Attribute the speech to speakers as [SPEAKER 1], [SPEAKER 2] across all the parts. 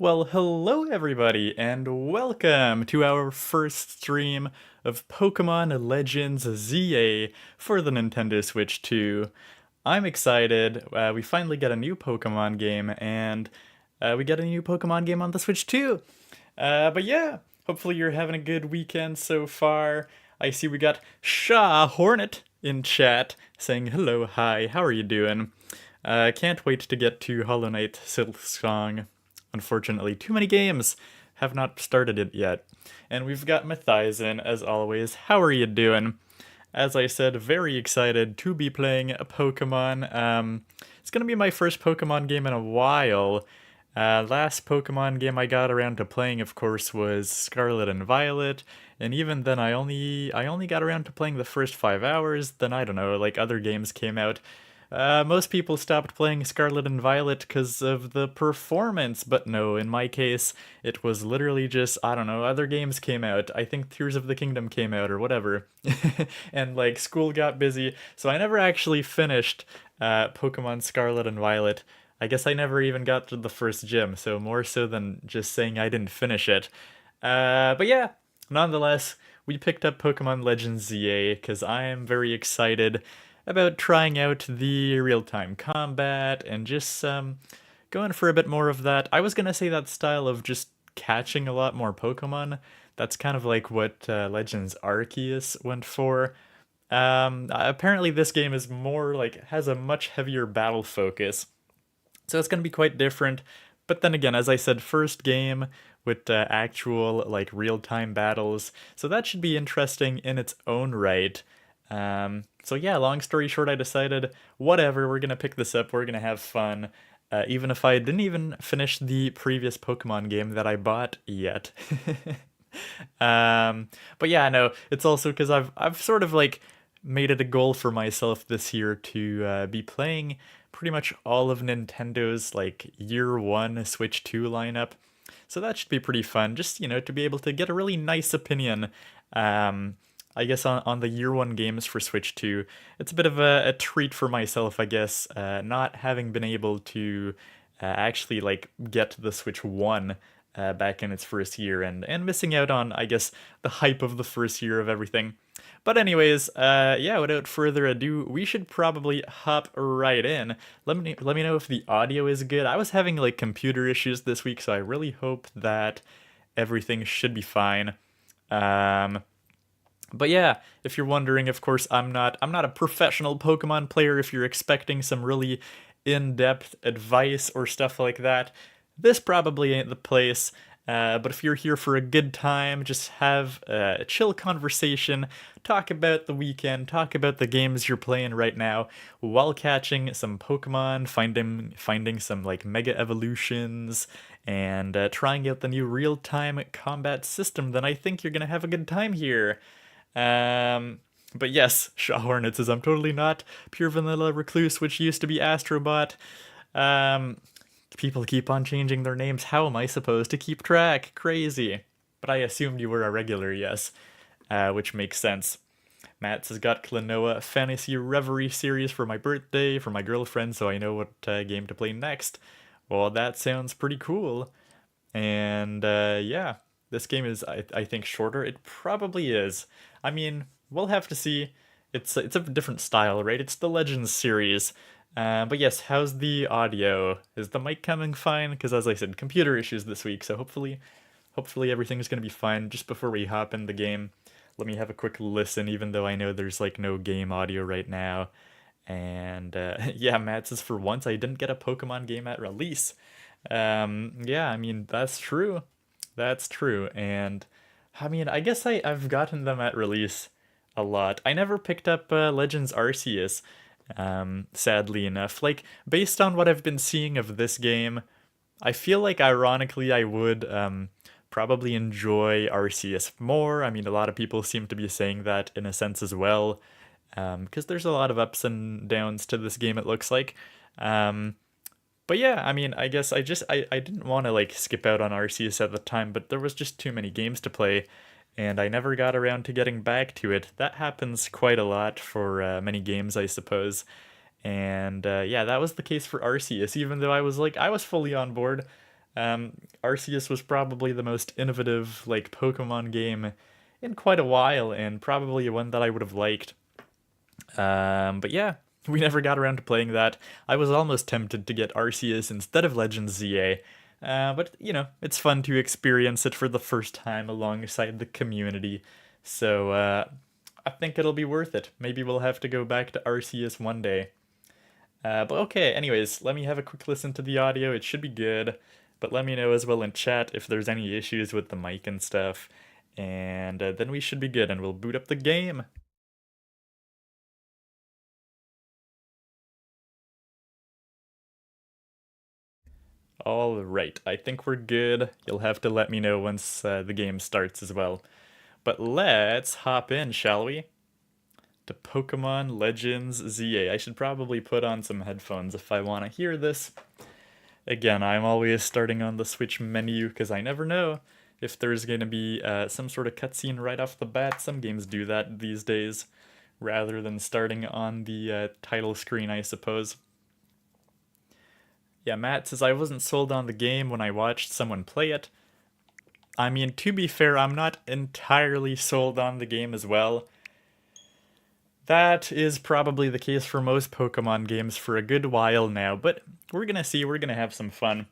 [SPEAKER 1] Well, hello everybody, and welcome to our first stream of Pokemon Legends ZA for the Nintendo Switch 2. I'm excited. We finally get a new Pokemon game, and we get a new Pokemon game on the Switch too. But yeah, hopefully you're having a good weekend so far. I see we got Shaw Hornet in chat saying hello, hi, how are you doing? Can't wait to get to Hollow Knight Silksong. Unfortunately, too many games. Have not started it yet. And we've got Mathizen, as always. How are you doing? As I said, very excited to be playing a Pokemon. It's gonna be my first Pokemon game in a while. Last Pokemon game I got around to playing, of course, was Scarlet and Violet, and even then I only got around to playing the first 5 hours. Then I don't know, like other games came out. Most people stopped playing Scarlet and Violet because of the performance, but no, in my case, it was literally just, I don't know, other games came out. I think Tears of the Kingdom came out or whatever. And like school got busy, so I never actually finished Pokemon Scarlet and Violet. I guess I never even got to the first gym, so more so than just saying I didn't finish it. But yeah, nonetheless, we picked up Pokemon Legends ZA because I am very excited about trying out the real-time combat and just going for a bit more of that. I was gonna say that style of just catching a lot more Pokemon. That's kind of like what Legends Arceus went for. Apparently this game is more like has a much heavier battle focus, so it's gonna be quite different. But then again, as I said, first game with actual like real-time battles, so that should be interesting in its own right. So yeah, long story short, I decided, whatever, we're gonna pick this up, we're gonna have fun, even if I didn't even finish the previous Pokemon game that I bought yet. But yeah, no, it's also because I've sort of like made it a goal for myself this year to be playing pretty much all of Nintendo's like year one Switch 2 lineup. So that should be pretty fun, just, to be able to get a really nice opinion, I guess, on the year one games for Switch 2. It's a bit of a treat for myself, I guess, not having been able to actually like get the Switch 1 back in its first year and missing out on, I guess, the hype of the first year of everything. But anyways, yeah, without further ado, we should probably hop right in. Let me know if the audio is good. I was having like computer issues this week, so I really hope that everything should be fine. Um, but yeah, if you're wondering, of course, I'm not a professional Pokemon player. If you're expecting some really in-depth advice or stuff like that, this probably ain't the place. But if you're here for a good time, just have a chill conversation, talk about the weekend, talk about the games you're playing right now, while catching some Pokemon, finding some like Mega Evolutions, and trying out the new real-time combat system, then I think you're gonna have a good time here. Um, but yes, Shaw Hornet says I'm totally not pure vanilla recluse, which used to be Astrobot. Um, People keep on changing their names. How am I supposed to keep track? Crazy. But I assumed you were a regular, yes, which makes sense. Matt has got Klonoa Fantasy Reverie series for my birthday for my girlfriend, so I know what game to play next. Well, that sounds pretty cool. And yeah, this game is, I think, shorter. It probably is. I mean, we'll have to see. It's a different style, right? It's the Legends series. But yes, how's the audio? Is the mic coming fine? Because as I said, computer issues this week, so hopefully everything's gonna be fine. Just before we hop in the game, let me have a quick listen, even though I know there's like no game audio right now. And yeah, Matt says for once I didn't get a Pokemon game at release. Yeah, I mean that's true. That's true. And I mean, I guess I've gotten them at release a lot. I never picked up Legends Arceus, sadly enough. Like, based on what I've been seeing of this game, I feel like ironically I would probably enjoy Arceus more. I mean, a lot of people seem to be saying that in a sense as well, because there's a lot of ups and downs to this game, it looks like. Um, but yeah, I mean, I guess I didn't want to like skip out on Arceus at the time, but there was just too many games to play, and I never got around to getting back to it. That happens quite a lot for many games, I suppose. And yeah, that was the case for Arceus, even though I was fully on board. Arceus was probably the most innovative, like, Pokemon game in quite a while, and probably one that I would have liked. But yeah, we never got around to playing that. I was almost tempted to get Arceus instead of Legends ZA. But, you know, it's fun to experience it for the first time alongside the community. So, I think it'll be worth it. Maybe we'll have to go back to Arceus one day. But okay, anyways, let me have a quick listen to the audio. It should be good. But let me know as well in chat if there's any issues with the mic and stuff. And then we should be good, and we'll boot up the game. All right, I think we're good. You'll have to let me know once the game starts as well. But let's hop in, shall we? To Pokemon Legends ZA. I should probably put on some headphones if I want to hear this. Again, I'm always starting on the Switch menu because I never know if there's going to be some sort of cutscene right off the bat. Some games do that these days, rather than starting on the title screen, I suppose. Yeah, Matt says I wasn't sold on the game when I watched someone play it. I mean, to be fair, I'm not entirely sold on the game as well. That is probably the case for most Pokemon games for a good while now, but we're gonna see, we're gonna have some fun.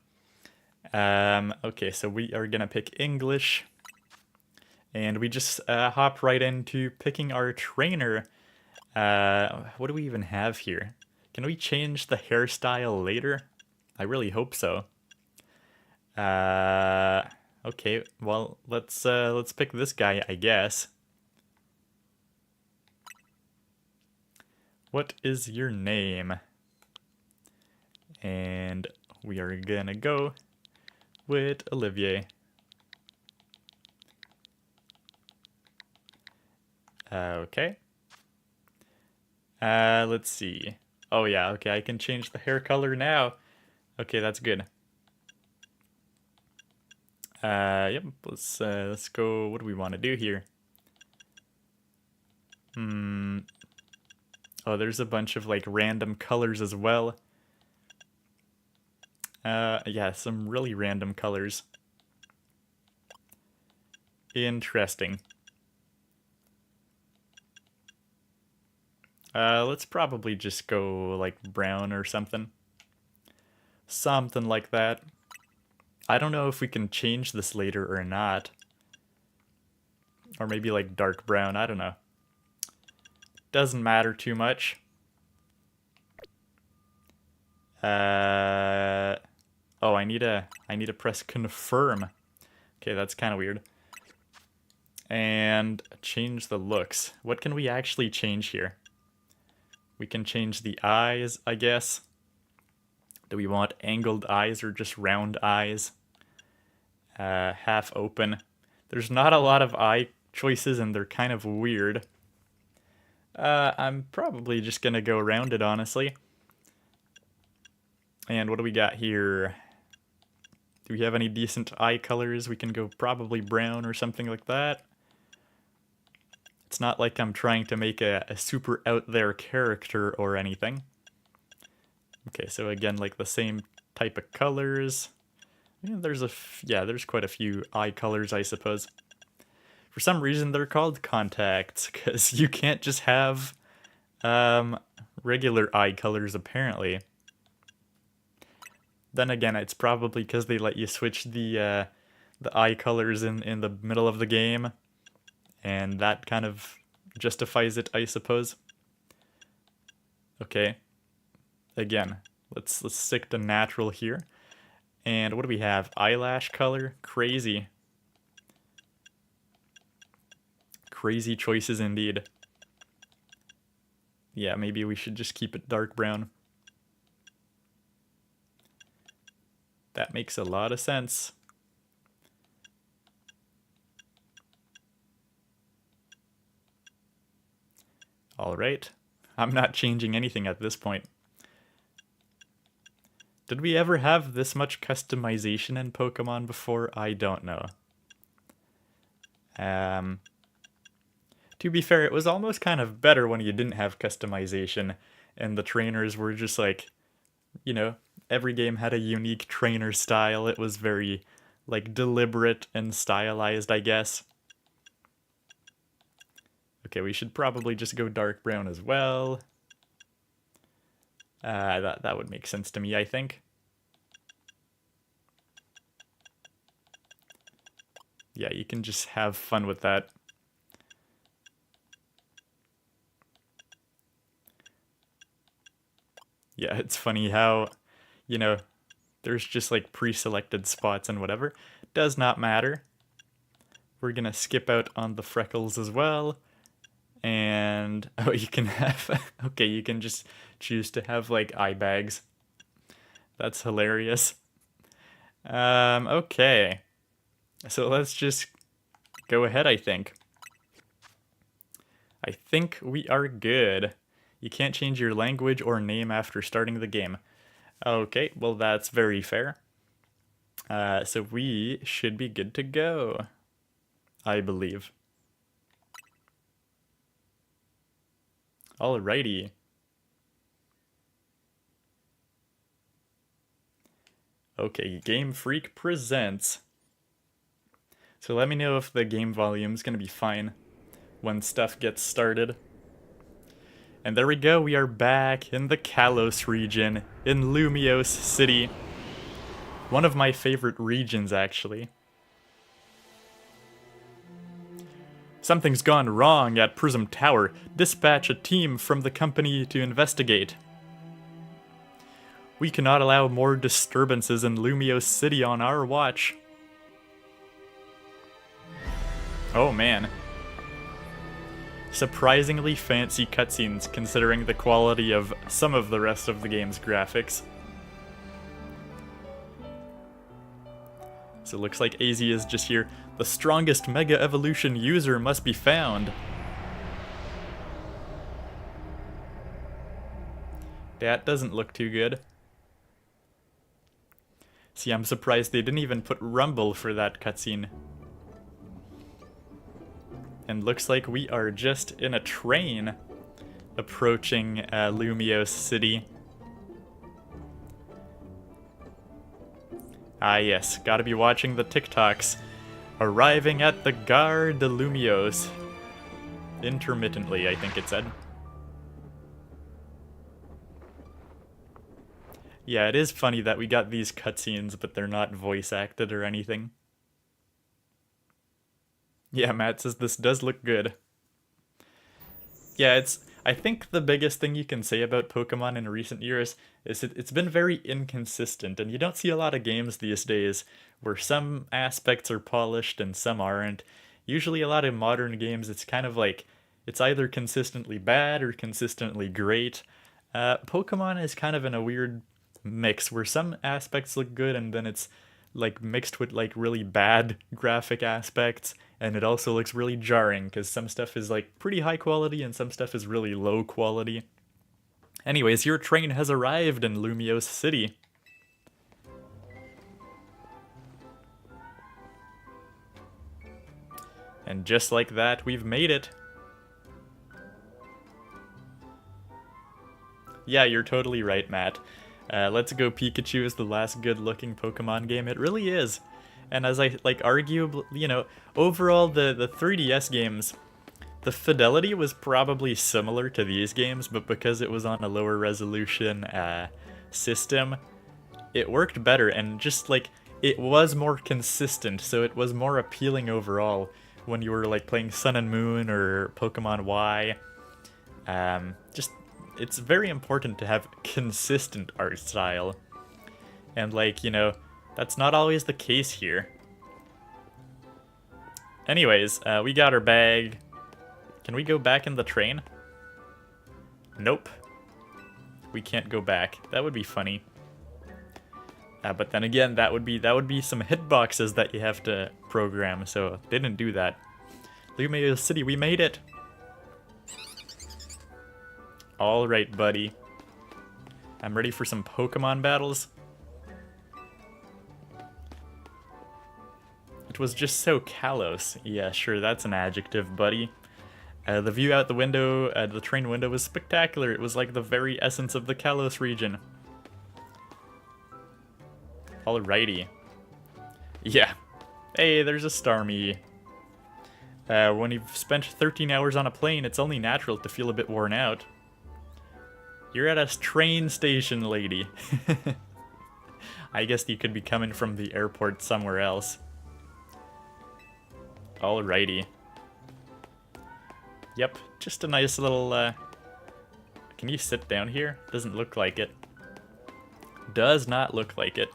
[SPEAKER 1] Okay, so we are gonna pick English, and we just hop right into picking our trainer. What do we even have here? Can we change the hairstyle later? I really hope so. Okay, well, let's pick this guy, I guess. What is your name? And we are gonna go with Olivier. Okay. Let's see. Oh yeah, okay, I can change the hair color now. Okay, that's good. Yep, let's go. What do we want to do here? Oh, there's a bunch of like random colors as well. Yeah, some really random colors. Interesting. Let's probably just go like brown or something. Something like that. I don't know if we can change this later or not. Or maybe like dark brown, I don't know. Doesn't matter too much. Oh, I need to press confirm. Okay, that's kind of weird. And change the looks. What can we actually change here? We can change the eyes, I guess. Do we want angled eyes or just round eyes? Half open. There's not a lot of eye choices and they're kind of weird. I'm probably just gonna go rounded, honestly. And what do we got here? Do we have any decent eye colors? We can go probably brown or something like that. It's not like I'm trying to make a super out there character or anything. Okay, so again, like the same type of colors. Yeah, there's quite a few eye colors, I suppose. For some reason, they're called contacts, because you can't just have regular eye colors, apparently. Then again, it's probably because they let you switch the eye colors in the middle of the game, and that kind of justifies it, I suppose. Okay. Again, let's stick to natural here. And what do we have? Eyelash color? Crazy. Crazy choices indeed. Yeah, maybe we should just keep it dark brown. That makes a lot of sense. Alright. I'm not changing anything at this point. Did we ever have this much customization in Pokemon before? I don't know. To be fair, it was almost kind of better when you didn't have customization and the trainers were just like you know, every game had a unique trainer style. It was very, like, deliberate and stylized, I guess. Okay, we should probably just go dark brown as well. That would make sense to me, I think. Yeah, you can just have fun with that. Yeah, it's funny how, you know, there's just like pre-selected spots and whatever. Does not matter. We're gonna skip out on the freckles as well. And, oh, you can have, okay, you can just choose to have like eye bags. That's hilarious. Okay. So let's just go ahead, I think. I think we are good. You can't change your language or name after starting the game. Okay, well that's very fair. So we should be good to go, I believe. Alrighty. Okay, Game Freak presents. So let me know if the game volume's gonna be fine when stuff gets started. And there we go, we are back in the Kalos region, in Lumiose City. One of my favorite regions, actually. Something's gone wrong at Prism Tower. Dispatch a team from the company to investigate. We cannot allow more disturbances in Lumiose City on our watch. Oh man. Surprisingly fancy cutscenes considering the quality of some of the rest of the game's graphics. So it looks like AZ is just here. The strongest Mega Evolution user must be found. That doesn't look too good. See, I'm surprised they didn't even put Rumble for that cutscene. And looks like we are just in a train approaching Lumiose City. Ah yes, gotta be watching the TikToks. Arriving at the Gare de Lumiose. Intermittently, I think it said. Yeah, it is funny that we got these cutscenes, but they're not voice acted or anything. Yeah, Matt says this does look good. Yeah, I think the biggest thing you can say about Pokemon in recent years is it's been very inconsistent, and you don't see a lot of games these days where some aspects are polished and some aren't. Usually a lot of modern games, it's kind of like, it's either consistently bad or consistently great. Pokemon is kind of in a weird mix where some aspects look good and then it's like mixed with like really bad graphic aspects, and it also looks really jarring because some stuff is like pretty high quality and some stuff is really low quality. Anyways, your train has arrived in Lumiose City. And just like that, we've made it. Yeah, you're totally right, Matt. Let's Go Pikachu is the last good-looking Pokemon game. It really is. And as I, like, arguably, you know, overall, the 3DS games, the fidelity was probably similar to these games, but because it was on a lower resolution system, it worked better, and just, like, it was more consistent, so it was more appealing overall when you were, like, playing Sun and Moon or Pokemon Y. Just, it's very important to have consistent art style. And, like, you know, that's not always the case here. Anyways, we got our bag. Can we go back in the train? Nope. We can't go back. That would be funny. But then again, that would be some hitboxes that you have to program, so they didn't do that. Lumiose City, we made it! Alright, buddy. I'm ready for some Pokemon battles. It was just so Kalos. Yeah, sure, that's an adjective, buddy. The view out the window, the train window was spectacular. It was like the very essence of the Kalos region. Alrighty. Yeah. Hey, there's a Starmie. When you've spent 13 hours on a plane, it's only natural to feel a bit worn out. You're at a train station, lady. I guess you could be coming from the airport somewhere else. Alrighty. Yep, just a nice little, Can you sit down here? Doesn't look like it. Does not look like it.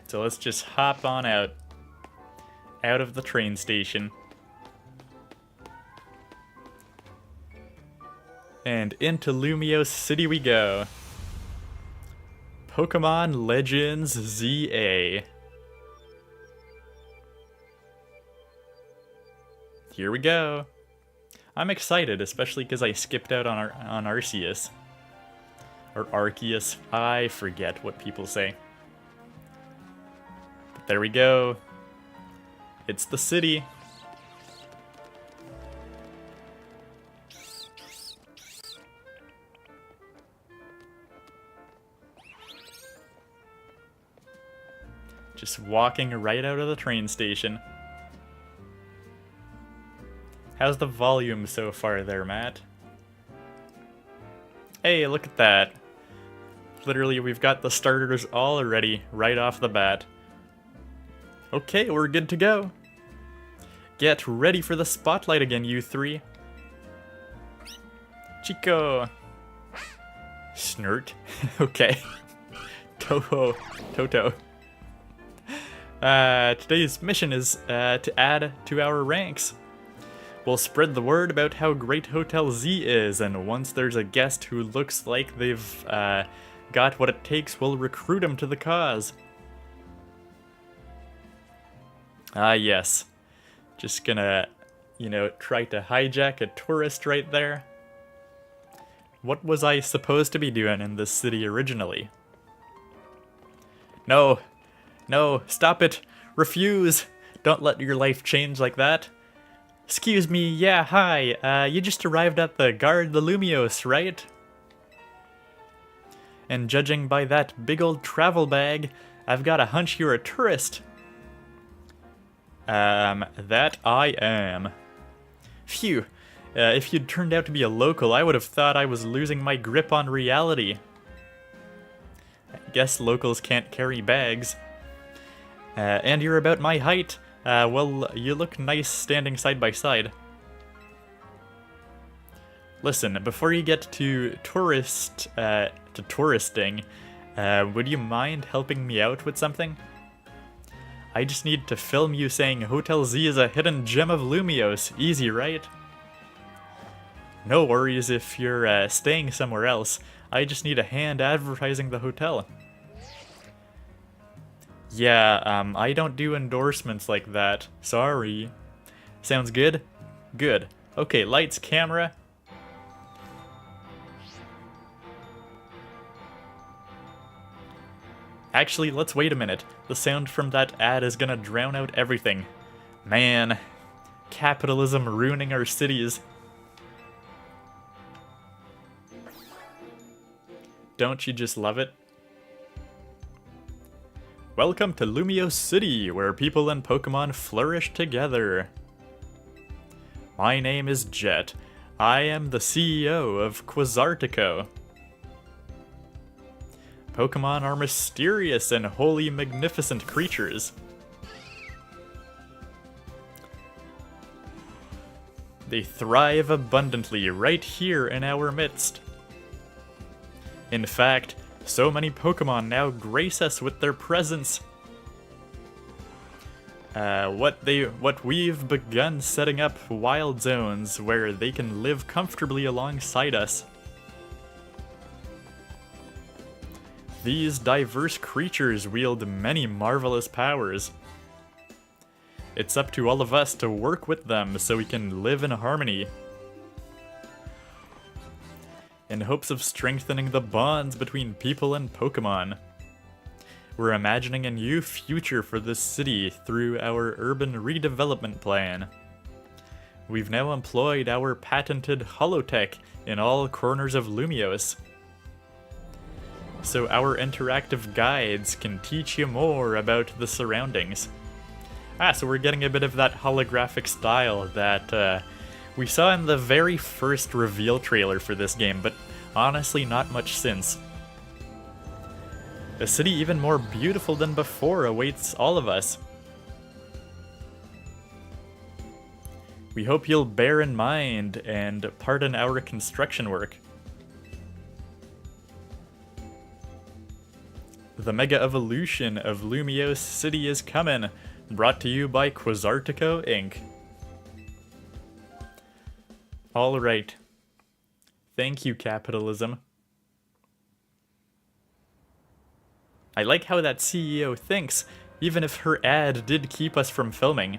[SPEAKER 1] So let's just hop on out. Out of the train station. And into Lumiose City we go. Pokémon Legends ZA. Here we go. I'm excited, especially because I skipped out on Arceus. Or Arceus. I forget what people say. But there we go. It's the city. Just walking right out of the train station. How's the volume so far there, Matt? Hey, look at that. Literally, we've got the starters all ready right off the bat. Okay, we're good to go. Get ready for the spotlight again, you three. Chico. Snurt. Okay. Toto. Today's mission is to add to our ranks. We'll spread the word about how great Hotel Z is, and once there's a guest who looks like they've got what it takes, we'll recruit them to the cause. Ah, yes. Just gonna, try to hijack a tourist right there. What was I supposed to be doing in this city originally? No, stop it. Refuse. Don't let your life change like that. Excuse me, yeah, hi. You just arrived at the Gare de Lumiose, right? And judging by that big old travel bag, I've got a hunch you're a tourist. That I am. Phew. If you'd turned out to be a local, I would have thought I was losing my grip on reality. I guess locals can't carry bags. And you're about my height. Well, you look nice standing side by side. Listen, before you get to touristing, would you mind helping me out with something? I just need to film you saying Hotel Z is a hidden gem of Lumiose. Easy, right? No worries if you're staying somewhere else. I just need a hand advertising the hotel. Yeah, I don't do endorsements like that. Sorry. Sounds good? Good. Okay, lights, camera. Actually, let's wait a minute. The sound from that ad is gonna drown out everything. Man, capitalism ruining our cities. Don't you just love it? Welcome to Lumiose City, where people and Pokémon flourish together. My name is Jet. I am the CEO of Quasartico. Pokémon are mysterious and wholly magnificent creatures. They thrive abundantly right here in our midst. In fact, so many Pokémon now grace us with their presence. What we've begun setting up wild zones where they can live comfortably alongside us. These diverse creatures wield many marvelous powers. It's up to all of us to work with them so we can live in harmony. In hopes of strengthening the bonds between people and Pokémon. We're imagining a new future for this city through our urban redevelopment plan. We've now employed our patented holotech in all corners of Lumiose. so our interactive guides can teach you more about the surroundings. So we're getting a bit of that holographic style that we saw in the very first reveal trailer for this game, but honestly not much since. A city even more beautiful than before awaits all of us. We hope you'll bear in mind and pardon our construction work. The Mega Evolution of Lumiose City is coming, brought to you by Quasartico Inc. Alright. Thank you, capitalism. I like how that CEO thinks, even if her ad did keep us from filming.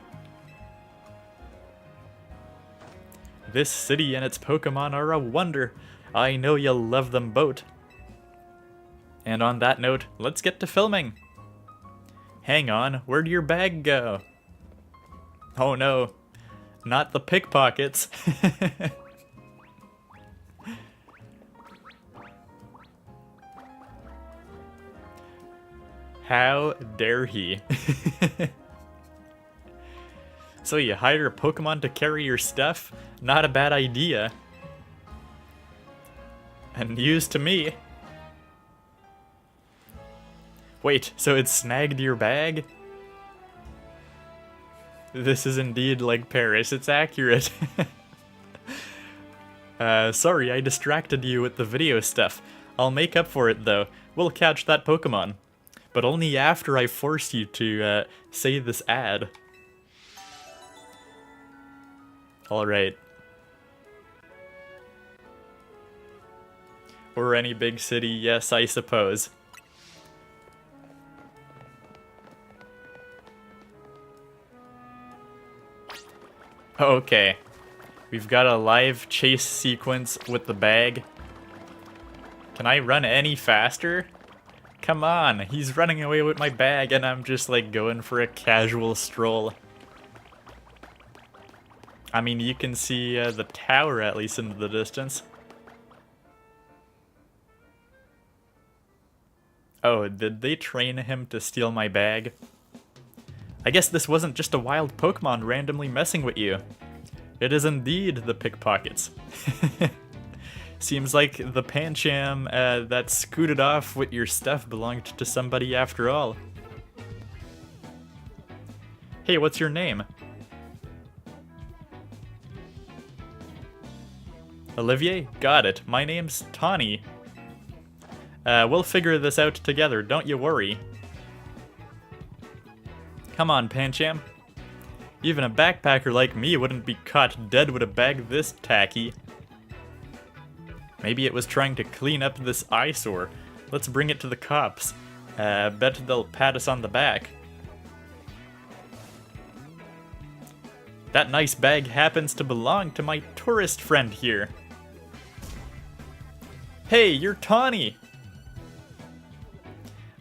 [SPEAKER 1] This city and its Pokémon are a wonder. I know you'll love them both. And on that note, let's get to filming. Hang on, where'd your bag go? Oh no, not the pickpockets. How dare he? So you hire a Pokemon to carry your stuff? Not a bad idea. And news to me. Wait, so it snagged your bag? This is indeed like Paris, it's accurate. Sorry, I distracted you with the video stuff. I'll make up for it though. We'll catch that Pokemon. But only after I force you to say this ad. Alright. Or any big city, yes, I suppose. Okay. We've got a live chase sequence with the bag. Can I run any faster? Come on, he's running away with my bag and I'm just like going for a casual stroll. I mean, you can see the tower at least in the distance. Oh, did they train him to steal my bag? I guess this wasn't just a wild Pokemon randomly messing with you. It is indeed the pickpockets. Seems like the Pancham that scooted off with your stuff belonged to somebody after all. Hey, what's your name? Olivier? Got it. My name's Tawny. We'll figure this out together, don't you worry. Come on, Pancham. Even a backpacker like me wouldn't be caught dead with a bag this tacky. Maybe it was trying to clean up this eyesore. Let's bring it to the cops. Bet they'll pat us on the back. That nice bag happens to belong to my tourist friend here. Hey, you're Tawny!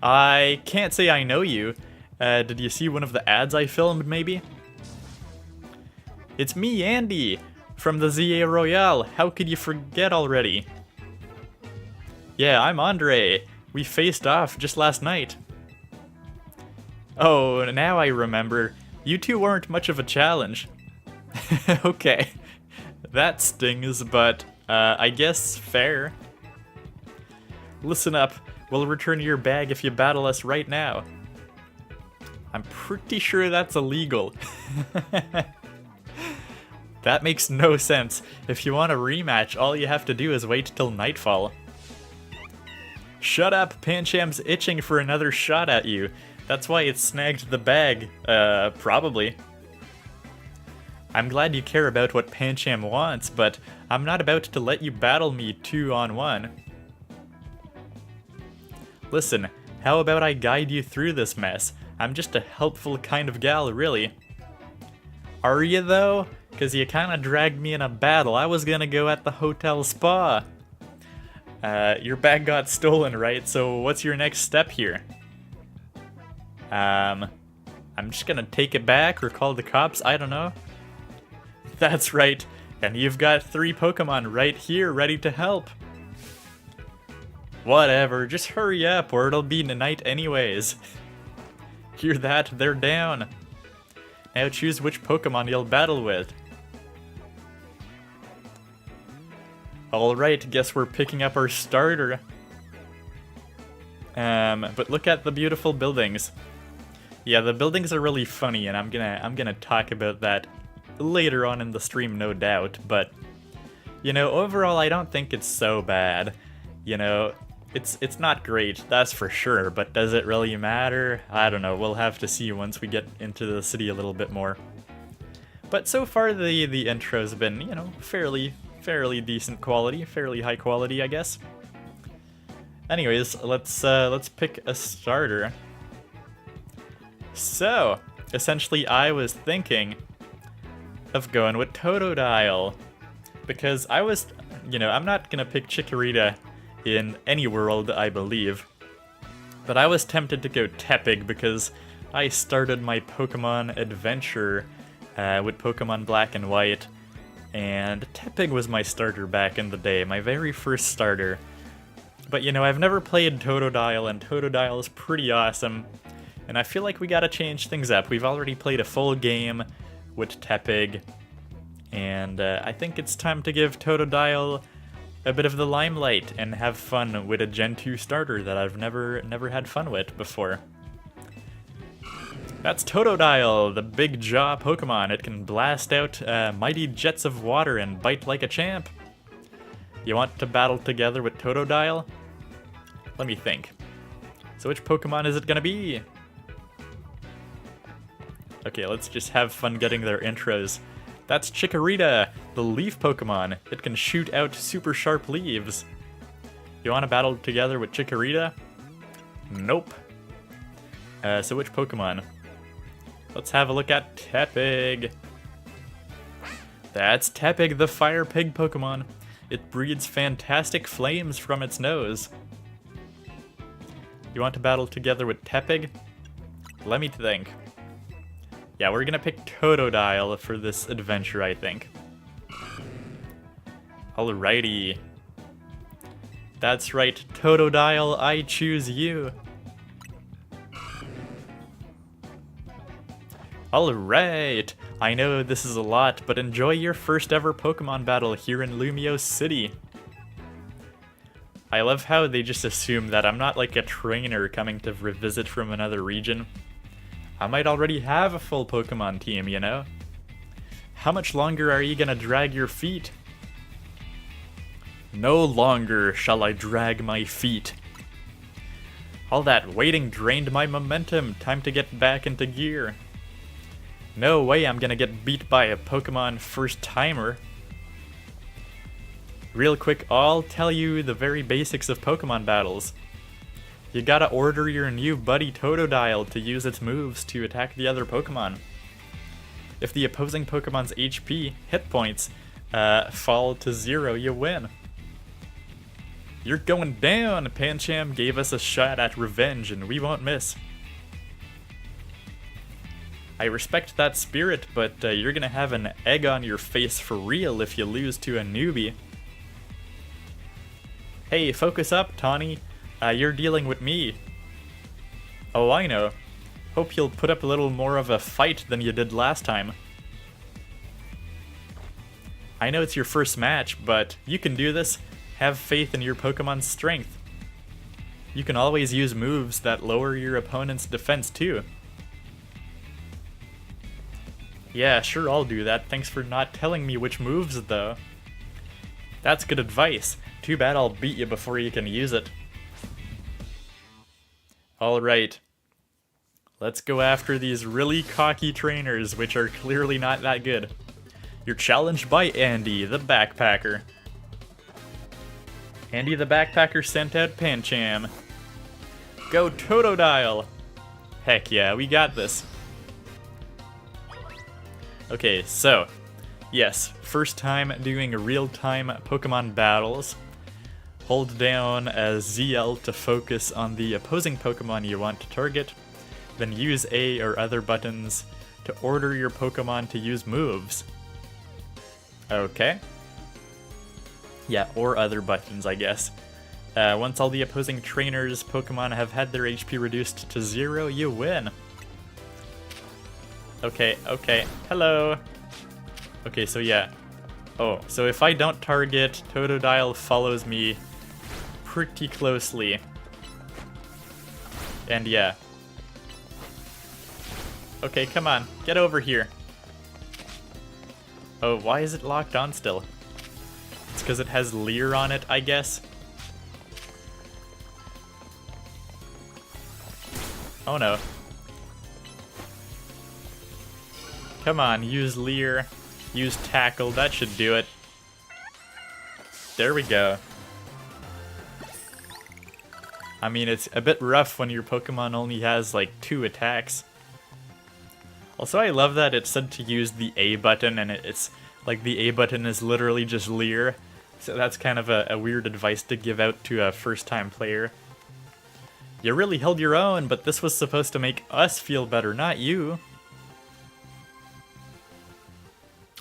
[SPEAKER 1] I can't say I know you. Did you see one of the ads I filmed, maybe? It's me, Andy, from the ZA Royale. How could you forget already? Yeah, I'm Andre. We faced off just last night. Oh, now I remember. You two weren't much of a challenge. Okay. That stings, but I guess fair. Listen up. We'll return your bag if you battle us right now. I'm pretty sure that's illegal. That makes no sense. If you want a rematch, all you have to do is wait till nightfall. Shut up, Pancham's itching for another shot at you. That's why it snagged the bag, probably. I'm glad you care about what Pancham wants, but I'm not about to let you battle me 2-on-1. Listen, how about I guide you through this mess? I'm just a helpful kind of gal, really. Are you, though? Because you kind of dragged me in a battle. I was gonna go at the hotel spa. Your bag got stolen, right? So what's your next step here? I'm just gonna take it back or call the cops, I don't know. That's right, and you've got 3 Pokemon right here ready to help. Whatever, just hurry up or it'll be night anyways. Hear that? They're down. Now choose which Pokemon you'll battle with. Alright, guess we're picking up our starter. But look at the beautiful buildings. Yeah, the buildings are really funny, and I'm gonna talk about that later on in the stream, no doubt, but you know, overall I don't think it's so bad. You know, it's not great, that's for sure, but does it really matter? I don't know, we'll have to see once we get into the city a little bit more. But so far the intro's been, you know, fairly decent quality, fairly high quality, I guess. Anyways, let's pick a starter. So, essentially I was thinking of going with Totodile, because I was, you know, I'm not gonna pick Chikorita in any world, I believe, but I was tempted to go Tepig because I started my Pokemon adventure with Pokemon Black and White, and Tepig was my starter back in the day, my very first starter. But you know, I've never played Totodile, and Totodile is pretty awesome, and I feel like we gotta change things up. We've already played a full game with Tepig, and I think it's time to give Totodile a bit of the limelight and have fun with a Gen 2 starter that I've never had fun with before. That's Totodile, the big jaw Pokemon. It can blast out mighty jets of water and bite like a champ. You want to battle together with Totodile? Let me think. So which Pokemon is it gonna be? Okay, let's just have fun getting their intros. That's Chikorita, the leaf Pokemon. It can shoot out super sharp leaves. You want to battle together with Chikorita? Nope. So which Pokemon? Let's have a look at Tepig. That's Tepig, the fire pig Pokemon. It breathes fantastic flames from its nose. You want to battle together with Tepig? Let me think. Yeah, we're gonna pick Totodile for this adventure, I think. Alrighty. That's right, Totodile, I choose you. Alright, I know this is a lot, but enjoy your first ever Pokemon battle here in Lumiose City. I love how they just assume that I'm not like a trainer coming to revisit from another region. I might already have a full Pokemon team, you know? How much longer are you gonna drag your feet? No longer shall I drag my feet. All that waiting drained my momentum, time to get back into gear. No way I'm gonna get beat by a Pokemon first timer. Real quick, I'll tell you the very basics of Pokemon battles. You gotta order your new buddy Totodile to use its moves to attack the other Pokemon. If the opposing Pokemon's HP, hit points, fall to 0, you win. You're going down! Pancham gave us a shot at revenge and we won't miss. I respect that spirit, but you're gonna have an egg on your face for real if you lose to a newbie. Hey, focus up, Tawny. You're dealing with me. Oh, I know. Hope you'll put up a little more of a fight than you did last time. I know it's your first match, but you can do this. Have faith in your Pokemon's strength. You can always use moves that lower your opponent's defense too. Yeah, sure, I'll do that. Thanks for not telling me which moves, though. That's good advice. Too bad I'll beat you before you can use it. Alright. Let's go after these really cocky trainers, which are clearly not that good. You're challenged by Andy, the backpacker. Andy the backpacker sent out Pancham. Go Totodile! Heck yeah, we got this. Okay, so, yes, first time doing real-time Pokemon battles. Hold down ZL to focus on the opposing Pokemon you want to target, then use A or other buttons to order your Pokemon to use moves. Okay. Yeah, or other buttons, I guess. Once all the opposing trainers' Pokemon have had their HP reduced to 0, you win. Okay, okay. Hello. Okay, so yeah. Oh, so if I don't target, Totodile follows me pretty closely. And yeah. Okay, come on. Get over here. Oh, why is it locked on still? It's because it has Leer on it, I guess. Oh no. Come on, use Leer. Use Tackle, that should do it. There we go. I mean, it's a bit rough when your Pokemon only has like 2 attacks. Also, I love that it said to use the A button, and it's like the A button is literally just Leer. So that's kind of a weird advice to give out to a first-time player. You really held your own, but this was supposed to make us feel better, not you.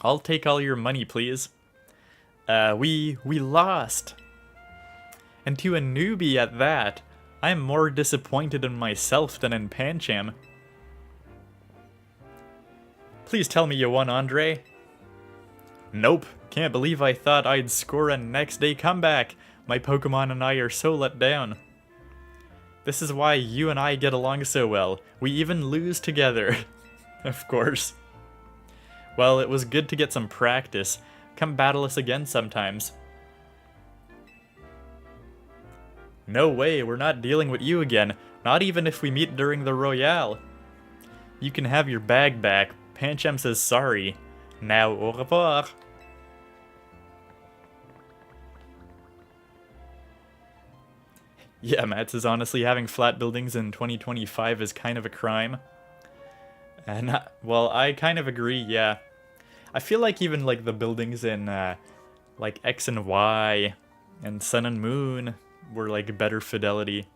[SPEAKER 1] I'll take all your money, please. We lost. And to a newbie at that, I'm more disappointed in myself than in Pancham. Please tell me you won, Andre. Nope. Can't believe I thought I'd score a next day comeback. My Pokemon and I are so let down. This is why you and I get along so well. We even lose together. Of course. Well, it was good to get some practice. Come battle us again sometimes. No way, we're not dealing with you again. Not even if we meet during the Royale. You can have your bag back. Pancham says sorry. Now, au revoir. Yeah, Matt says honestly having flat buildings in 2025 is kind of a crime. And well, I kind of agree, yeah. I feel like even like the buildings in like X and Y and Sun and Moon were like better fidelity.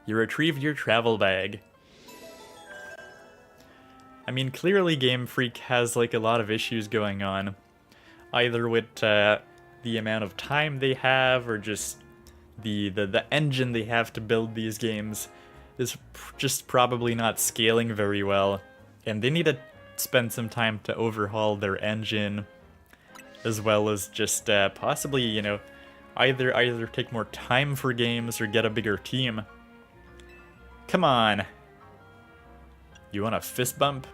[SPEAKER 1] You retrieved your travel bag. I mean, clearly Game Freak has like a lot of issues going on. Either with the amount of time they have, or just the engine they have to build these games is just probably not scaling very well. And they need to spend some time to overhaul their engine, as well as just possibly, you know, either take more time for games or get a bigger team. Come on. You want a fist bump?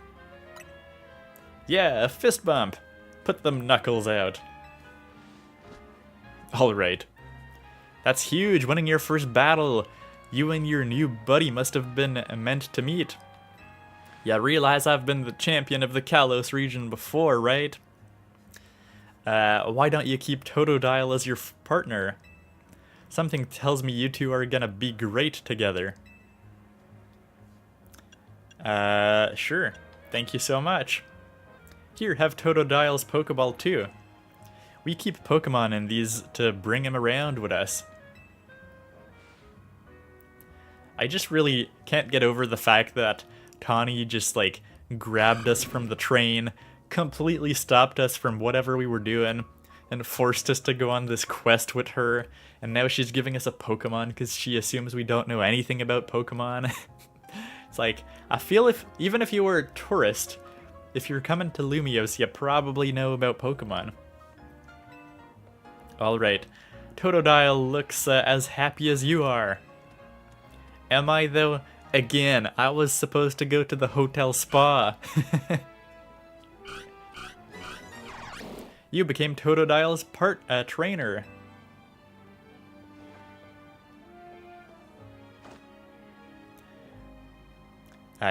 [SPEAKER 1] Yeah, a fist bump. Put them knuckles out. Alright. That's huge, winning your first battle. You and your new buddy must have been meant to meet. Yeah, realize I've been the champion of the Kalos region before, right? Why don't you keep Totodile as your partner? Something tells me you two are gonna be great together. Sure. Thank you so much. Here, have Totodile's Pokeball too. We keep Pokemon in these to bring him around with us. I just really can't get over the fact that Tawny just like grabbed us from the train, completely stopped us from whatever we were doing, and forced us to go on this quest with her, and now she's giving us a Pokemon because she assumes we don't know anything about Pokemon. It's like, I feel even if you were a tourist, if you're coming to Lumiose, you probably know about Pokemon. Alright, Totodile looks as happy as you are. Am I though? Again, I was supposed to go to the hotel spa. You became Totodile's trainer.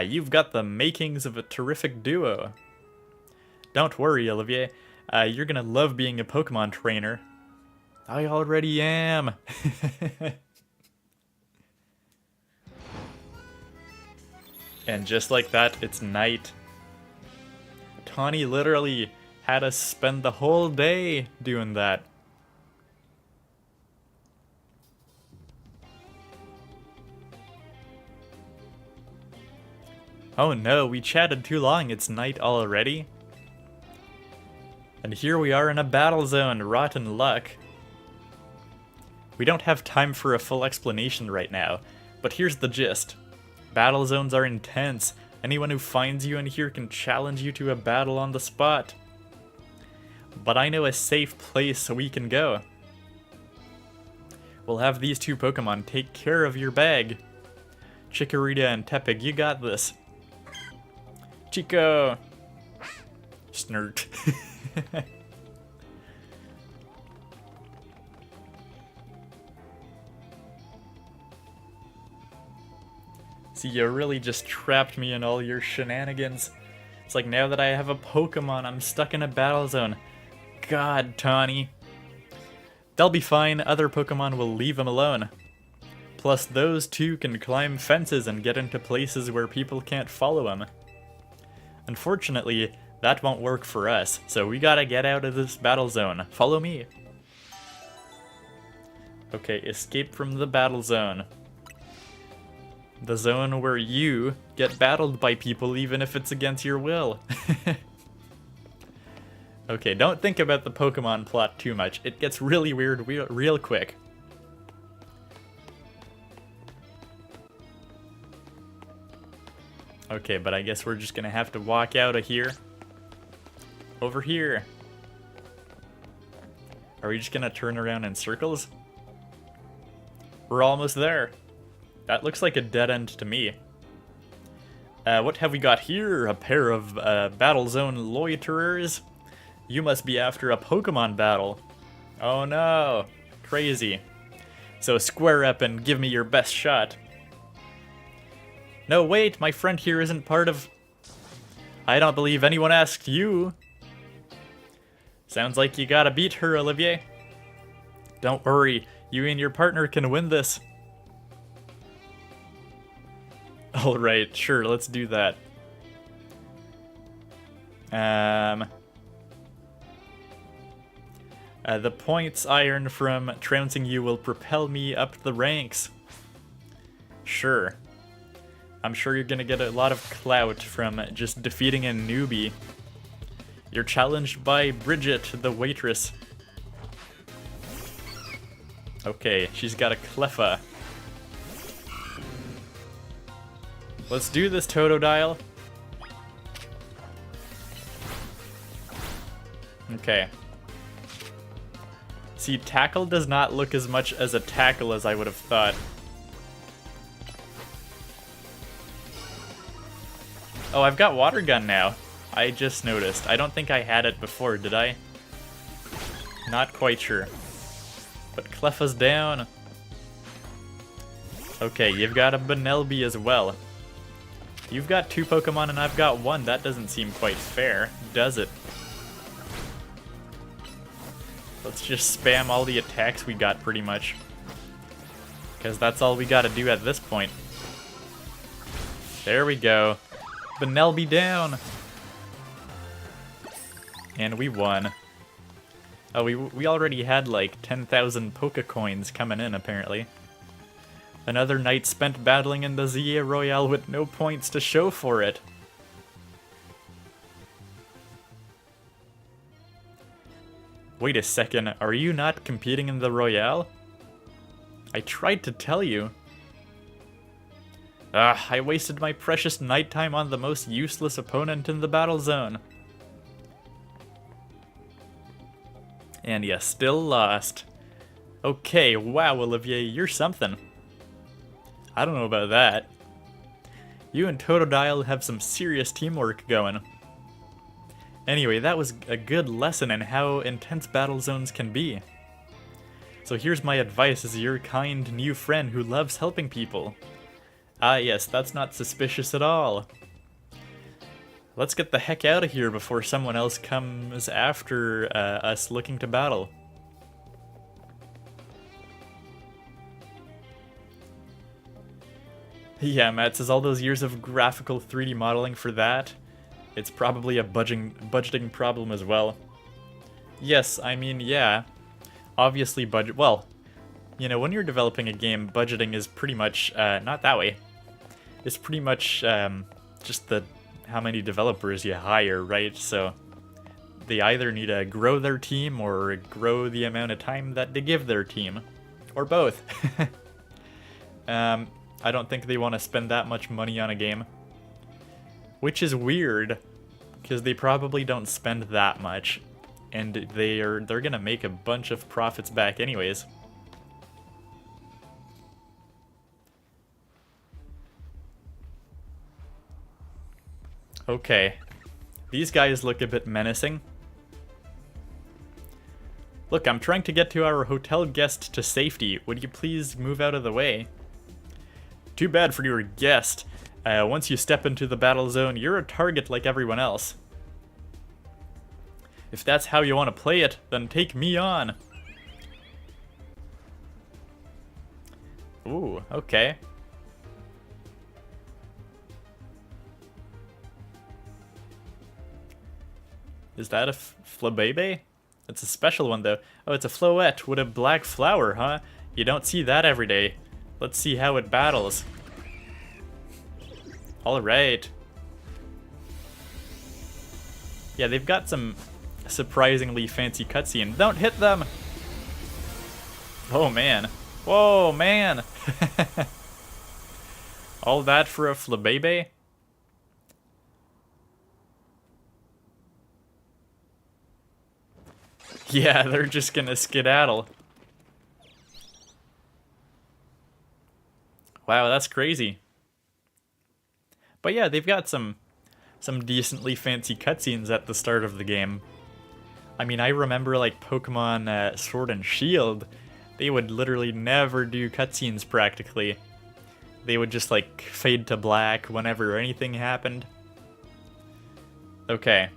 [SPEAKER 1] You've got the makings of a terrific duo. Don't worry, Olivier. You're gonna love being a Pokemon trainer. I already am. And just like that, it's night. Tawny literally had us spend the whole day doing that. Oh no, we chatted too long, it's night already. And here we are in a battle zone, rotten luck. We don't have time for a full explanation right now, but here's the gist. Battle zones are intense. Anyone who finds you in here can challenge you to a battle on the spot. But I know a safe place we can go. We'll have these two Pokemon take care of your bag. Chikorita and Tepig, you got this. Chico! Snurt. See, you really just trapped me in all your shenanigans. It's like now that I have a Pokemon, I'm stuck in a battle zone. God, Tawny. They'll be fine, other Pokemon will leave them alone. Plus, those two can climb fences and get into places where people can't follow them. Unfortunately, that won't work for us, so we gotta get out of this battle zone. Follow me. Okay, escape from the battle zone. The zone where you get battled by people even if it's against your will. Okay, don't think about the Pokemon plot too much. It gets really weird real quick. Okay, but I guess we're just gonna have to walk out of here. Over here. Are we just gonna turn around in circles? We're almost there. That looks like a dead end to me. What have we got here? A pair of battle zone loiterers? You must be after a Pokemon battle. Oh no, crazy. So square up and give me your best shot. No, wait, my friend here isn't part of... I don't believe anyone asked you. Sounds like you gotta beat her, Olivier. Don't worry, you and your partner can win this. Alright, sure, let's do that. The points I earn from trouncing you will propel me up the ranks. Sure. I'm sure you're gonna get a lot of clout from just defeating a newbie. You're challenged by Bridget, the waitress. Okay, she's got a Cleffa. Let's do this, Totodile. Okay. See, Tackle does not look as much as a tackle as I would have thought. Oh, I've got Water Gun now. I just noticed. I don't think I had it before, did I? Not quite sure. But Cleffa's down. Okay, you've got a Bunnelby as well. You've got two Pokemon and I've got one. That doesn't seem quite fair, does it? Let's just spam all the attacks we got pretty much. Because that's all we gotta do at this point. There we go. Bunnelby down! And we won. Oh, we already had like 10,000 Pokecoins coming in apparently. Another night spent battling in the ZA Royale with no points to show for it. Wait a second, are you not competing in the Royale? I tried to tell you. Ah, I wasted my precious nighttime on the most useless opponent in the battle zone. And you still lost. Okay, wow, Olivier, you're something. I don't know about that. You and Totodile have some serious teamwork going. Anyway, that was a good lesson in how intense battle zones can be. So here's my advice as your kind new friend who loves helping people. Ah yes, that's not suspicious at all. Let's get the heck out of here before someone else comes after us looking to battle. Yeah, Matt says all those years of graphical 3D modeling for that. It's probably a budgeting problem as well. Yes, I mean, yeah. Obviously well, you know, when you're developing a game, budgeting is pretty much, not that way. It's pretty much just how many developers you hire, right? So they either need to grow their team or grow the amount of time that they give their team. Or both. I don't think they want to spend that much money on a game. Which is weird, because they probably don't spend that much. And they're gonna make a bunch of profits back anyways. Okay. These guys look a bit menacing. Look, I'm trying to get to our hotel guest to safety. Would you please move out of the way? Too bad for your guest. Once you step into the battle zone, you're a target like everyone else. If that's how you want to play it, then take me on. Ooh, okay. Is that a Flabébé? It's a special one though. Oh, it's a Floette with a black flower, huh? You don't see that every day. Let's see how it battles. Alright. Yeah, they've got some surprisingly fancy cutscene. Don't hit them! Oh man. Whoa, man! All that for a Flabébé? Yeah, they're just gonna skedaddle. Wow, that's crazy. But yeah, they've got some decently fancy cutscenes at the start of the game. I mean, I remember like Pokemon Sword and Shield, they would literally never do cutscenes practically. They would just like fade to black whenever anything happened. Okay.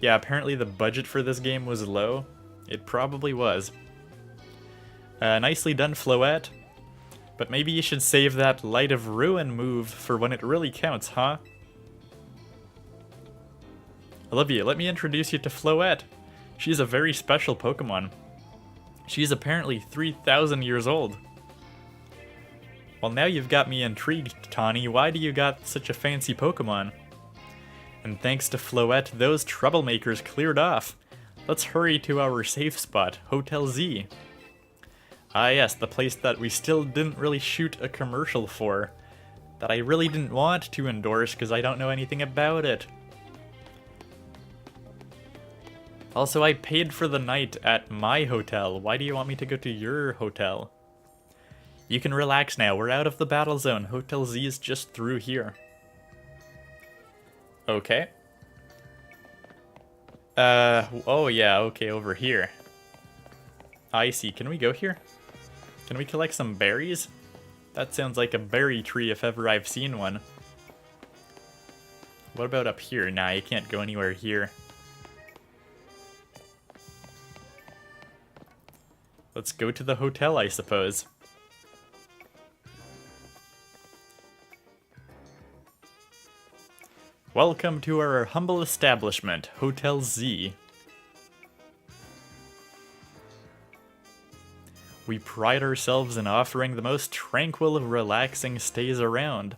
[SPEAKER 1] Yeah, apparently the budget for this game was low. It probably was. Nicely done, Floette. But maybe you should save that Light of Ruin move for when it really counts, huh? Olivia, let me introduce you to Floette. She's a very special Pokemon. She's apparently 3,000 years old. Well, now you've got me intrigued, Tawny. Why do you got such a fancy Pokemon? And thanks to Floette, those troublemakers cleared off. Let's hurry to our safe spot, Hotel Z. Ah yes, the place that we still didn't really shoot a commercial for. That I really didn't want to endorse because I don't know anything about it. Also, I paid for the night at my hotel. Why do you want me to go to your hotel? You can relax now. We're out of the battle zone. Hotel Z is just through here. Okay. Oh yeah, okay, over here. I see. Can we go here? Can we collect some berries? That sounds like a berry tree if ever I've seen one. What about up here? Nah, you can't go anywhere here. Let's go to the hotel, I suppose. Welcome to our humble establishment, Hotel Z. We pride ourselves in offering the most tranquil, relaxing stays around.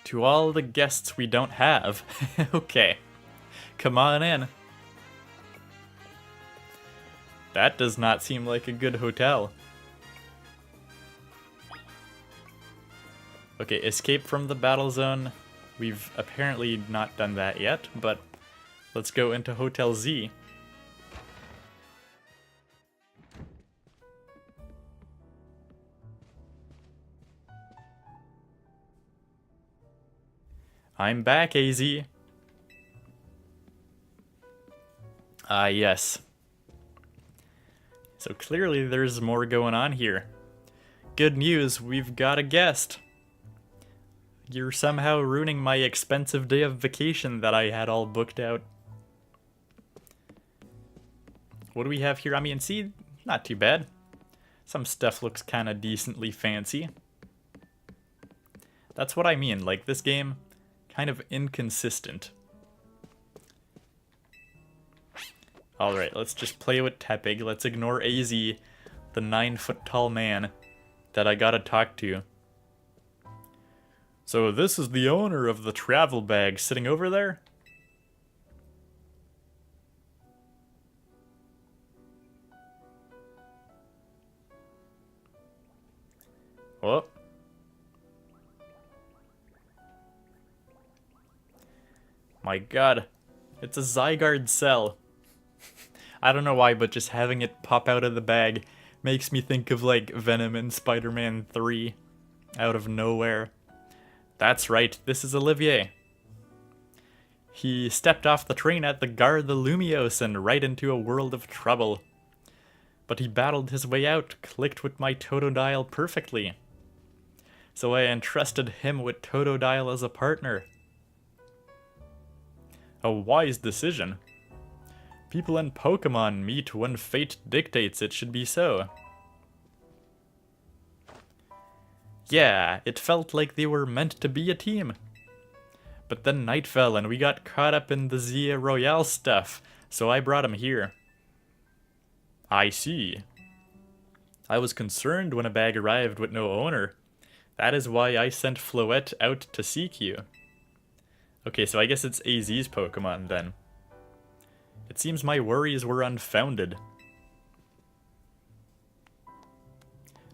[SPEAKER 1] To all the guests we don't have. Okay, come on in. That does not seem like a good hotel. Okay, escape from the battle zone. We've apparently not done that yet, but let's go into Hotel Z. I'm back, AZ. Ah, yes. So clearly there's more going on here. Good news, we've got a guest. You're somehow ruining my expensive day of vacation that I had all booked out. What do we have here? I mean, see, not too bad. Some stuff looks kind of decently fancy. That's what I mean, like this game, kind of inconsistent. Alright, let's just play with Tepig. Let's ignore AZ, the 9-foot-tall man that I gotta talk to. So this is the owner of the travel bag sitting over there? Oh. My god. It's a Zygarde cell. I don't know why, but just having it pop out of the bag makes me think of like Venom in Spider-Man 3 out of nowhere. That's right, this is Olivier. He stepped off the train at the Gare de Lumiose and right into a world of trouble. But he battled his way out, clicked with my Totodile perfectly. So I entrusted him with Totodile as a partner. A wise decision. People in Pokémon meet when fate dictates it should be so. Yeah, it felt like they were meant to be a team. But then night fell and we got caught up in the ZA Royale stuff, so I brought him here. I see. I was concerned when a bag arrived with no owner. That is why I sent Floette out to seek you. Okay, so I guess it's AZ's Pokemon then. It seems my worries were unfounded.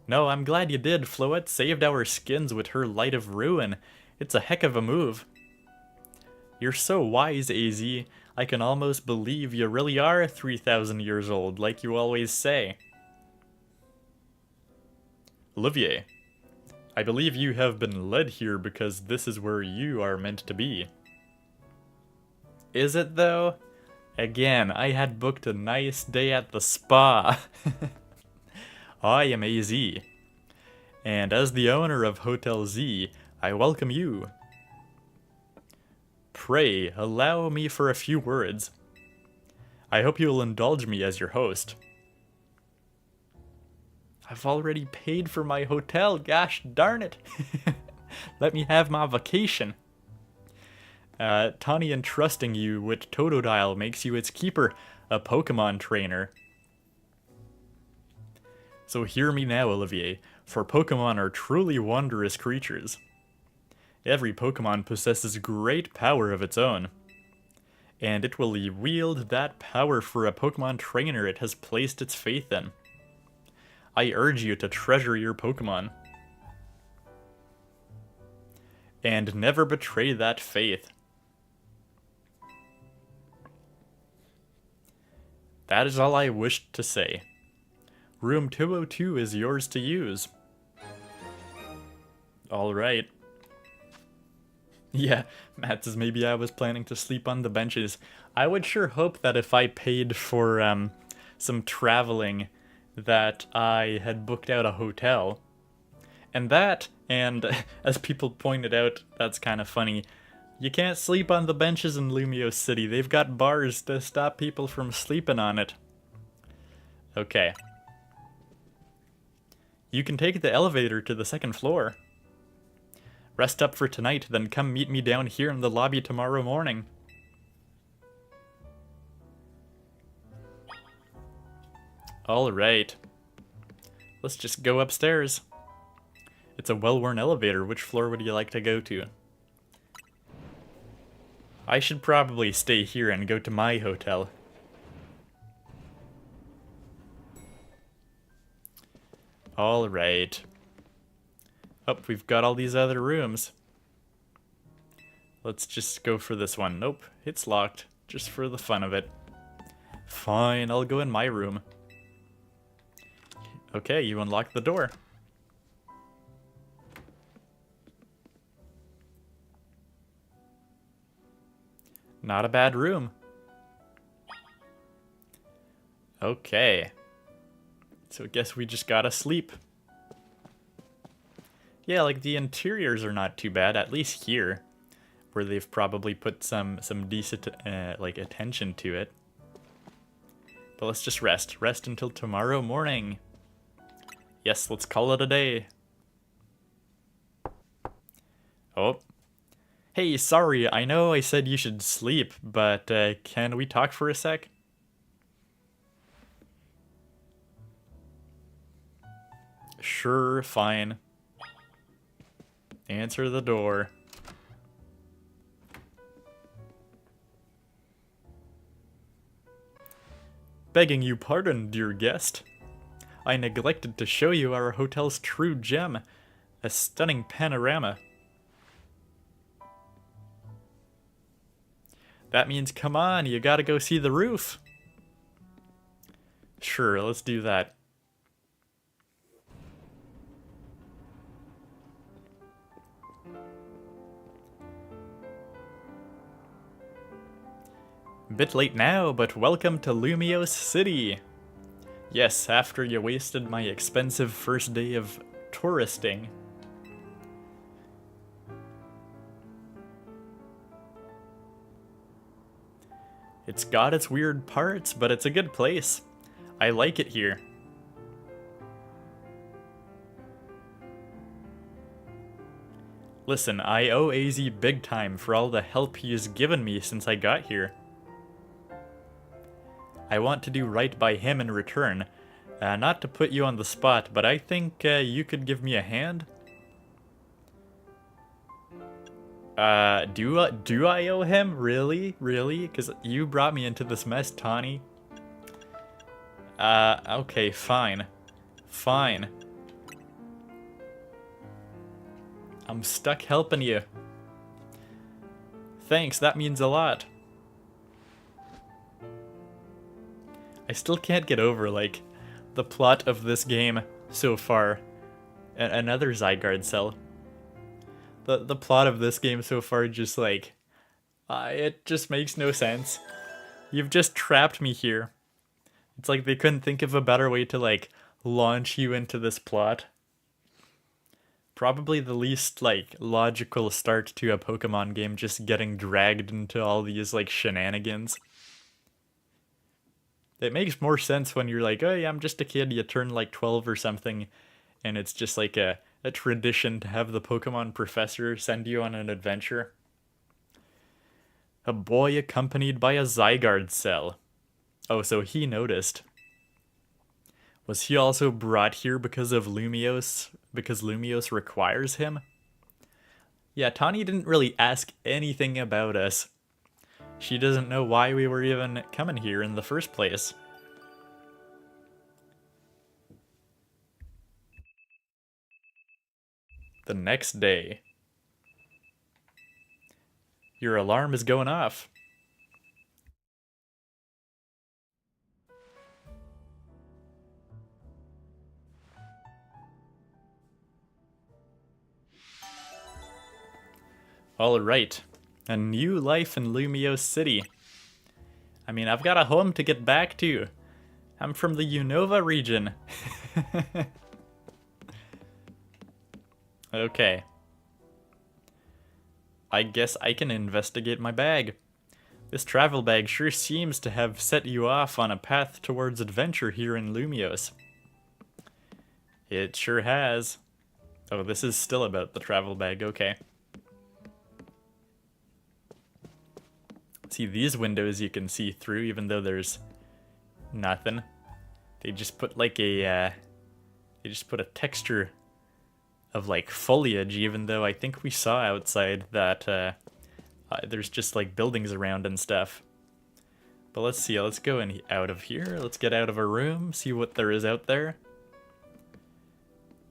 [SPEAKER 1] No, I'm glad you did. Floette saved our skins with her Light of Ruin. It's a heck of a move. You're so wise, AZ. I can almost believe you really are 3,000 years old, like you always say. Olivier, I believe you have been led here because this is where you are meant to be. Is it though? Again, I had booked a nice day at the spa. I am AZ, and as the owner of Hotel Z, I welcome you. Pray, allow me for a few words. I hope you will indulge me as your host. I've already paid for my hotel, gosh darn it. Let me have my vacation. Tani entrusting you with Totodile makes you its keeper, a Pokemon trainer. So hear me now, Olivier, for Pokemon are truly wondrous creatures. Every Pokemon possesses great power of its own, and it will wield that power for a Pokemon trainer it has placed its faith in. I urge you to treasure your Pokemon, and never betray that faith. That is all I wished to say. Room 202 is yours to use. Alright. Yeah, Matt says maybe I was planning to sleep on the benches. I would sure hope that if I paid for some traveling that I had booked out a hotel. And as people pointed out, that's kind of funny, you can't sleep on the benches in Lumiose City. They've got bars to stop people from sleeping on it. Okay. You can take the elevator to the second floor. Rest up for tonight, then come meet me down here in the lobby tomorrow morning. Alright. Let's just go upstairs. It's a well-worn elevator. Which floor would you like to go to? I should probably stay here and go to my hotel. Alright. Oh, we've got all these other rooms. Let's just go for this one. Nope, it's locked. Just for the fun of it. Fine, I'll go in my room. Okay, you unlocked the door. Not a bad room. Okay. So I guess we just gotta sleep. Yeah, like the interiors are not too bad, at least here, where they've probably put some decent like attention to it. But let's just rest. Rest until tomorrow morning. Yes, let's call it a day. Oh. Hey, sorry, I know I said you should sleep, but can we talk for a sec? Sure, fine. Answer the door. Begging you pardon, dear guest. I neglected to show you our hotel's true gem, A stunning panorama. That means, come on, you gotta go see the roof. Sure, let's do that. Bit late now, but welcome to Lumiose City. Yes, after you wasted my expensive first day of touristing. It's got its weird parts, but it's a good place. I like it here. Listen, I owe AZ big time for all the help he has given me since I got here. I want to do right by him in return. Not to put you on the spot, but I think you could give me a hand? Do I owe him? Really? Really? Because you brought me into this mess, Tawny. Okay, fine. Fine. I'm stuck helping you. Thanks, that means a lot. I still can't get over, like, the plot of this game so far. Another Zygarde cell. The plot of this game so far just, like, it just makes no sense. You've just trapped me here. It's like they couldn't think of a better way to, like, launch you into this plot. Probably the least, like, logical start to a Pokemon game, just getting dragged into all these, like, shenanigans. It makes more sense when you're like, oh yeah, I'm just a kid, you turn like 12 or something, and it's just like a tradition to have the Pokemon professor send you on an adventure. A boy accompanied by a Zygarde cell. Oh, so he noticed. Was he also brought here because of Lumiose? Because Lumiose requires him? Yeah, Tawny didn't really ask anything about us. She doesn't know why we were even coming here in the first place. The next day. Your alarm is going off. Alright. A new life in Lumiose City. I mean, I've got a home to get back to. I'm from the Unova region. Okay. I guess I can investigate my bag. This travel bag sure seems to have set you off on a path towards adventure here in Lumiose. It sure has. Oh, this is still about the travel bag, okay. See, these windows you can see through even though there's nothing. They just put like a, texture of like foliage, even though I think we saw outside that there's just like buildings around and stuff. But let's see, let's go out of here. Let's get out of our room, see what there is out there.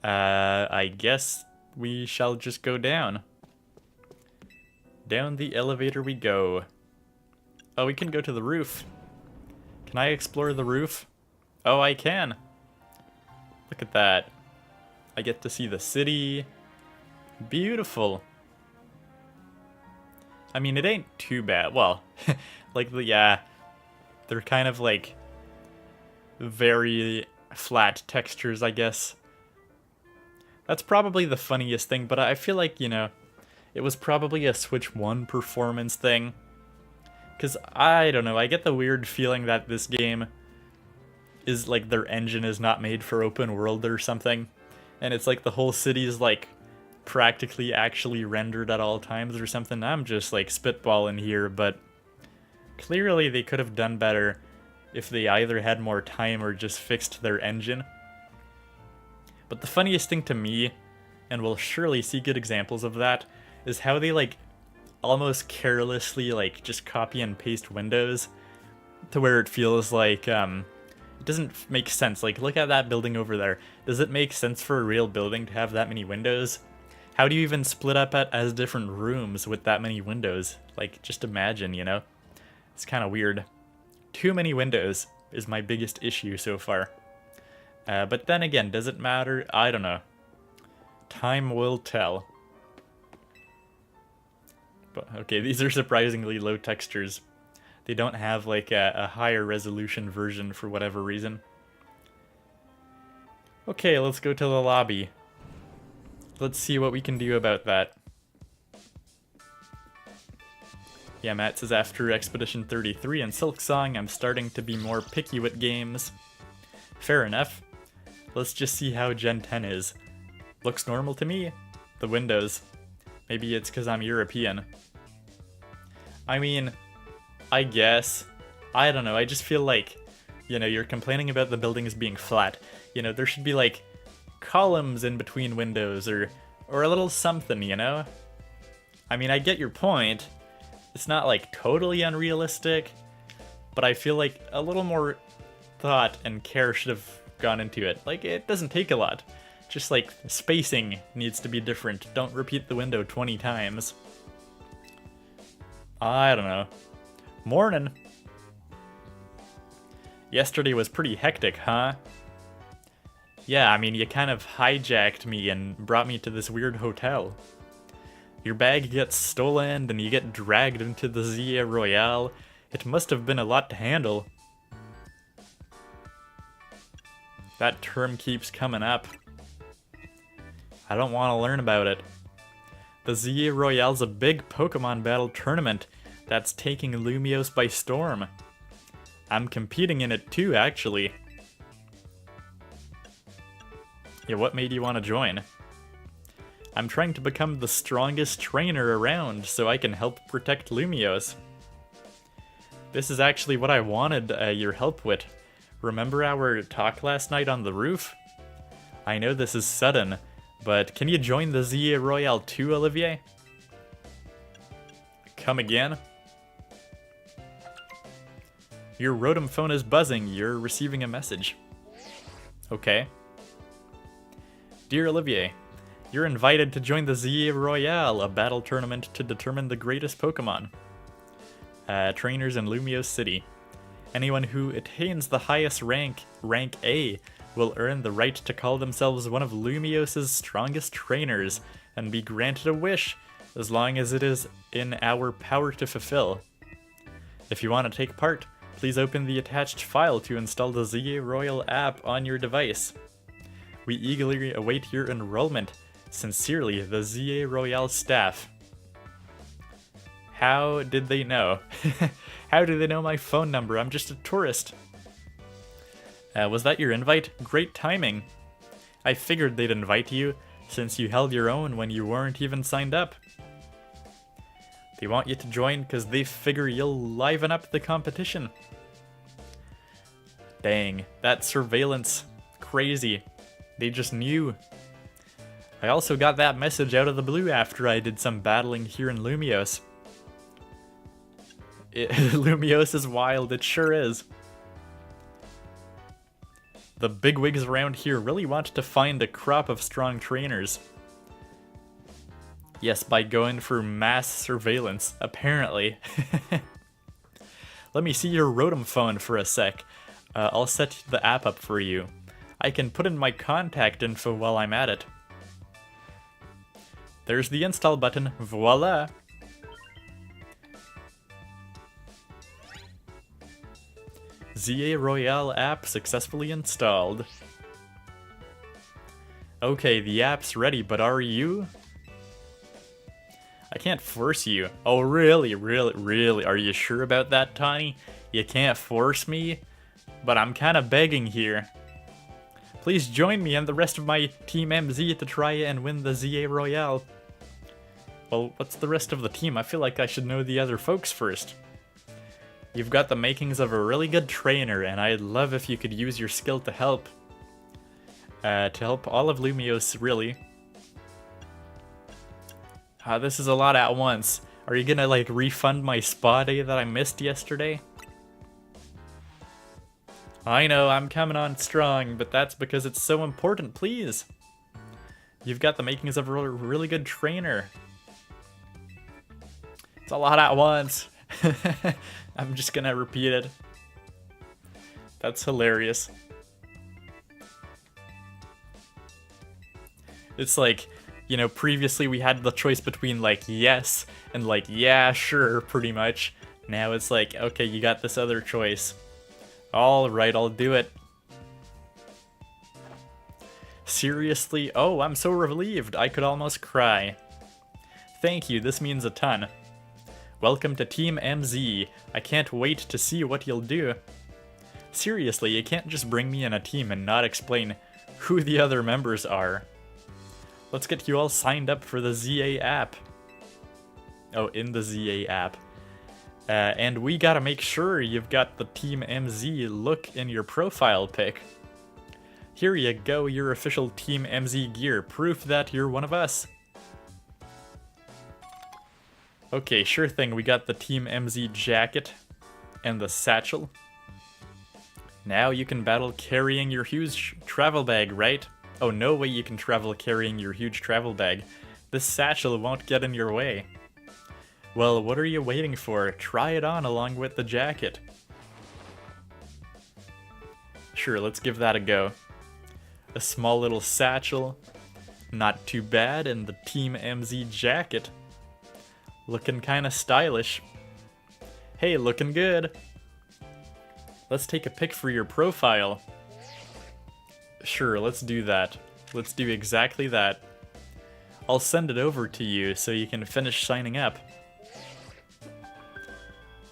[SPEAKER 1] I guess we shall just go down. Down the elevator we go. Oh, we can go to the roof. Can I explore the roof? Oh, I can. Look at that. I get to see the city. Beautiful. I mean, it ain't too bad. Well, like, yeah, they're kind of like very flat textures, I guess. That's probably the funniest thing, but I feel like, you know, it was probably a Switch 1 performance thing. Because, I don't know, I get the weird feeling that this game is like their engine is not made for open world or something. And it's like the whole city is like practically actually rendered at all times or something. I'm just like spitballing here, but clearly they could have done better if they either had more time or just fixed their engine. But the funniest thing to me, and we'll surely see good examples of that, is how they like almost carelessly like just copy and paste windows to where it feels like It doesn't make sense. Like, look at that building over there. Does it make sense for a real building to have that many windows? How do you even split up as different rooms with that many windows? Like, just imagine, you know? It's kind of weird. Too many windows is my biggest issue so far. But then again, does it matter? I don't know. Time will tell. But okay, these are surprisingly low textures. They don't have like a higher resolution version for whatever reason. Okay, let's go to the lobby. Let's see what we can do about that. Yeah, Matt says after Expedition 33 and Silksong, I'm starting to be more picky with games. Fair enough. Let's just see how Gen 10 is. Looks normal to me. The windows. Maybe it's because I'm European. I mean, I guess. I don't know, I just feel like, you know, you're complaining about the buildings being flat. You know, there should be like columns in between windows or a little something, you know? I mean, I get your point. It's not like totally unrealistic, but I feel like a little more thought and care should have gone into it. Like, it doesn't take a lot. Just like spacing needs to be different. Don't repeat the window 20 times. I don't know. Morning. Yesterday was pretty hectic, huh? Yeah, I mean, you kind of hijacked me and brought me to this weird hotel. Your bag gets stolen and you get dragged into the ZA Royale. It must have been a lot to handle. That term keeps coming up. I don't want to learn about it. The ZA Royale's a big Pokemon battle tournament that's taking Lumiose by storm. I'm competing in it too, actually. Yeah, what made you want to join? I'm trying to become the strongest trainer around so I can help protect Lumiose. This is actually what I wanted your help with. Remember our talk last night on the roof? I know this is sudden, but can you join the ZA Royale too, Olivier? Come again? Your Rotom phone is buzzing. You're receiving a message. Okay. Dear Olivier, you're invited to join the ZA Royale, a battle tournament to determine the greatest Pokemon. Trainers in Lumiose City. Anyone who attains the highest rank, rank A, will earn the right to call themselves one of Lumiose's strongest trainers and be granted a wish, as long as it is in our power to fulfill. If you want to take part, please open the attached file to install the ZA Royale app on your device. We eagerly await your enrollment. Sincerely, the ZA Royale staff. How did they know? How do they know my phone number? I'm just a tourist. Was that your invite? Great timing. I figured they'd invite you, since you held your own when you weren't even signed up. They want you to join because they figure you'll liven up the competition. Dang, that surveillance. Crazy. They just knew. I also got that message out of the blue after I did some battling here in Lumiose. Lumiose is wild, it sure is. The bigwigs around here really want to find a crop of strong trainers. Yes, by going for mass surveillance, apparently. Let me see your Rotom phone for a sec. I'll set the app up for you. I can put in my contact info while I'm at it. There's the install button, voila! ZA Royale app successfully installed. Okay, the app's ready, but are you? I can't force you. Oh, really? Are you sure about that, Tawny? You can't force me? But I'm kinda begging here. Please join me and the rest of my Team MZ to try and win the ZA Royale. Well, what's the rest of the team? I feel like I should know the other folks first. You've got the makings of a really good trainer, and I'd love if you could use your skill to help. To help all of Lumiose, really. This is a lot at once. Are you gonna, like, refund my spa day that I missed yesterday? I know, I'm coming on strong, but that's because it's so important, please. You've got the makings of a really good trainer. It's a lot at once. I'm just gonna repeat it. That's hilarious. It's like, you know, previously we had the choice between like yes and like yeah, sure, pretty much. Now it's like, okay, you got this other choice. Alright, I'll do it. Seriously? Oh, I'm so relieved. I could almost cry. Thank you, this means a ton. Welcome to Team MZ. I can't wait to see what you'll do. Seriously, you can't just bring me in a team and not explain who the other members are. Let's get you all signed up for the ZA app. Oh, in the ZA app. And we gotta make sure you've got the Team MZ look in your profile pic. Here you go, your official Team MZ gear. Proof that you're one of us. Okay, sure thing, we got the Team MZ jacket and the satchel. Now you can battle carrying your huge travel bag, right? Oh, no way you can travel carrying your huge travel bag. This satchel won't get in your way. Well, what are you waiting for? Try it on along with the jacket. Sure, let's give that a go. A small little satchel. Not too bad, and the Team MZ jacket. Looking kinda stylish. Hey, looking good. Let's take a pic for your profile. Sure, let's do that. Let's do exactly that. I'll send it over to you so you can finish signing up.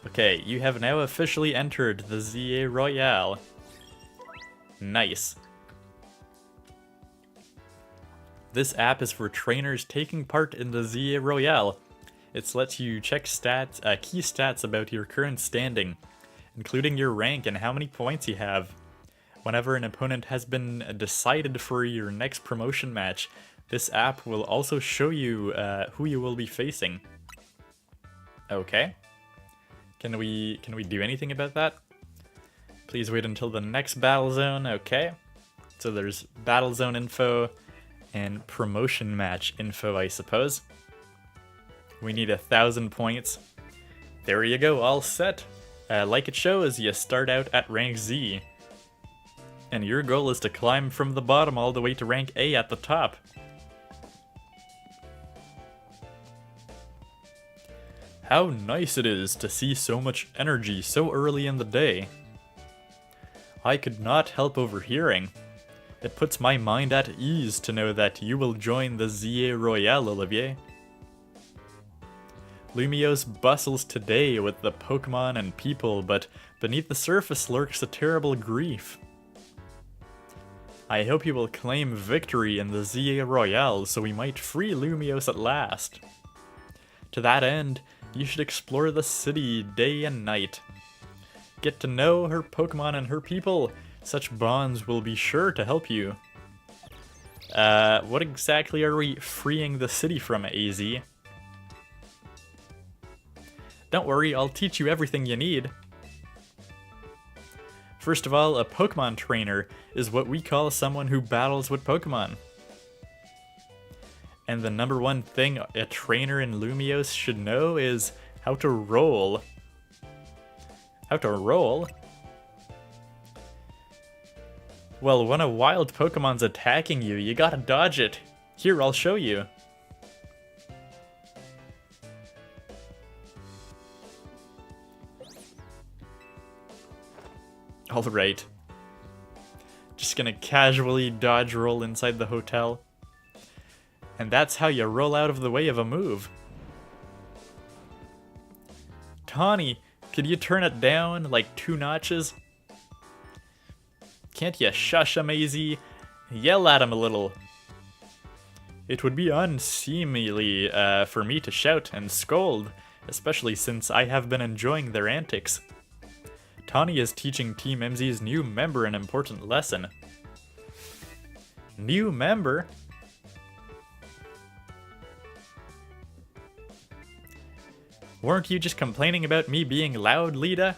[SPEAKER 1] Okay, you have now officially entered the ZA Royale. Nice. This app is for trainers taking part in the ZA Royale. It lets you check stats, key stats about your current standing, including your rank and how many points you have. Whenever an opponent has been decided for your next promotion match, this app will also show you who you will be facing. Okay. Can we do anything about that? Please wait until the next battle zone. Okay. So there's battle zone info and promotion match info, I suppose. We need 1,000 points. There you go, all set. Like it shows, you start out at rank Z. And your goal is to climb from the bottom all the way to rank A at the top. How nice it is to see so much energy so early in the day. I could not help overhearing. It puts my mind at ease to know that you will join the ZA Royale, Olivier. Lumiose bustles today with the Pokémon and people, but beneath the surface lurks a terrible grief. I hope you will claim victory in the ZA Royale so we might free Lumiose at last. To that end, you should explore the city day and night. Get to know her Pokémon and her people. Such bonds will be sure to help you. What exactly are we freeing the city from, AZ? Don't worry, I'll teach you everything you need. First of all, a Pokémon trainer is what we call someone who battles with Pokémon. And the number one thing a trainer in Lumiose should know is how to roll. How to roll? Well, when a wild Pokemon's attacking you, you gotta dodge it. Here, I'll show you. Alright. Just gonna casually dodge roll inside the hotel. And that's how you roll out of the way of a move. Tawny, could you turn it down like 2 notches? Can't you shush him, AZ? Yell at him a little. It would be unseemly for me to shout and scold, especially since I have been enjoying their antics. Tawny is teaching Team MZ's new member an important lesson. New member? Weren't you just complaining about me being loud, Lita?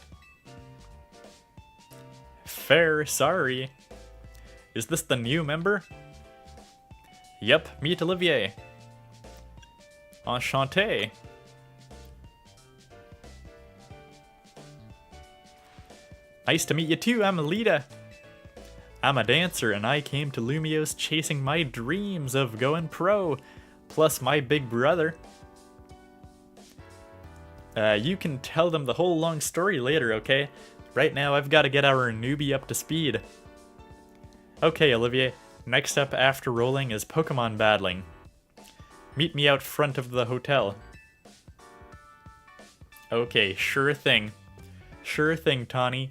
[SPEAKER 1] fair, sorry. Is this the new member? Yep, meet Olivier. Enchanté. Nice to meet you too, I'm Alita. I'm a dancer and I came to Lumiose chasing my dreams of going pro, plus my big brother. You can tell them the whole long story later, okay? Right now I've got to get our newbie up to speed. Okay, Olivier, next up after rolling is Pokemon battling. Meet me out front of the hotel. Okay, sure thing. Sure thing, Tawny.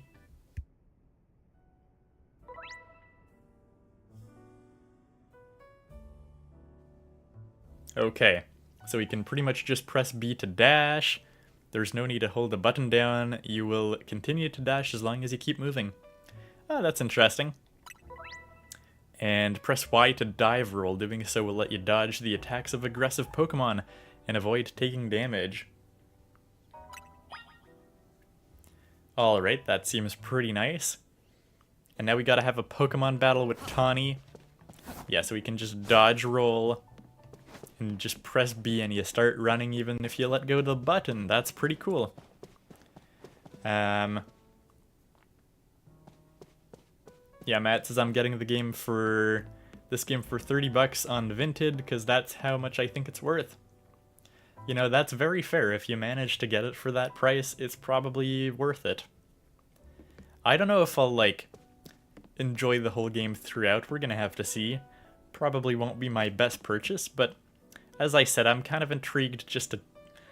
[SPEAKER 1] Okay, so we can pretty much just press B to dash. There's no need to hold the button down. You will continue to dash as long as you keep moving. Oh, that's interesting. And press Y to dive roll. Doing so will let you dodge the attacks of aggressive Pokemon and avoid taking damage. Alright, that seems pretty nice. And now we gotta have a Pokemon battle with Tawny. Yeah, so we can just dodge roll and just press B and you start running even if you let go of the button. That's pretty cool. Yeah, Matt says I'm getting the game for this game for $30 on Vinted because that's how much I think it's worth. You know, that's very fair. If you manage to get it for that price, it's probably worth it. I don't know if I'll like enjoy the whole game throughout. We're gonna have to see. Probably won't be my best purchase, but as I said, I'm kind of intrigued just to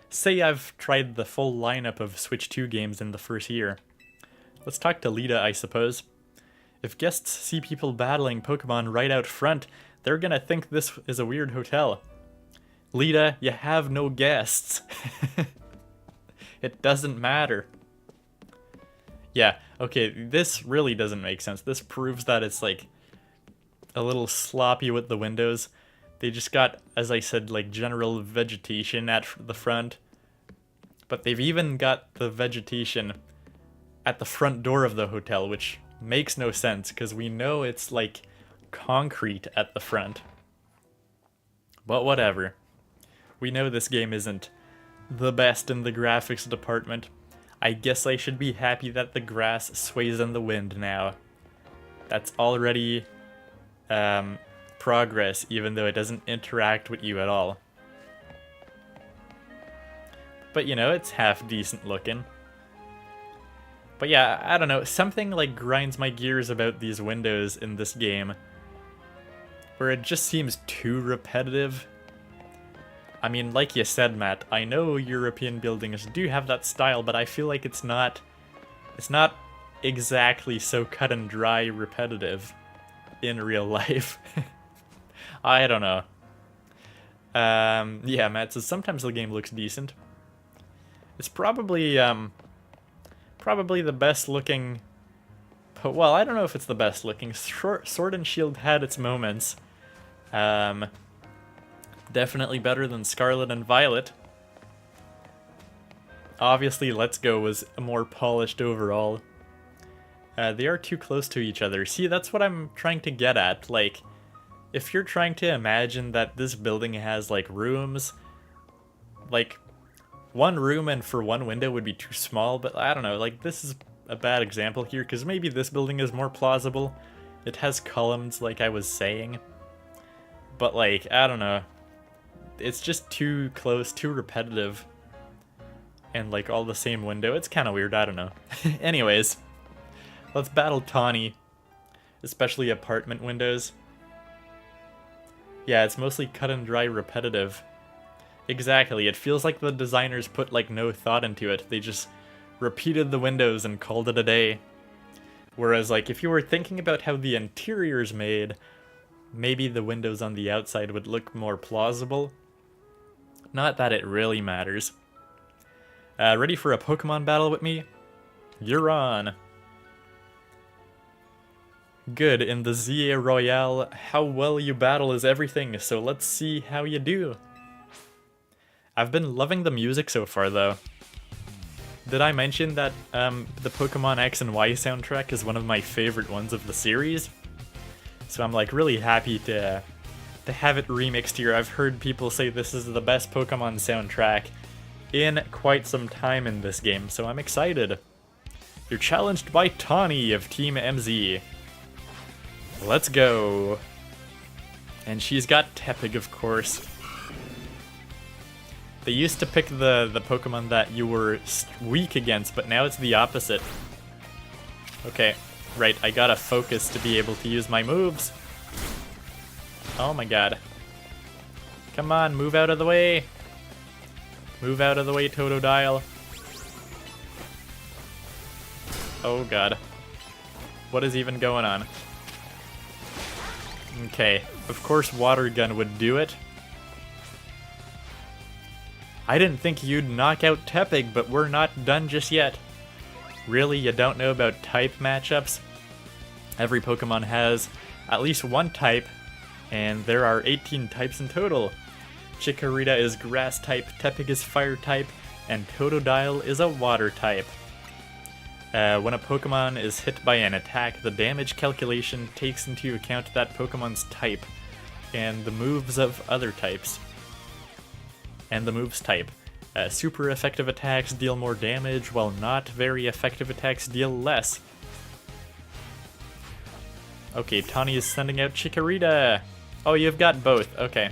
[SPEAKER 1] say I've tried the full lineup of Switch 2 games in the first year. Let's talk to Lita, I suppose. If guests see people battling Pokemon right out front, they're gonna think this is a weird hotel. Lita, you have no guests. It doesn't matter. Yeah, okay, this really doesn't make sense. This proves that it's like a little sloppy with the windows. They just got, as I said, like general vegetation at the front. But they've even got the vegetation at the front door of the hotel, which makes no sense because we know it's like concrete at the front. But whatever. We know this game isn't the best in the graphics department. I guess I should be happy that the grass sways in the wind now. That's already progress, even though it doesn't interact with you at all. But you know, it's half decent looking. But yeah, I don't know, something like grinds my gears about these windows in this game, where it just seems too repetitive. I mean, like you said, Matt, I know European buildings do have that style, but I feel like it's not exactly so cut and dry repetitive in real life. I don't know. Yeah, Matt says sometimes the game looks decent. It's probably the best looking. Well, I don't know if it's the best looking. Sword and Shield had its moments. Definitely better than Scarlet and Violet. Obviously, Let's Go was more polished overall. They are too close to each other. See, that's what I'm trying to get at. Like, if you're trying to imagine that this building has, like, rooms, like, one room and for one window would be too small, but I don't know, like, this is a bad example here, because maybe this building is more plausible. It has columns, like I was saying. But, like, I don't know. It's just too close, too repetitive. And, like, all the same window. It's kind of weird, I don't know. Anyways, let's battle Tawny. Especially apartment windows. Yeah, it's mostly cut and dry repetitive. Exactly, it feels like the designers put, like, no thought into it. They just repeated the windows and called it a day. Whereas, like, if you were thinking about how the interior's made, maybe the windows on the outside would look more plausible. Not that it really matters. Ready for a Pokemon battle with me? You're on. Good, in the ZA Royale, how well you battle is everything, so let's see how you do. I've been loving the music so far, though. Did I mention that the Pokemon X and Y soundtrack is one of my favorite ones of the series? So I'm like really happy to have it remixed here. I've heard people say this is the best Pokemon soundtrack in quite some time in this game, so I'm excited. You're challenged by Tawny of Team MZ. Let's go. And she's got Tepig, of course. They used to pick the Pokemon that you were weak against, but now it's the opposite. Okay, right, I gotta focus to be able to use my moves. Oh my god. Come on, move out of the way. Move out of the way, Totodile. Oh god. What is even going on? Okay, of course Water Gun would do it. I didn't think you'd knock out Tepig, but we're not done just yet. Really, you don't know about type matchups? Every Pokemon has at least one type, and there are 18 types in total. Chikorita is Grass type, Tepig is Fire type, and Totodile is a Water type. When a Pokemon is hit by an attack, the damage calculation takes into account that Pokemon's type, and the moves of other types. And the moves type. Super effective attacks deal more damage, while not very effective attacks deal less. Okay, Tawny is sending out Chikorita! Oh, you've got both, okay.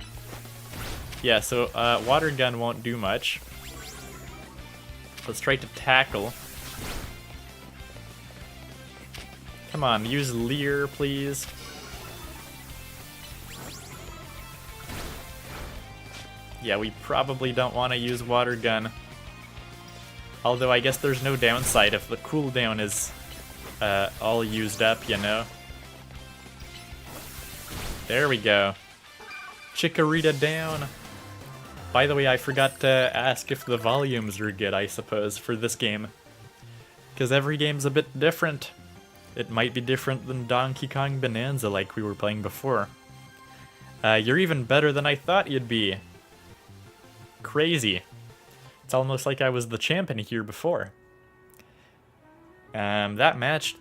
[SPEAKER 1] Yeah, so Water Gun won't do much. Let's try to tackle. Come on, use Leer, please. Yeah, we probably don't want to use Water Gun. Although I guess there's no downside if the cooldown is all used up, you know? There we go. Chikorita down. By the way, I forgot to ask if the volumes are good, I suppose, for this game. Because every game's a bit different. It might be different than Donkey Kong Bonanza like we were playing before. You're even better than I thought you'd be. Crazy. It's almost like I was the champion here before. That match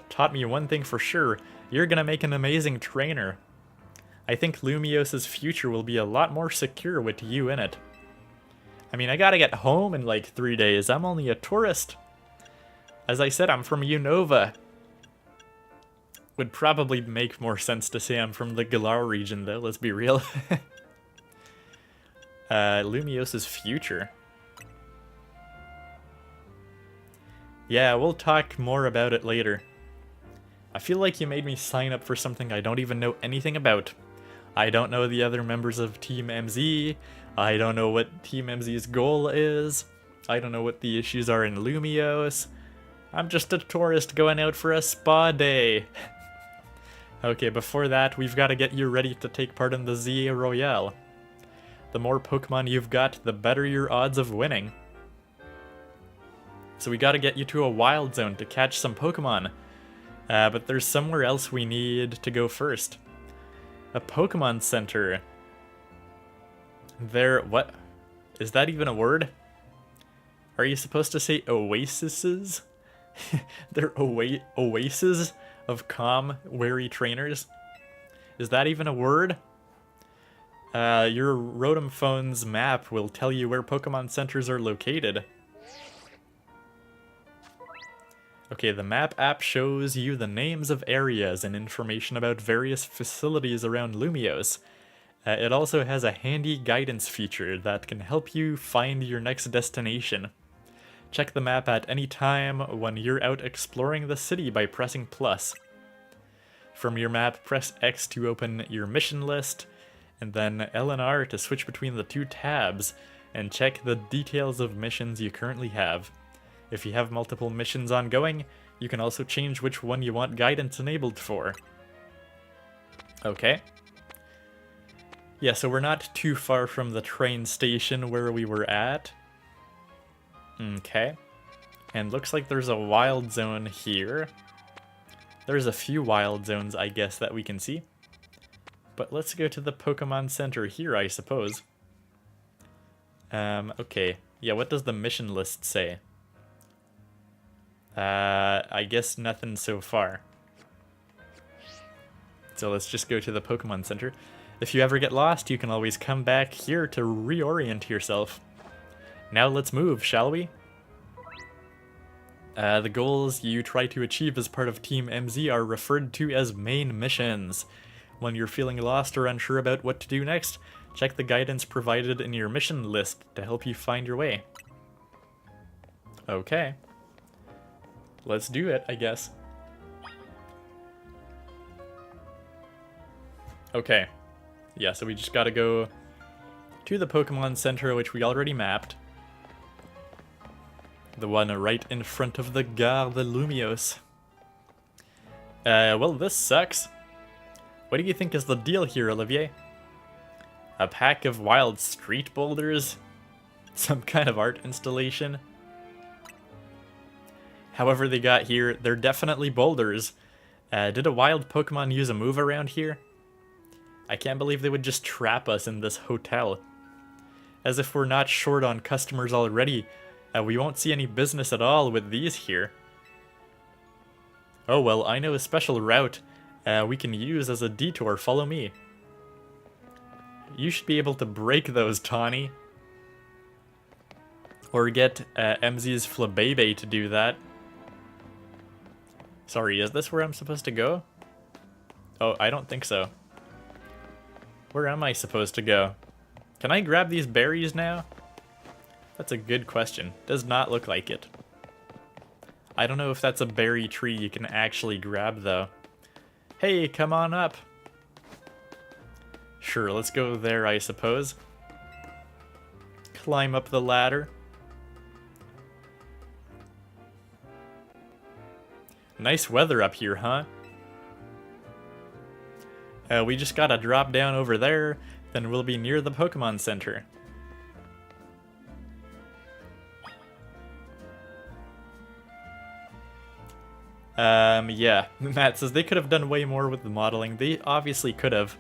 [SPEAKER 1] taught me one thing for sure. You're gonna make an amazing trainer. I think Lumiose's future will be a lot more secure with you in it. I mean, I gotta get home in like 3 days. I'm only a tourist. As I said, I'm from Unova. Would probably make more sense to say I'm from the Galar region, though, let's be real. Lumiose's future. Yeah, we'll talk more about it later. I feel like you made me sign up for something I don't even know anything about. I don't know the other members of Team MZ. I don't know what Team MZ's goal is. I don't know what the issues are in Lumiose. I'm just a tourist going out for a spa day. Okay, before that, we've got to get you ready to take part in the ZA Royale. The more Pokemon you've got, the better your odds of winning. So we got to get you to a wild zone to catch some Pokemon. But there's somewhere else we need to go first. A Pokemon Center. What? Is that even a word? Are you supposed to say oases? They're oases of calm, wary trainers? Is that even a word? Your Rotom phone's map will tell you where Pokemon centers are located. Okay, the map app shows you the names of areas and information about various facilities around Lumiose. It also has a handy guidance feature that can help you find your next destination. Check the map at any time when you're out exploring the city by pressing plus. From your map, press X to open your mission list, and then L and R to switch between the two tabs and check the details of missions you currently have. If you have multiple missions ongoing, you can also change which one you want guidance enabled for. Okay. Yeah, so we're not too far from the train station where we were at. Okay. And looks like there's a wild zone here. There's a few wild zones, I guess, that we can see. But let's go to the Pokemon Center here, I suppose. Okay. Yeah, what does the mission list say? I guess nothing so far. So let's just go to the Pokemon Center. If you ever get lost, you can always come back here to reorient yourself. Now let's move, shall we? The goals you try to achieve as part of Team MZ are referred to as main missions. When you're feeling lost or unsure about what to do next, check the guidance provided in your mission list to help you find your way. Okay. Let's do it, I guess. Okay. Yeah, so we just gotta go to the Pokemon Center, which we already mapped. The one right in front of the Gare de Lumiose. Well, this sucks. What do you think is the deal here, Olivier? A pack of wild street boulders? Some kind of art installation? However they got here, they're definitely boulders. Did a wild Pokemon use a move around here? I can't believe they would just trap us in this hotel. As if we're not short on customers already, we won't see any business at all with these here. Oh well, I know a special route we can use as a detour. Follow me. You should be able to break those, Tawny. Or get MZ's Flabebe to do that. Sorry, is this where I'm supposed to go? Oh, I don't think so. Where am I supposed to go? Can I grab these berries now? That's a good question. Does not look like it. I don't know if that's a berry tree you can actually grab, though. Hey, come on up. Sure, let's go there, I suppose. Climb up the ladder. Nice weather up here, huh? We just gotta drop down over there, then we'll be near the Pokemon Center. Yeah, Matt says they could have done way more with the modeling. They obviously could have.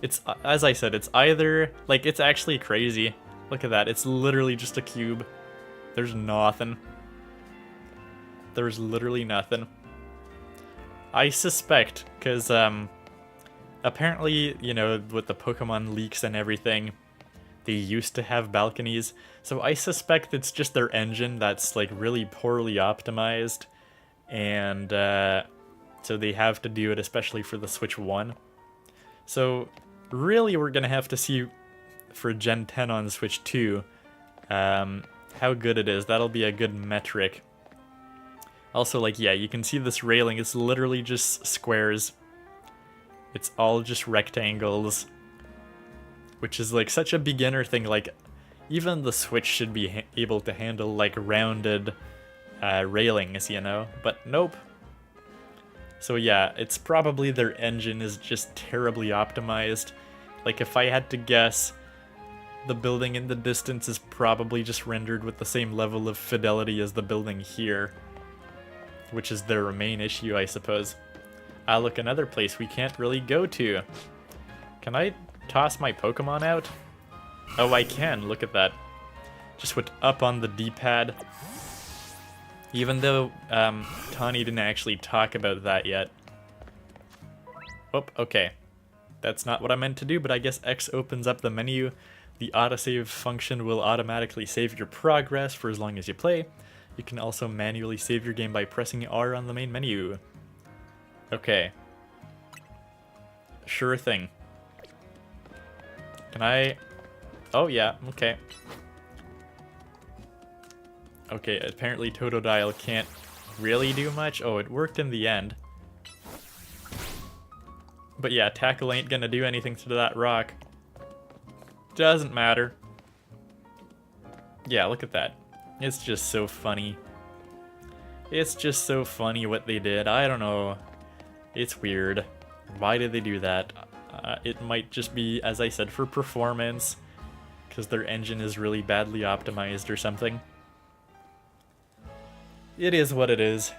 [SPEAKER 1] It's, as I said, it's either, like, it's actually crazy. Look at that, it's literally just a cube. There's nothing. There's literally nothing. I suspect, because, apparently, you know, with the Pokemon leaks and everything, they used to have balconies, so I suspect it's just their engine that's, like, really poorly optimized, and, so they have to do it, especially for the Switch 1. So, really, we're gonna have to see, for Gen 10 on Switch 2, how good it is. That'll be a good metric. Also, like, yeah, you can see this railing, it's literally just squares. It's all just rectangles, which is like such a beginner thing. Like, even the Switch should be able to handle like rounded railings, you know? But nope. So yeah, it's probably their engine is just terribly optimized. Like, if I had to guess, the building in the distance is probably just rendered with the same level of fidelity as the building here, which is their main issue, I suppose. Ah, look, another place we can't really go to. Can I toss my Pokemon out? Oh, I can. Look at that. Just went up on the D-pad. Even though Tawny didn't actually talk about that yet. Oh, okay. That's not what I meant to do, but I guess X opens up the menu. The autosave function will automatically save your progress for as long as you play. You can also manually save your game by pressing R on the main menu. Okay. Sure thing. Can I... Oh, yeah, okay. Okay, apparently Totodile can't really do much. Oh, it worked in the end. But yeah, Tackle ain't gonna do anything to that rock. Doesn't matter. Yeah, look at that. It's just so funny. It's just so funny what they did. I don't know. It's weird. Why did they do that? It might just be, as I said, for performance. Because their engine is really badly optimized or something. It is what it is.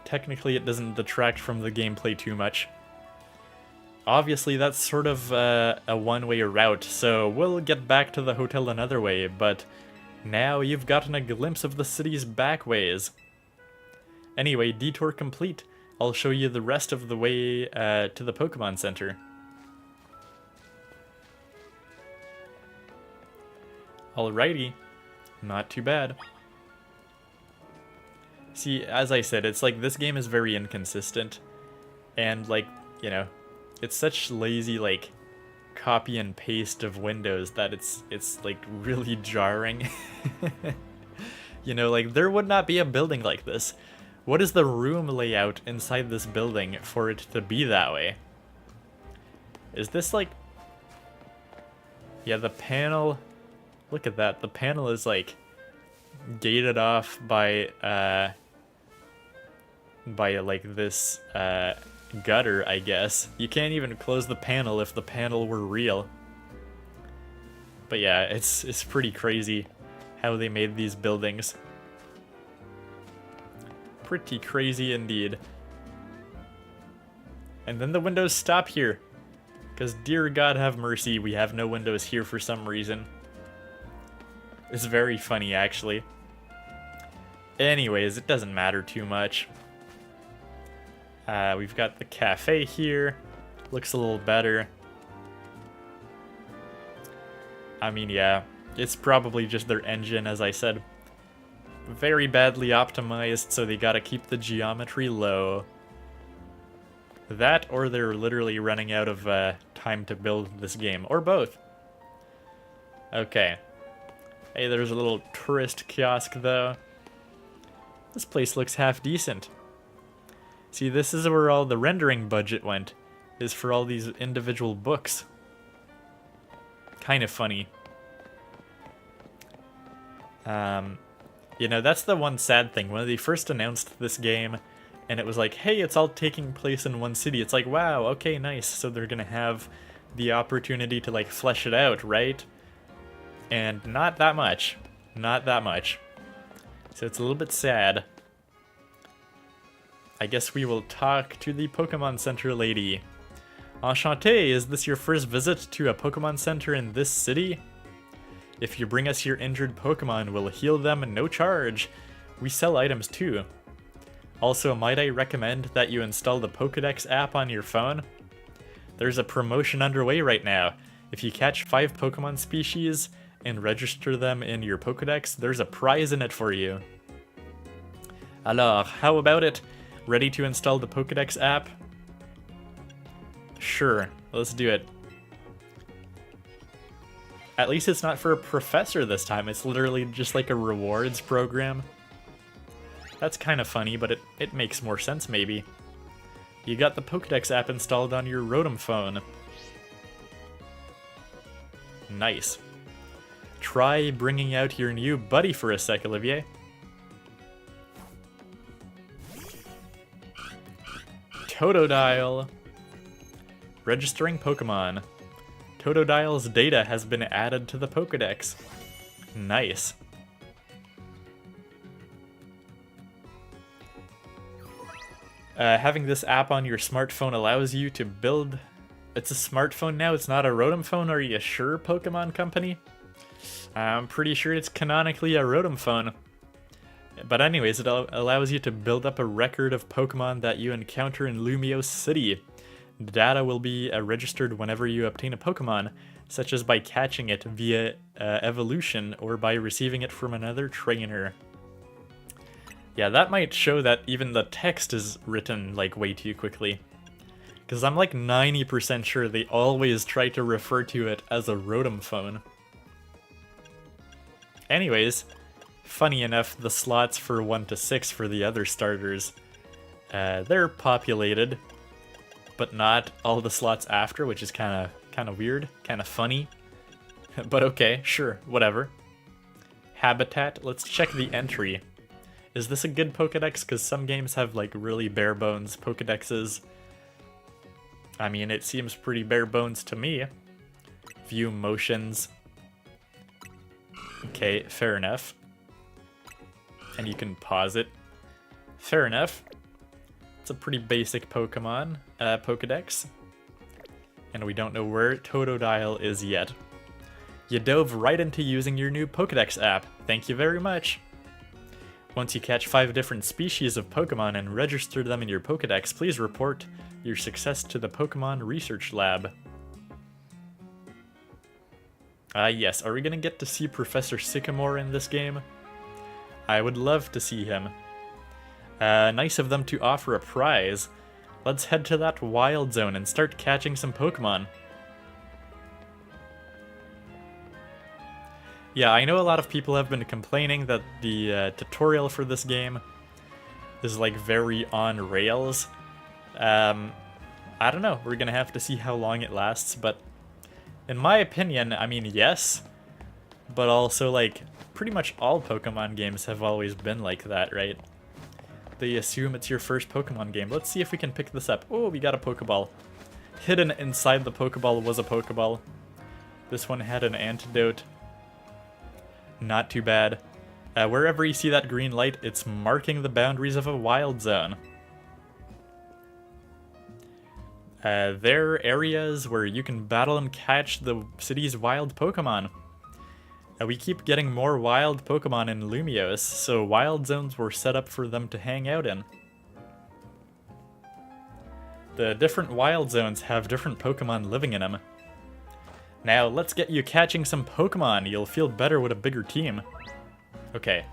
[SPEAKER 1] Technically, it doesn't detract from the gameplay too much. Obviously, that's sort of a one-way route, so we'll get back to the hotel another way, but now you've gotten a glimpse of the city's back ways. Anyway, detour complete. I'll show you the rest of the way to the Pokemon Center. Alrighty, not too bad. See, as I said, it's like this game is very inconsistent, and like, you know, it's such lazy like copy and paste of windows that it's like really jarring. You know, like there would not be a building like this. What is the room layout inside this building for it to be that way? Is this like... Yeah, the panel... Look at that. The panel is like gated off by like this gutter, I guess. You can't even close the panel if the panel were real. But yeah, it's pretty crazy how they made these buildings. Pretty crazy indeed. And then the windows stop here. Because dear God have mercy, we have no windows here for some reason. It's very funny, actually. Anyways, it doesn't matter too much. We've got the cafe here. Looks a little better. I mean, yeah, it's probably just their engine, as I said. Very badly optimized, so they gotta keep the geometry low. That, or they're literally running out of time to build this game, or both. Okay. Hey, there's a little tourist kiosk, though. This place looks half decent. See, this is where all the rendering budget went, is for all these individual books. Kind of funny. You know, that's the one sad thing. When they first announced this game, and it was like, hey, it's all taking place in one city. It's like, wow, okay, nice. So they're gonna have the opportunity to, like, flesh it out, right? And not that much. Not that much. So it's a little bit sad. I guess we will talk to the Pokemon Center lady. Enchanté, is this your first visit to a Pokemon Center in this city? If you bring us your injured Pokemon, we'll heal them no charge. We sell items too. Also, might I recommend that you install the Pokédex app on your phone? There's a promotion underway right now. If you catch 5 Pokemon species and register them in your Pokédex, there's a prize in it for you. Alors, how about it? Ready to install the Pokédex app? Sure, let's do it. At least it's not for a professor this time, it's literally just like a rewards program. That's kind of funny, but it makes more sense maybe. You got the Pokédex app installed on your Rotom phone. Nice. Try bringing out your new buddy for a sec, Olivier. Totodile. Registering Pokemon. Totodile's data has been added to the Pokédex. Nice. Having this app on your smartphone allows you to build... It's a smartphone now, it's not a Rotom phone, are you sure, Pokemon Company? I'm pretty sure it's canonically a Rotom phone. But anyways, it allows you to build up a record of Pokemon that you encounter in Lumiose City. Data will be registered whenever you obtain a Pokemon, such as by catching it via evolution or by receiving it from another trainer. Yeah, that might show that even the text is written like way too quickly. Because I'm like 90% sure they always try to refer to it as a Rotom phone. Anyways, funny enough, the slots for 1 to 6 for the other starters, they're populated, but not all the slots after, which is kind of weird, kind of funny. But okay, sure, whatever. Habitat, let's check the entry. Is this a good Pokédex? Because some games have like really bare bones Pokédexes. I mean, it seems pretty bare bones to me. View motions. Okay, fair enough. And you can pause it. Fair enough. It's a pretty basic Pokemon Pokédex. And we don't know where Totodile is yet. You dove right into using your new Pokédex app. Thank you very much. Once you catch 5 different species of Pokemon and register them in your Pokédex, please report your success to the Pokemon Research Lab. Yes, are we gonna get to see Professor Sycamore in this game? I would love to see him. Nice of them to offer a prize. Let's head to that wild zone and start catching some Pokemon. Yeah, I know a lot of people have been complaining that the tutorial for this game is like very on rails. I don't know, we're gonna have to see how long it lasts, but in my opinion, I mean, yes, but also like pretty much all Pokemon games have always been like that, right? They assume it's your first Pokemon game. Let's see if we can pick this up. Oh, we got a Pokeball. Hidden inside the Pokeball was a Pokeball. This one had an antidote. Not too bad. Wherever you see that green light, it's marking the boundaries of a wild zone. There are areas where you can battle and catch the city's wild Pokemon. We keep getting more wild Pokemon in Lumiose, so wild zones were set up for them to hang out in. The different wild zones have different Pokemon living in them. Now, let's get you catching some Pokemon. You'll feel better with a bigger team. Okay,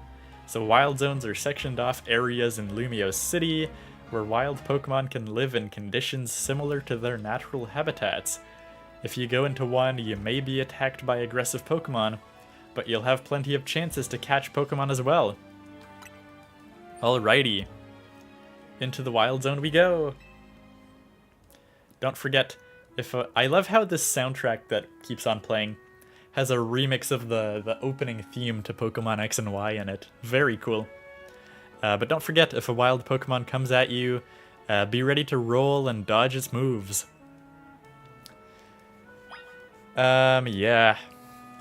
[SPEAKER 1] so wild zones are sectioned off areas in Lumiose City where wild Pokemon can live in conditions similar to their natural habitats. If you go into one, you may be attacked by aggressive Pokemon, but you'll have plenty of chances to catch Pokemon as well. Alrighty, into the wild zone we go. Don't forget, I love how this soundtrack that keeps on playing has a remix of the opening theme to Pokemon X and Y in it. Very cool. But don't forget, if a wild Pokemon comes at you, be ready to roll and dodge its moves. Yeah.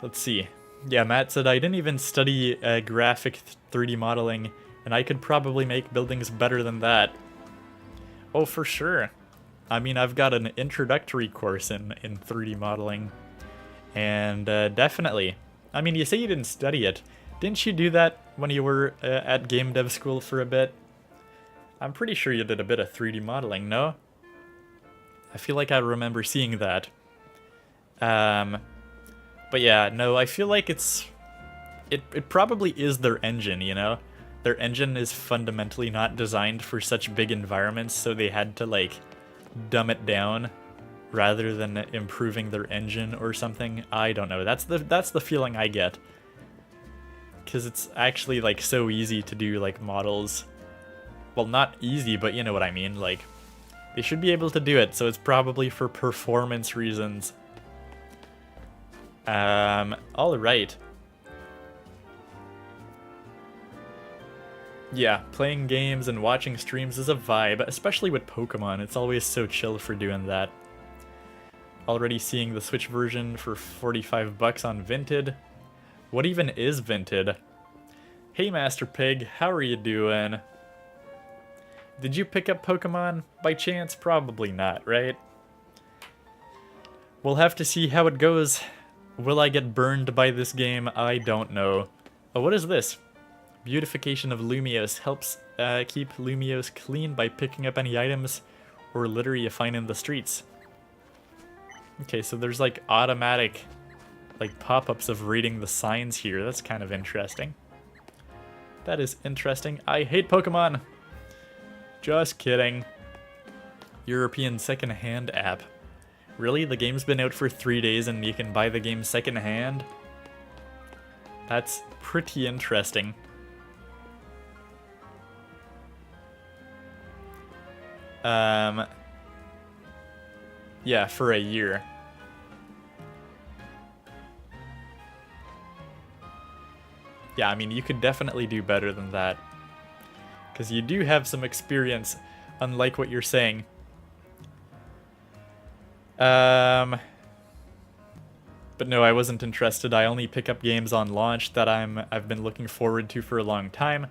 [SPEAKER 1] Let's see. Yeah, Matt said I didn't even study graphic 3D modeling, and I could probably make buildings better than that. Oh, for sure. I mean, I've got an introductory course in 3D modeling, and definitely. I mean, you say you didn't study it. Didn't you do that when you were at game dev school for a bit? I'm pretty sure you did a bit of 3D modeling, no? I feel like I remember seeing that. But yeah, no, I feel like it probably is their engine, you know? Their engine is fundamentally not designed for such big environments, so they had to, like, dumb it down rather than improving their engine or something. I don't know. That's the feeling I get. Because it's actually, like, so easy to do, like, models. Well, not easy, but you know what I mean. Like, they should be able to do it, so it's probably for performance reasons. Alright. Yeah, playing games and watching streams is a vibe, especially with Pokemon. It's always so chill for doing that. Already seeing the Switch version for 45 bucks on Vinted. What even is Vinted? Hey Master Pig, how are you doing? Did you pick up Pokemon by chance? Probably not, right? We'll have to see how it goes. Will I get burned by this game? I don't know. Oh, what is this? Beautification of Lumiose helps keep Lumiose clean by picking up any items or litter you find in the streets. Okay, so there's like automatic like pop-ups of reading the signs here. That's kind of interesting. That is interesting. I hate Pokemon. Just kidding. European second-hand app. Really? The game's been out for 3 days and you can buy the game second-hand? That's pretty interesting. Yeah, for a year. Yeah, I mean, you could definitely do better than that. Because you do have some experience, unlike what you're saying. But no, I wasn't interested. I only pick up games on launch that I've been looking forward to for a long time.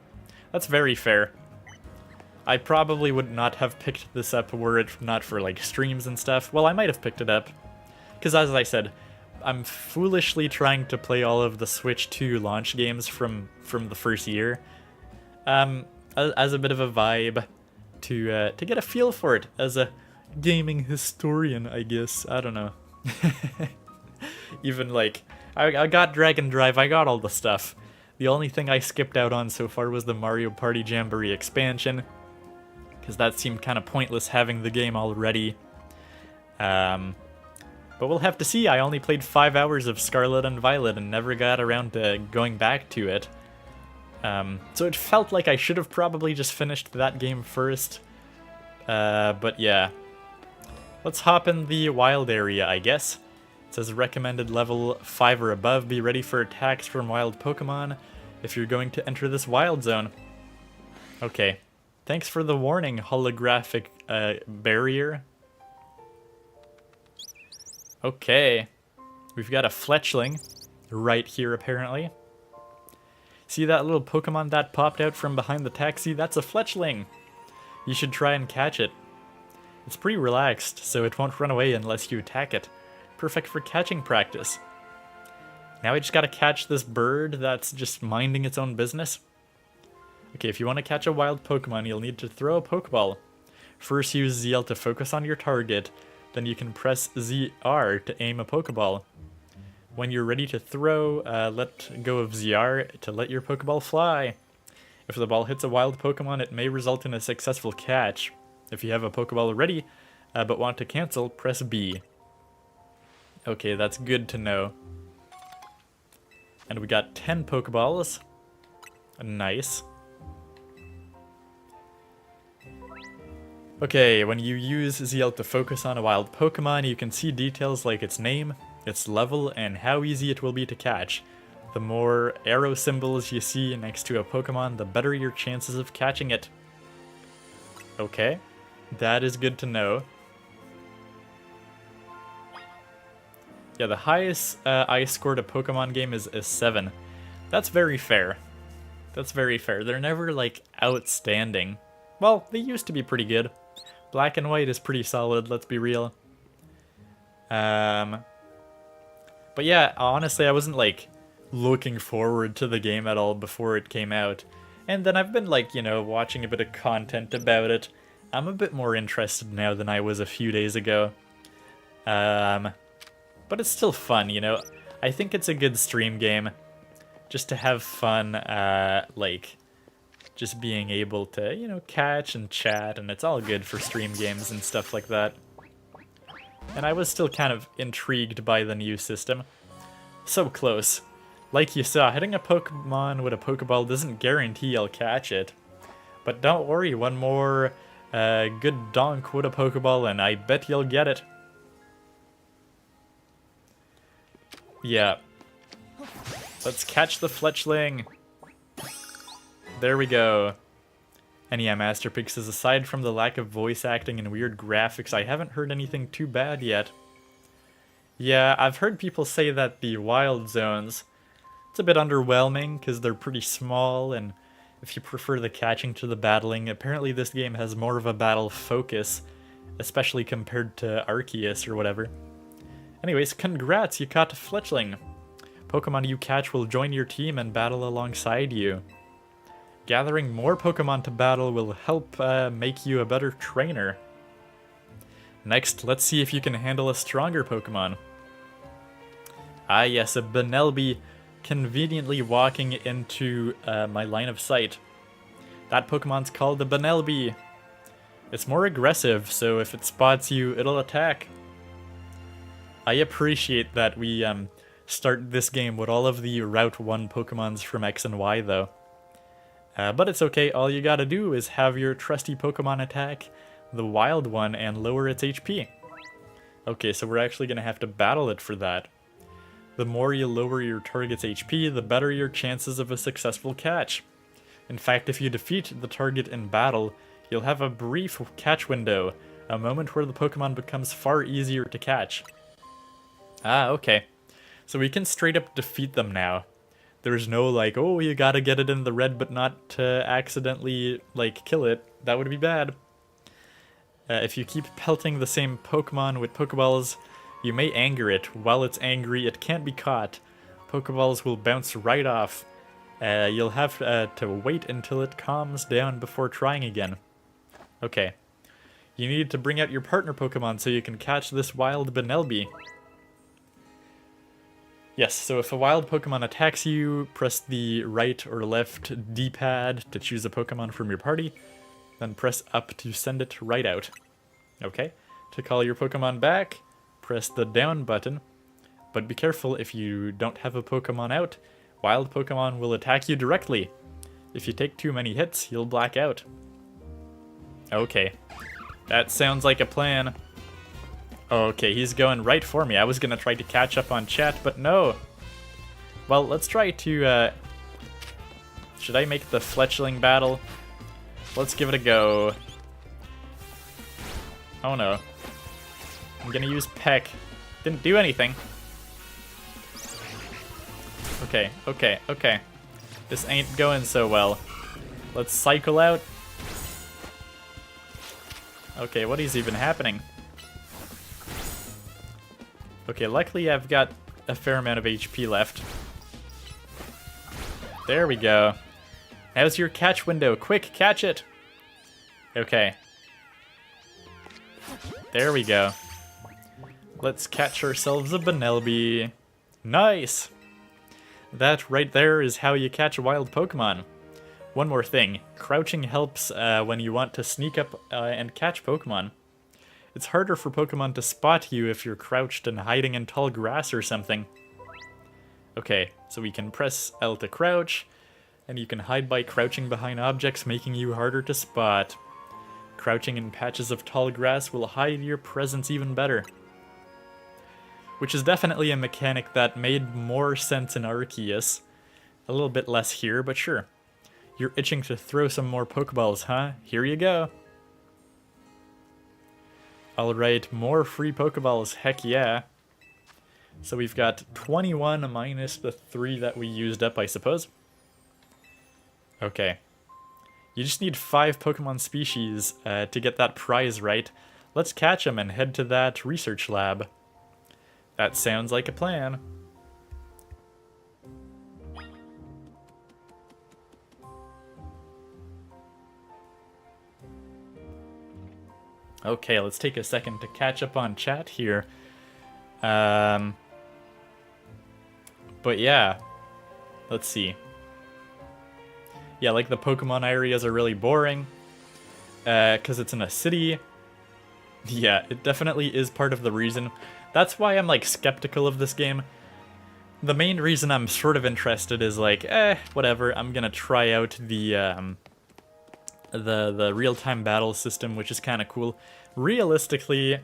[SPEAKER 1] That's very fair. I probably would not have picked this up were it not for like streams and stuff. Well, I might have picked it up. Because as I said, I'm foolishly trying to play all of the Switch 2 launch games from the first year. as a bit of a vibe to get a feel for it as a gaming historian, I guess. I don't know. Even like I got Dragon Drive, I got all the stuff. The only thing I skipped out on so far was the Mario Party Jamboree expansion, because that seemed kind of pointless having the game already. But we'll have to see. I only played 5 hours of Scarlet and Violet and never got around to going back to it. So it felt like I should have probably just finished that game first. But yeah. Let's hop in the wild area, I guess. It says recommended level 5 or above. Be ready for attacks from wild Pokemon if you're going to enter this wild zone. Okay. Thanks for the warning, holographic barrier. Okay. We've got a Fletchling right here, apparently. See that little Pokemon that popped out from behind the taxi? That's a Fletchling. You should try and catch it. It's pretty relaxed, so it won't run away unless you attack it. Perfect for catching practice. Now I just gotta catch this bird that's just minding its own business. Okay, if you want to catch a wild Pokemon, you'll need to throw a Pokeball. First use ZL to focus on your target, then you can press ZR to aim a Pokeball. When you're ready to throw, let go of ZR to let your Pokeball fly. If the ball hits a wild Pokemon, it may result in a successful catch. If you have a Pokeball ready, but want to cancel, press B. Okay, that's good to know. And we got 10 Pokeballs. Nice. Okay, when you use ZL to focus on a wild Pokemon, you can see details like its name, its level, and how easy it will be to catch. The more arrow symbols you see next to a Pokemon, the better your chances of catching it. Okay, that is good to know. Yeah, the highest I scored a Pokemon game is a 7. That's very fair. That's very fair. They're never, like, outstanding. Well, they used to be pretty good. Black and White is pretty solid, let's be real. But yeah, honestly, I wasn't, like, looking forward to the game at all before it came out. And then I've been, like, you know, watching a bit of content about it. I'm a bit more interested now than I was a few days ago. But it's still fun, you know. I think it's a good stream game. Just to have fun, like, just being able to, you know, catch and chat, and it's all good for stream games and stuff like that. And I was still kind of intrigued by the new system. So close. Like you saw, hitting a Pokemon with a Pokeball doesn't guarantee you'll catch it. But don't worry, one more good donk with a Pokeball and I bet you'll get it. Yeah. Let's catch the Fletchling. There we go. And yeah, Masterpix says, aside from the lack of voice acting and weird graphics, I haven't heard anything too bad yet. Yeah, I've heard people say that the wild zones, it's a bit underwhelming because they're pretty small, and if you prefer the catching to the battling, apparently this game has more of a battle focus, especially compared to Arceus or whatever. Anyways, congrats, you caught a Fletchling. Pokemon you catch will join your team and battle alongside you. Gathering more Pokemon to battle will help make you a better trainer. Next, let's see if you can handle a stronger Pokemon. Ah yes, a Bunnelby conveniently walking into my line of sight. That Pokemon's called the Bunnelby. It's more aggressive, so if it spots you, it'll attack. I appreciate that we start this game with all of the Route 1 Pokemons from X and Y, though. But it's okay, all you gotta do is have your trusty Pokemon attack the wild one and lower its HP. Okay, so we're actually gonna have to battle it for that. The more you lower your target's HP, the better your chances of a successful catch. In fact, if you defeat the target in battle, you'll have a brief catch window, a moment where the Pokemon becomes far easier to catch. Ah, okay. So we can straight up defeat them now. There's no like, oh, you gotta get it in the red but not to accidentally, like, kill it. That would be bad. If you keep pelting the same Pokemon with Pokeballs, you may anger it. While it's angry, it can't be caught. Pokeballs will bounce right off. You'll have to wait until it calms down before trying again. Okay. You need to bring out your partner Pokemon so you can catch this wild Benelby. Yes, so if a wild Pokemon attacks you, press the right or left D-pad to choose a Pokemon from your party, then press up to send it right out. Okay, to call your Pokemon back, press the down button, but be careful if you don't have a Pokemon out, wild Pokemon will attack you directly. If you take too many hits, you'll black out. Okay, that sounds like a plan. Okay, he's going right for me. I was gonna try to catch up on chat, but no. Well, let's try to, should I make the Fletchling battle? Let's give it a go. Oh no. I'm gonna use Peck. Didn't do anything. Okay, okay, okay. This ain't going so well. Let's cycle out. Okay, what is even happening? Okay, luckily I've got a fair amount of HP left. There we go. Now's your catch window. Quick, catch it! Okay. There we go. Let's catch ourselves a Benelby. Nice! That right there is how you catch a wild Pokemon. One more thing. Crouching helps when you want to sneak up and catch Pokemon. It's harder for Pokemon to spot you if you're crouched and hiding in tall grass or something. Okay, so we can press L to crouch, and you can hide by crouching behind objects, making you harder to spot. Crouching in patches of tall grass will hide your presence even better. Which is definitely a mechanic that made more sense in Arceus. A little bit less here, but sure. You're itching to throw some more Pokeballs, huh? Here you go. Alright, more free Pokeballs, heck yeah. So we've got 21 minus the 3 that we used up, I suppose. Okay. You just need 5 Pokemon species to get that prize right. Let's catch them and head to that research lab. That sounds like a plan. Okay, let's take a second to catch up on chat here. But yeah, let's see. Yeah, like the Pokemon areas are really boring, because it's in a city. Yeah, it definitely is part of the reason. That's why I'm like skeptical of this game. The main reason I'm sort of interested is like, whatever, I'm gonna try out the real-time battle system, which is kind of cool. Realistically,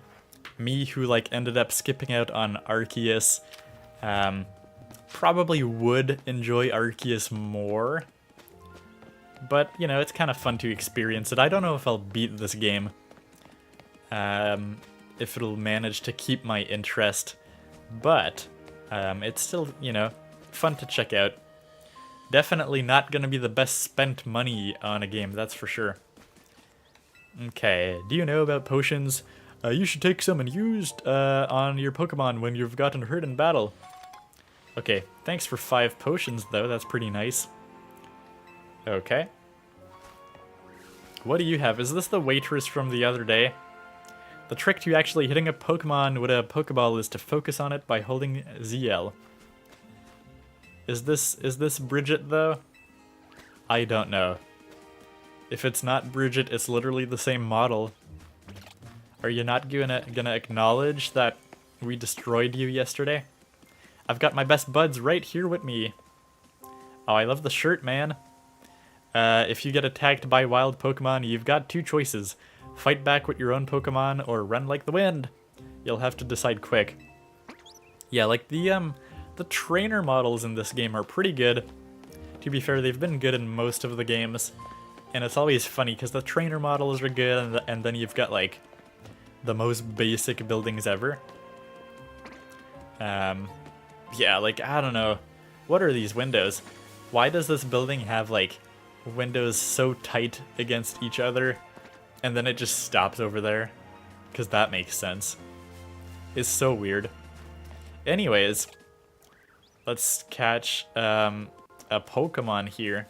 [SPEAKER 1] me who like ended up skipping out on Arceus, probably would enjoy Arceus more. But, you know, it's kind of fun to experience it. I don't know if I'll beat this game. If it'll manage to keep my interest. But, it's still, you know, fun to check out. Definitely not gonna be the best spent money on a game, that's for sure. Okay, do you know about potions? You should take some and use on your Pokemon when you've gotten hurt in battle. Okay, thanks for 5 potions though, that's pretty nice. Okay. What do you have? Is this the waitress from the other day? The trick to actually hitting a Pokemon with a Pokeball is to focus on it by holding ZL. Is this Bridget though? I don't know. If it's not Bridget, it's literally the same model. Are you not gonna acknowledge that we destroyed you yesterday? I've got my best buds right here with me. Oh, I love the shirt, man. If you get attacked by wild Pokemon, you've got 2 choices. Fight back with your own Pokemon or run like the wind. You'll have to decide quick. Yeah, like the trainer models in this game are pretty good. To be fair, they've been good in most of the games. And it's always funny because the trainer models are good and then you've got like the most basic buildings ever. Yeah, like, I don't know. What are these windows? Why does this building have like windows so tight against each other and then it just stops over there? Because that makes sense. It's so weird. Anyways, let's catch a a Pokemon here.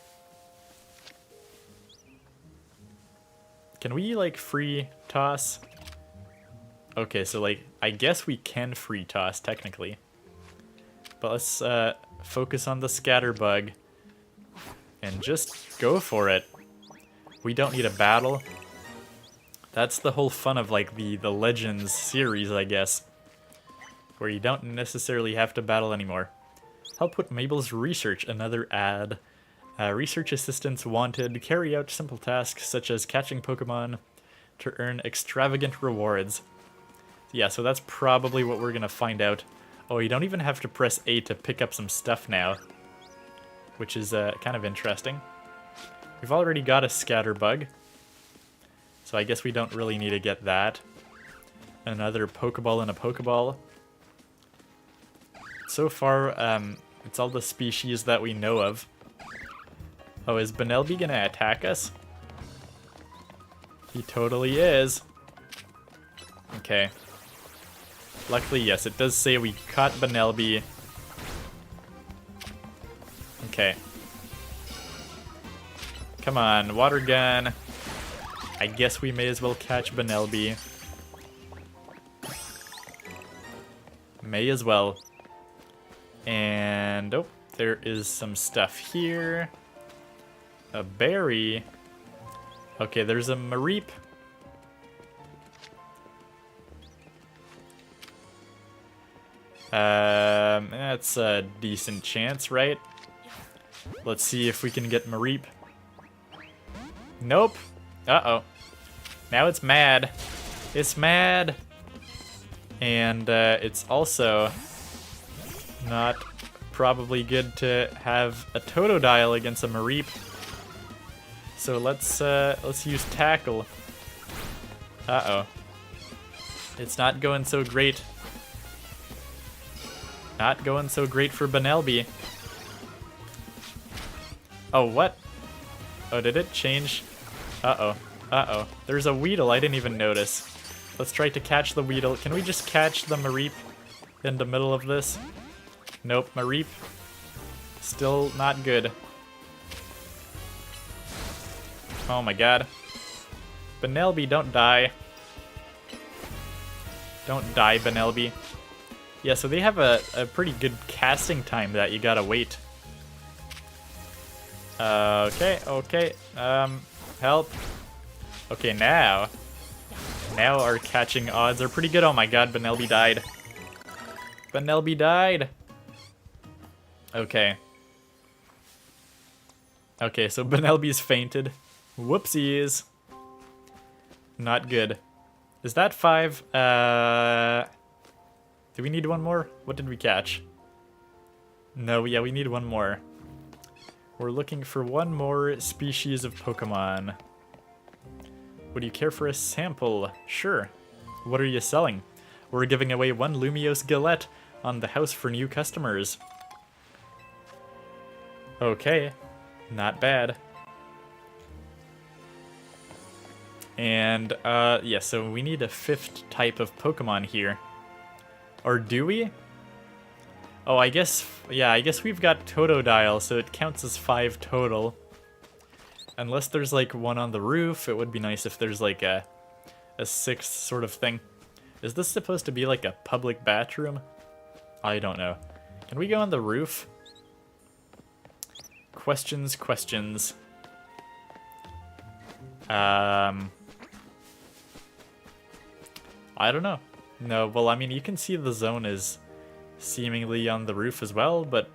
[SPEAKER 1] Can we, like, free toss? Okay, so, like, I guess we can free toss, technically. But let's focus on the Scatterbug. And just go for it. We don't need a battle. That's the whole fun of, like, the Legends series, I guess. Where you don't necessarily have to battle anymore. Help with Mabel's research, another ad. Research assistants wanted. Carry out simple tasks such as catching Pokemon to earn extravagant rewards. Yeah, so that's probably what we're gonna find out. Oh, you don't even have to press A to pick up some stuff now. Which is kind of interesting. We've already got a Scatterbug. So I guess we don't really need to get that. Another Pokeball and a Pokeball. So far, it's all the species that we know of. Oh, is Benelby gonna attack us? He totally is. Okay. Luckily, yes, it does say we caught Benelby. Okay. Come on, water gun. I guess we may as well catch Benelby. May as well. And, oh, there is some stuff here. A berry. Okay, there's a Mareep. That's a decent chance, right? Let's see if we can get Mareep. Nope. Uh-oh. Now it's mad. It's mad. And it's also not probably good to have a Totodile against a Mareep. So let's use Tackle. Uh-oh. It's not going so great. Not going so great for Benelby. Oh, what? Oh, did it change? Uh-oh. Uh-oh. There's a Weedle. I didn't even notice. Let's try to catch the Weedle. Can we just catch the Mareep in the middle of this? Nope. Mareep. Still not good. Oh my god. Benelby, don't die. Don't die, Benelby. Yeah, so they have a pretty good casting time that you gotta wait. Okay, okay. Help. Okay, now our catching odds are pretty good. Oh my god, Benelby died. Benelby died. Okay. Okay, so Benelby's fainted. Whoopsies. Not good. Is that 5? Do we need one more? What did we catch? No, yeah, we need one more. We're looking for one more species of Pokemon. Would you care for a sample? Sure. What are you selling? We're giving away one Lumiose Galette on the house for new customers. Okay. Not bad. And, yeah, so we need a 5th type of Pokemon here. Or do we? Oh, I guess, yeah, I guess we've got Totodile, so it counts as 5 total. Unless there's, like, one on the roof, it would be nice if there's, like, a 6th sort of thing. Is this supposed to be, like, a public bathroom? I don't know. Can we go on the roof? Questions, questions. I don't know. No, well, I mean, you can see the zone is seemingly on the roof as well, but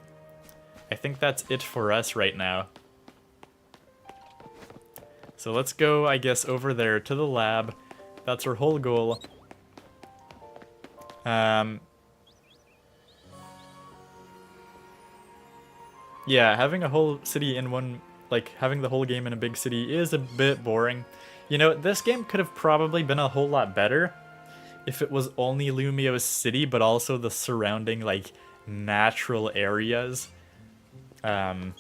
[SPEAKER 1] I think that's it for us right now. So let's go, I guess, over there to the lab. That's our whole goal. Yeah, having a whole city in one, like, having the whole game in a big city is a bit boring. You know, this game could have probably been a whole lot better if it was only Lumiose City, but also the surrounding, like, natural areas. Kind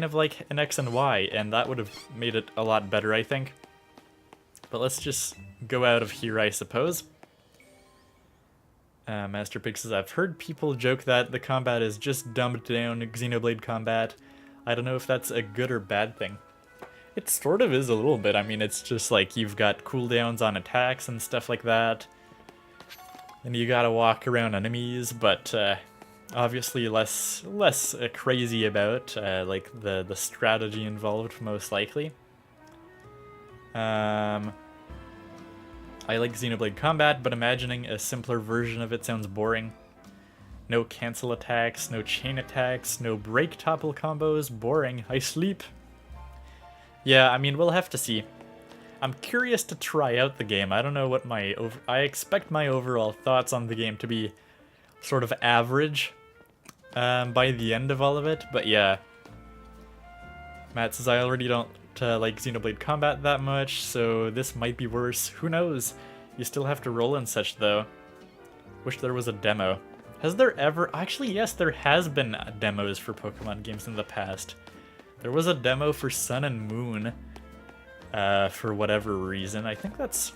[SPEAKER 1] of like an X and Y, and that would have made it a lot better, I think. But let's just go out of here, I suppose. Master Pig says, I've heard people joke that the combat is just dumbed down Xenoblade combat. I don't know if that's a good or bad thing. It sort of is a little bit. I mean, it's just like you've got cooldowns on attacks and stuff like that. And you gotta walk around enemies, but obviously less crazy about like the strategy involved, most likely. I like Xenoblade Combat, but imagining a simpler version of it sounds boring. No cancel attacks, no chain attacks, no break topple combos. Boring. I sleep. Yeah, I mean, we'll have to see. I'm curious to try out the game. I don't know what I expect my overall thoughts on the game to be sort of average by the end of all of it, but yeah. Matt says I already don't like Xenoblade Combat that much, so this might be worse. Who knows? You still have to roll and such, though. Wish there was a demo. Has there ever... Actually, yes, there has been demos for Pokemon games in the past. There was a demo for Sun and Moon, for whatever reason. I think that's...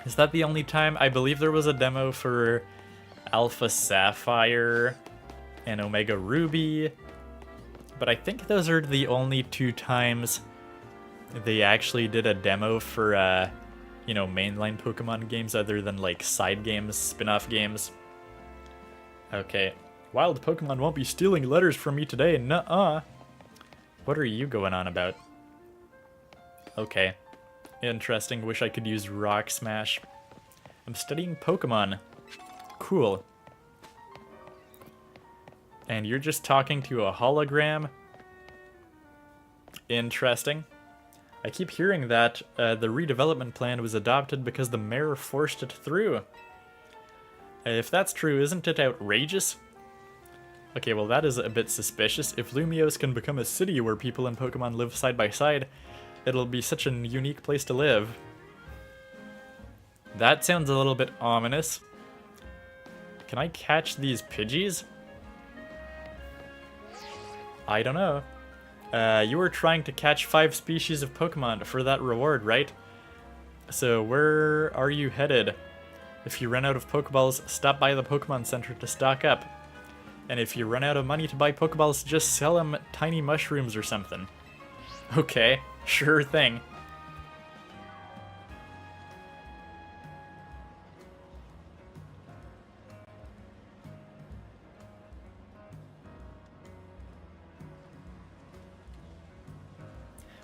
[SPEAKER 1] Is that the only time? I believe there was a demo for Alpha Sapphire and Omega Ruby, but I think those are the only 2 times they actually did a demo for, you know, mainline Pokemon games other than, like, side games, spin-off games. Okay. Wild Pokemon won't be stealing letters from me today, nuh-uh. What are you going on about? Okay. Interesting. Wish I could use Rock Smash. I'm studying Pokemon. Cool. And you're just talking to a hologram? Interesting. I keep hearing that the redevelopment plan was adopted because the mayor forced it through. If that's true, isn't it outrageous? Okay, well that is a bit suspicious. If Lumiose can become a city where people and Pokemon live side by side, it'll be such a unique place to live. That sounds a little bit ominous. Can I catch these Pidgeys? I don't know. You were trying to catch 5 species of Pokemon for that reward, right? So where are you headed? If you run out of Pokeballs, stop by the Pokemon Center to stock up. And if you run out of money to buy Pokeballs, just sell them tiny mushrooms or something. Okay, sure thing.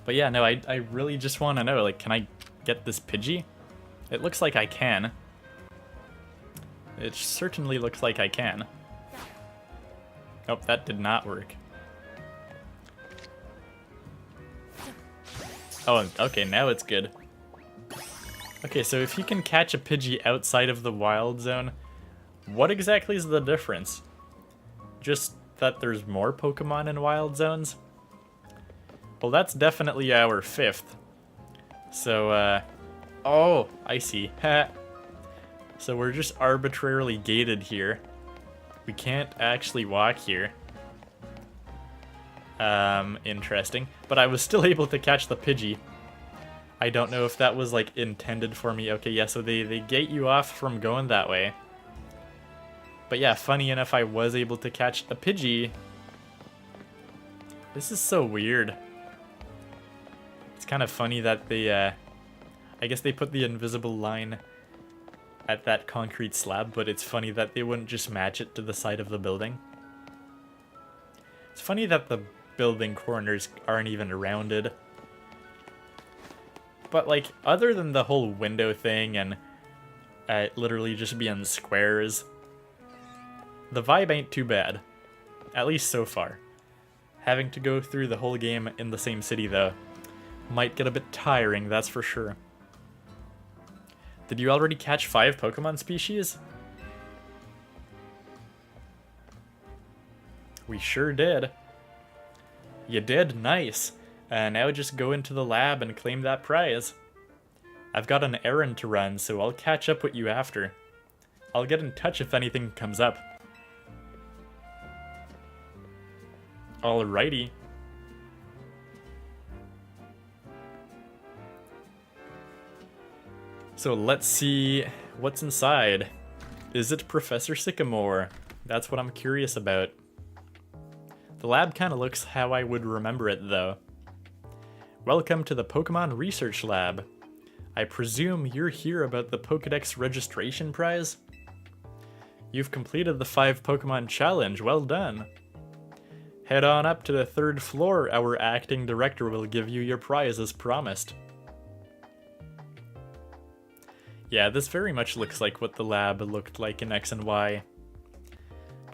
[SPEAKER 1] But yeah, no, I really just want to know, like, can I get this Pidgey? It looks like I can. It certainly looks like I can. Oh, that did not work. Oh, okay, now it's good. Okay, so if you can catch a Pidgey outside of the wild zone, what exactly is the difference? Just that there's more Pokemon in wild zones? Well, that's definitely our 5th. So, oh, I see. So we're just arbitrarily gated here. We can't actually walk here. Interesting. But I was still able to catch the Pidgey. I don't know if that was, like, intended for me. Okay, yeah, so they gate you off from going that way. But yeah, funny enough, I was able to catch a Pidgey. This is so weird. It's kind of funny that they, I guess they put the invisible line at that concrete slab, but it's funny that they wouldn't just match it to the side of the building. It's funny that the building corners aren't even rounded. But, like, other than the whole window thing and literally just being squares, the vibe ain't too bad. At least so far. Having to go through the whole game in the same city, though, might get a bit tiring, that's for sure. Did you already catch 5 Pokemon species? We sure did. You did? Nice. Now just go into the lab and claim that prize. I've got an errand to run, so I'll catch up with you after. I'll get in touch if anything comes up. Alrighty. So let's see what's inside. Is it Professor Sycamore? That's what I'm curious about. The lab kind of looks how I would remember it, though. Welcome to the Pokemon Research Lab. I presume you're here about the Pokédex registration prize? You've completed the 5 Pokemon challenge, well done. Head on up to the 3rd floor, our acting director will give you your prize as promised. Yeah, this very much looks like what the lab looked like in X and Y.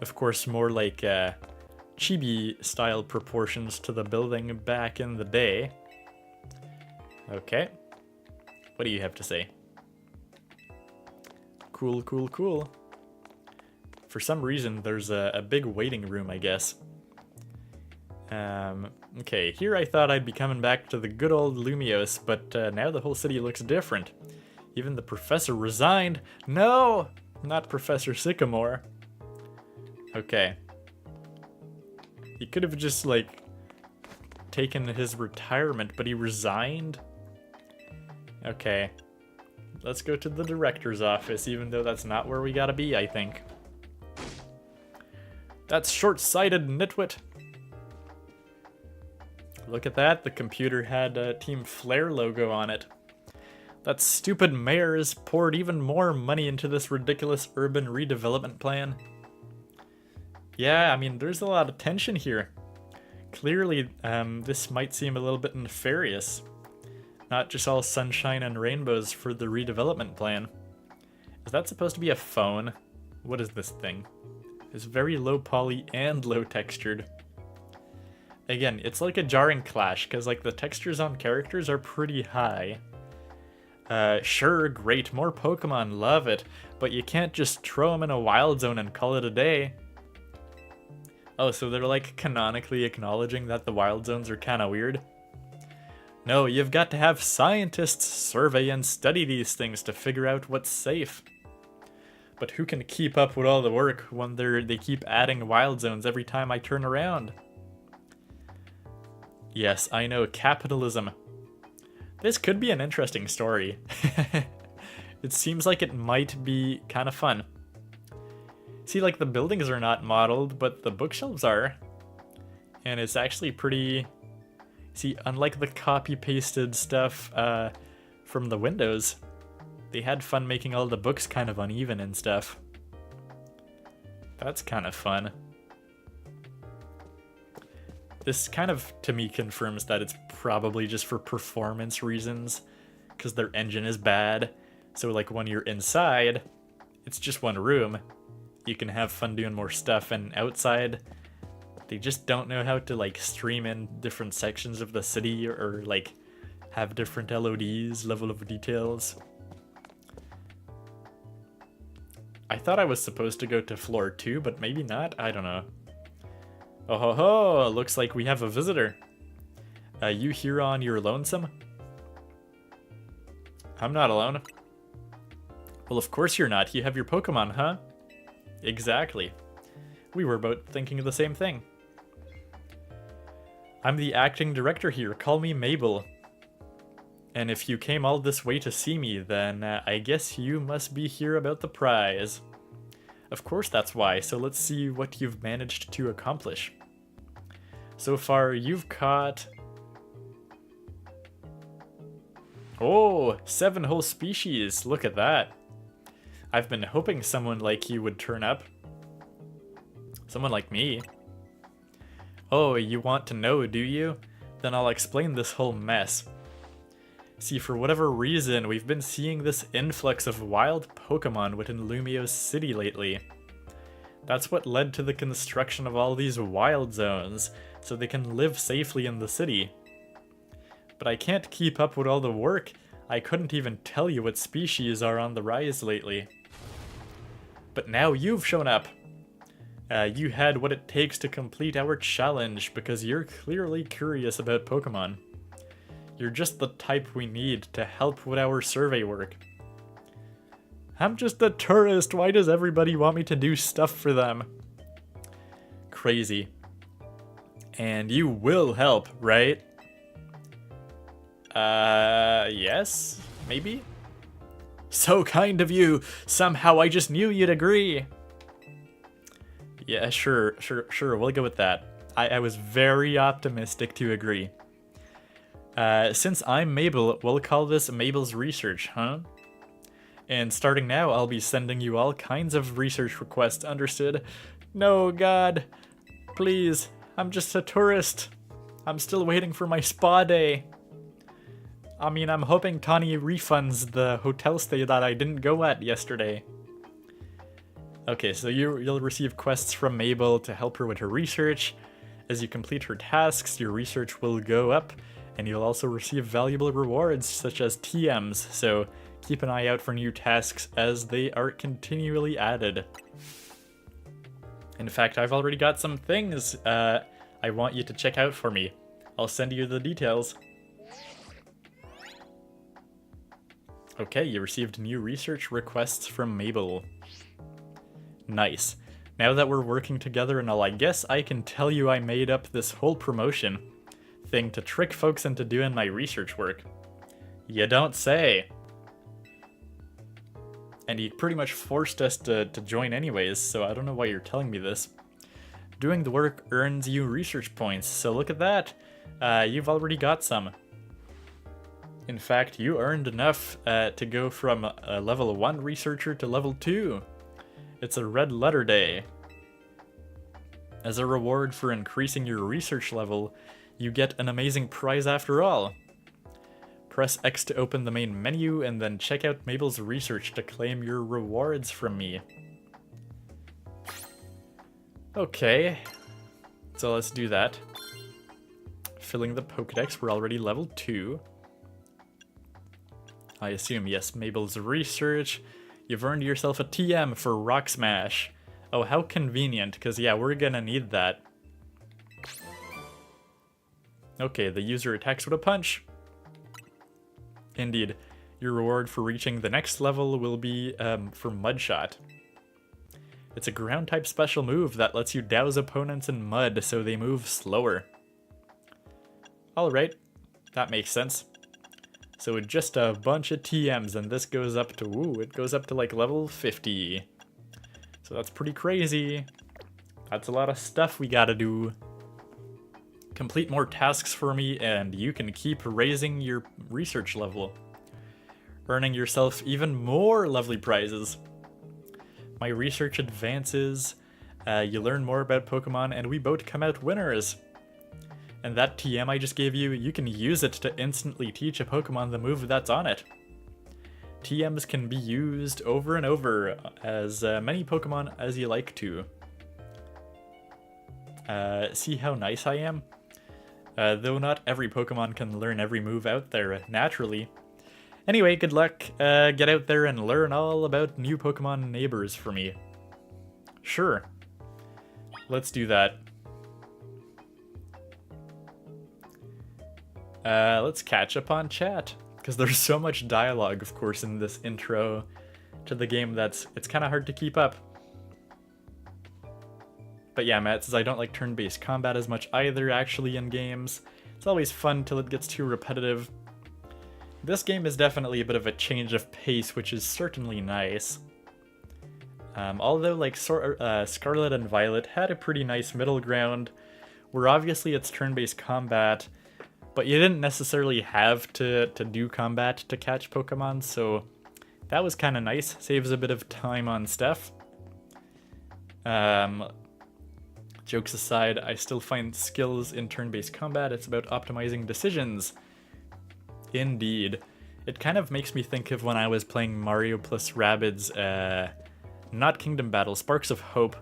[SPEAKER 1] Of course, more like chibi-style proportions to the building back in the day. Okay. What do you have to say? Cool, cool, cool. For some reason, there's a big waiting room, I guess. Okay, here I thought I'd be coming back to the good old Lumiose, but now the whole city looks different. Even the professor resigned. No! Not Professor Sycamore. Okay. He could have just, like, taken his retirement, but he resigned? Okay. Let's go to the director's office, even though that's not where we gotta be, I think. That's short-sighted, nitwit. Look at that, the computer had a Team Flare logo on it. That stupid mayor has poured even more money into this ridiculous urban redevelopment plan. Yeah, I mean, there's a lot of tension here. Clearly, this might seem a little bit nefarious. Not just all sunshine and rainbows for the redevelopment plan. Is that supposed to be a phone? What is this thing? It's very low poly and low textured. Again, it's like a jarring clash, because like the textures on characters are pretty high. Sure, great, more Pokemon, love it, but you can't just throw them in a wild zone and call it a day. Oh, so they're like canonically acknowledging that the wild zones are kinda weird? No, you've got to have scientists survey and study these things to figure out what's safe. But who can keep up with all the work when they keep adding wild zones every time I turn around? Yes, I know, capitalism. This could be an interesting story. It seems like it might be kind of fun. See, like the buildings are not modeled, but the bookshelves are. And it's actually pretty... See, unlike the copy-pasted stuff from the windows, they had fun making all the books kind of uneven and stuff. That's kind of fun. This kind of, to me, confirms that it's probably just for performance reasons, because their engine is bad. So, like, when you're inside, it's just one room. You can have fun doing more stuff, and outside, they just don't know how to, like, stream in different sections of the city, or like, have different LODs, level of details. I thought I was supposed to go to floor 2, but maybe not? I don't know. Oh ho ho! Looks like we have a visitor. You here on your lonesome? I'm not alone. Well, of course you're not. You have your Pokemon, huh? Exactly. We were both thinking the same thing. I'm the acting director here. Call me Mabel. And if you came all this way to see me, then I guess you must be here about the prize. Of course that's why, so let's see what you've managed to accomplish. So far, you've caught... Oh, 7 whole species, look at that. I've been hoping someone like you would turn up. Someone like me. Oh, you want to know, do you? Then I'll explain this whole mess. See, for whatever reason, we've been seeing this influx of wild Pokemon within Lumiose City lately. That's what led to the construction of all these wild zones, so they can live safely in the city. But I can't keep up with all the work. I couldn't even tell you what species are on the rise lately. But now you've shown up. You had what it takes to complete our challenge because you're clearly curious about Pokemon. You're just the type we need to help with our survey work. I'm just a tourist. Why does everybody want me to do stuff for them? Crazy. And you will help, right? Yes? Maybe? So kind of you. Somehow I just knew you'd agree. Yeah, sure, we'll go with that. I was very optimistic to agree. Since I'm Mabel, we'll call this Mabel's Research, huh? And starting now, I'll be sending you all kinds of research requests, understood? No, God. Please, I'm just a tourist. I'm still waiting for my spa day. I mean, I'm hoping Tani refunds the hotel stay that I didn't go at yesterday. Okay, so you'll receive quests from Mabel to help her with her research. As you complete her tasks, your research will go up, and you'll also receive valuable rewards such as TMs, so keep an eye out for new tasks as they are continually added. In fact, I've already got some things I want you to check out for me. I'll send you the details. Okay, you received new research requests from Mabel. Nice. Now that we're working together and all, I guess I can tell you I made up this whole promotion thing to trick folks into doing my research work. You don't say. And he pretty much forced us to join anyways, so I don't know why you're telling me this. Doing the work earns you research points, so look at that. You've already got some. In fact, you earned enough to go from a level 1 researcher to level 2. It's a red letter day. As a reward for increasing your research level, you get an amazing prize after all. Press X to open the main menu and then check out Mabel's research to claim your rewards from me. Okay, so let's do that. Filling the Pokédex, we're already level 2. I assume, yes, Mabel's research. You've earned yourself a TM for Rock Smash. Oh, how convenient, because yeah, we're gonna need that. Okay, the user attacks with a punch. Indeed, your reward for reaching the next level will be for Mudshot. It's a ground-type special move that lets you douse opponents in mud so they move slower. Alright, that makes sense. So just a bunch of TMs, and this goes up to, ooh, it goes up to like level 50. So that's pretty crazy. That's a lot of stuff we gotta do. Complete more tasks for me, and you can keep raising your research level, earning yourself even more lovely prizes. My research advances, you learn more about Pokemon, and we both come out winners. And that TM I just gave you, you can use it to instantly teach a Pokemon the move that's on it. TMs can be used over and over as many Pokemon as you like to. See how nice I am? Though not every Pokemon can learn every move out there naturally. Anyway, good luck. Get out there and learn all about new Pokemon neighbors for me. Sure. Let's do that. Let's catch up on chat, because there's so much dialogue, of course, in this intro to the game it's kind of hard to keep up. But yeah, Matt says I don't like turn-based combat as much either, actually, in games. It's always fun till it gets too repetitive. This game is definitely a bit of a change of pace, which is certainly nice. Although, like, Scarlet and Violet had a pretty nice middle ground, where obviously it's turn-based combat, but you didn't necessarily have to do combat to catch Pokemon, so that was kind of nice. Saves a bit of time on stuff. Jokes aside, I still find skills in turn-based combat, it's about optimizing decisions. Indeed. It kind of makes me think of when I was playing Mario plus Rabbids, not Kingdom Battle, Sparks of Hope.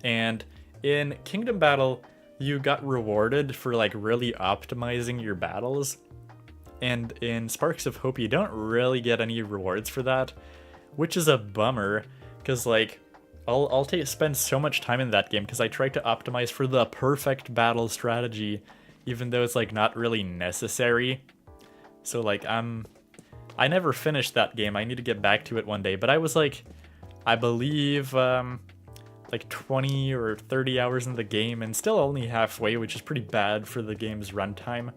[SPEAKER 1] And in Kingdom Battle, you got rewarded for like really optimizing your battles. And in Sparks of Hope, you don't really get any rewards for that, which is a bummer, because like, I'll spend so much time in that game because I tried to optimize for the perfect battle strategy, even though it's like not really necessary. So like I never finished that game. I need to get back to it one day, but I was like, I believe like 20 or 30 hours in the game and still only halfway, which is pretty bad for the game's runtime.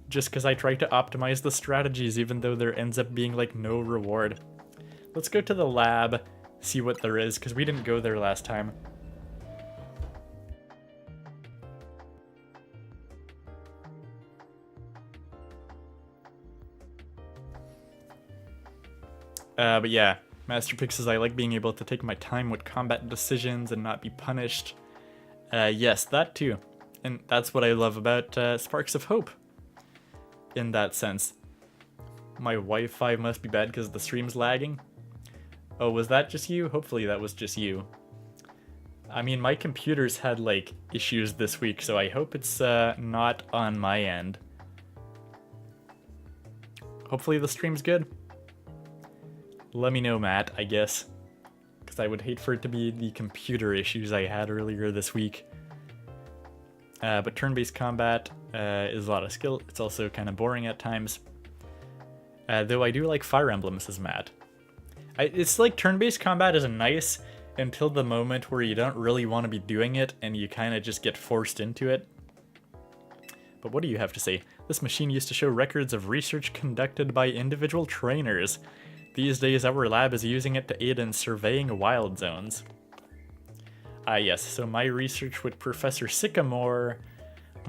[SPEAKER 1] Just because I tried to optimize the strategies even though there ends up being like no reward. Let's go to the lab, see what there is, because we didn't go there last time. But yeah, Master Pick says I like being able to take my time with combat decisions and not be punished. Yes, that too. And that's what I love about Sparks of Hope. In that sense. My Wi-Fi must be bad because the stream's lagging. Oh, was that just you? Hopefully that was just you. I mean, my computer's had, like, issues this week, so I hope it's not on my end. Hopefully the stream's good. Let me know, Matt, I guess. Because I would hate for it to be the computer issues I had earlier this week. But turn-based combat is a lot of skill. It's also kind of boring at times. Though I do like Fire Emblem, says Matt. It's like turn-based combat is nice until the moment where you don't really want to be doing it and you kind of just get forced into it. But what do you have to say? This machine used to show records of research conducted by individual trainers. These days our lab is using it to aid in surveying wild zones. Ah yes, so my research with Professor Sycamore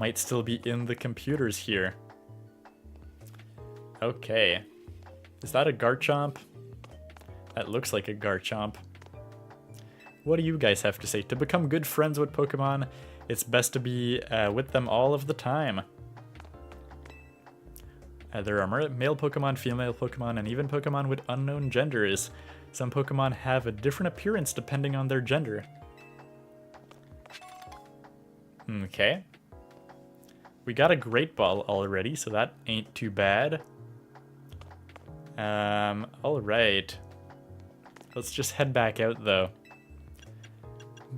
[SPEAKER 1] might still be in the computers here. Okay. Is that a Garchomp? That looks like a Garchomp. What do you guys have to say? To become good friends with Pokemon, it's best to be with them all of the time. There are male Pokemon, female Pokemon, and even Pokemon with unknown genders. Some Pokemon have a different appearance depending on their gender. Okay. We got a Great Ball already, so that ain't too bad. Alright. Let's just head back out, though.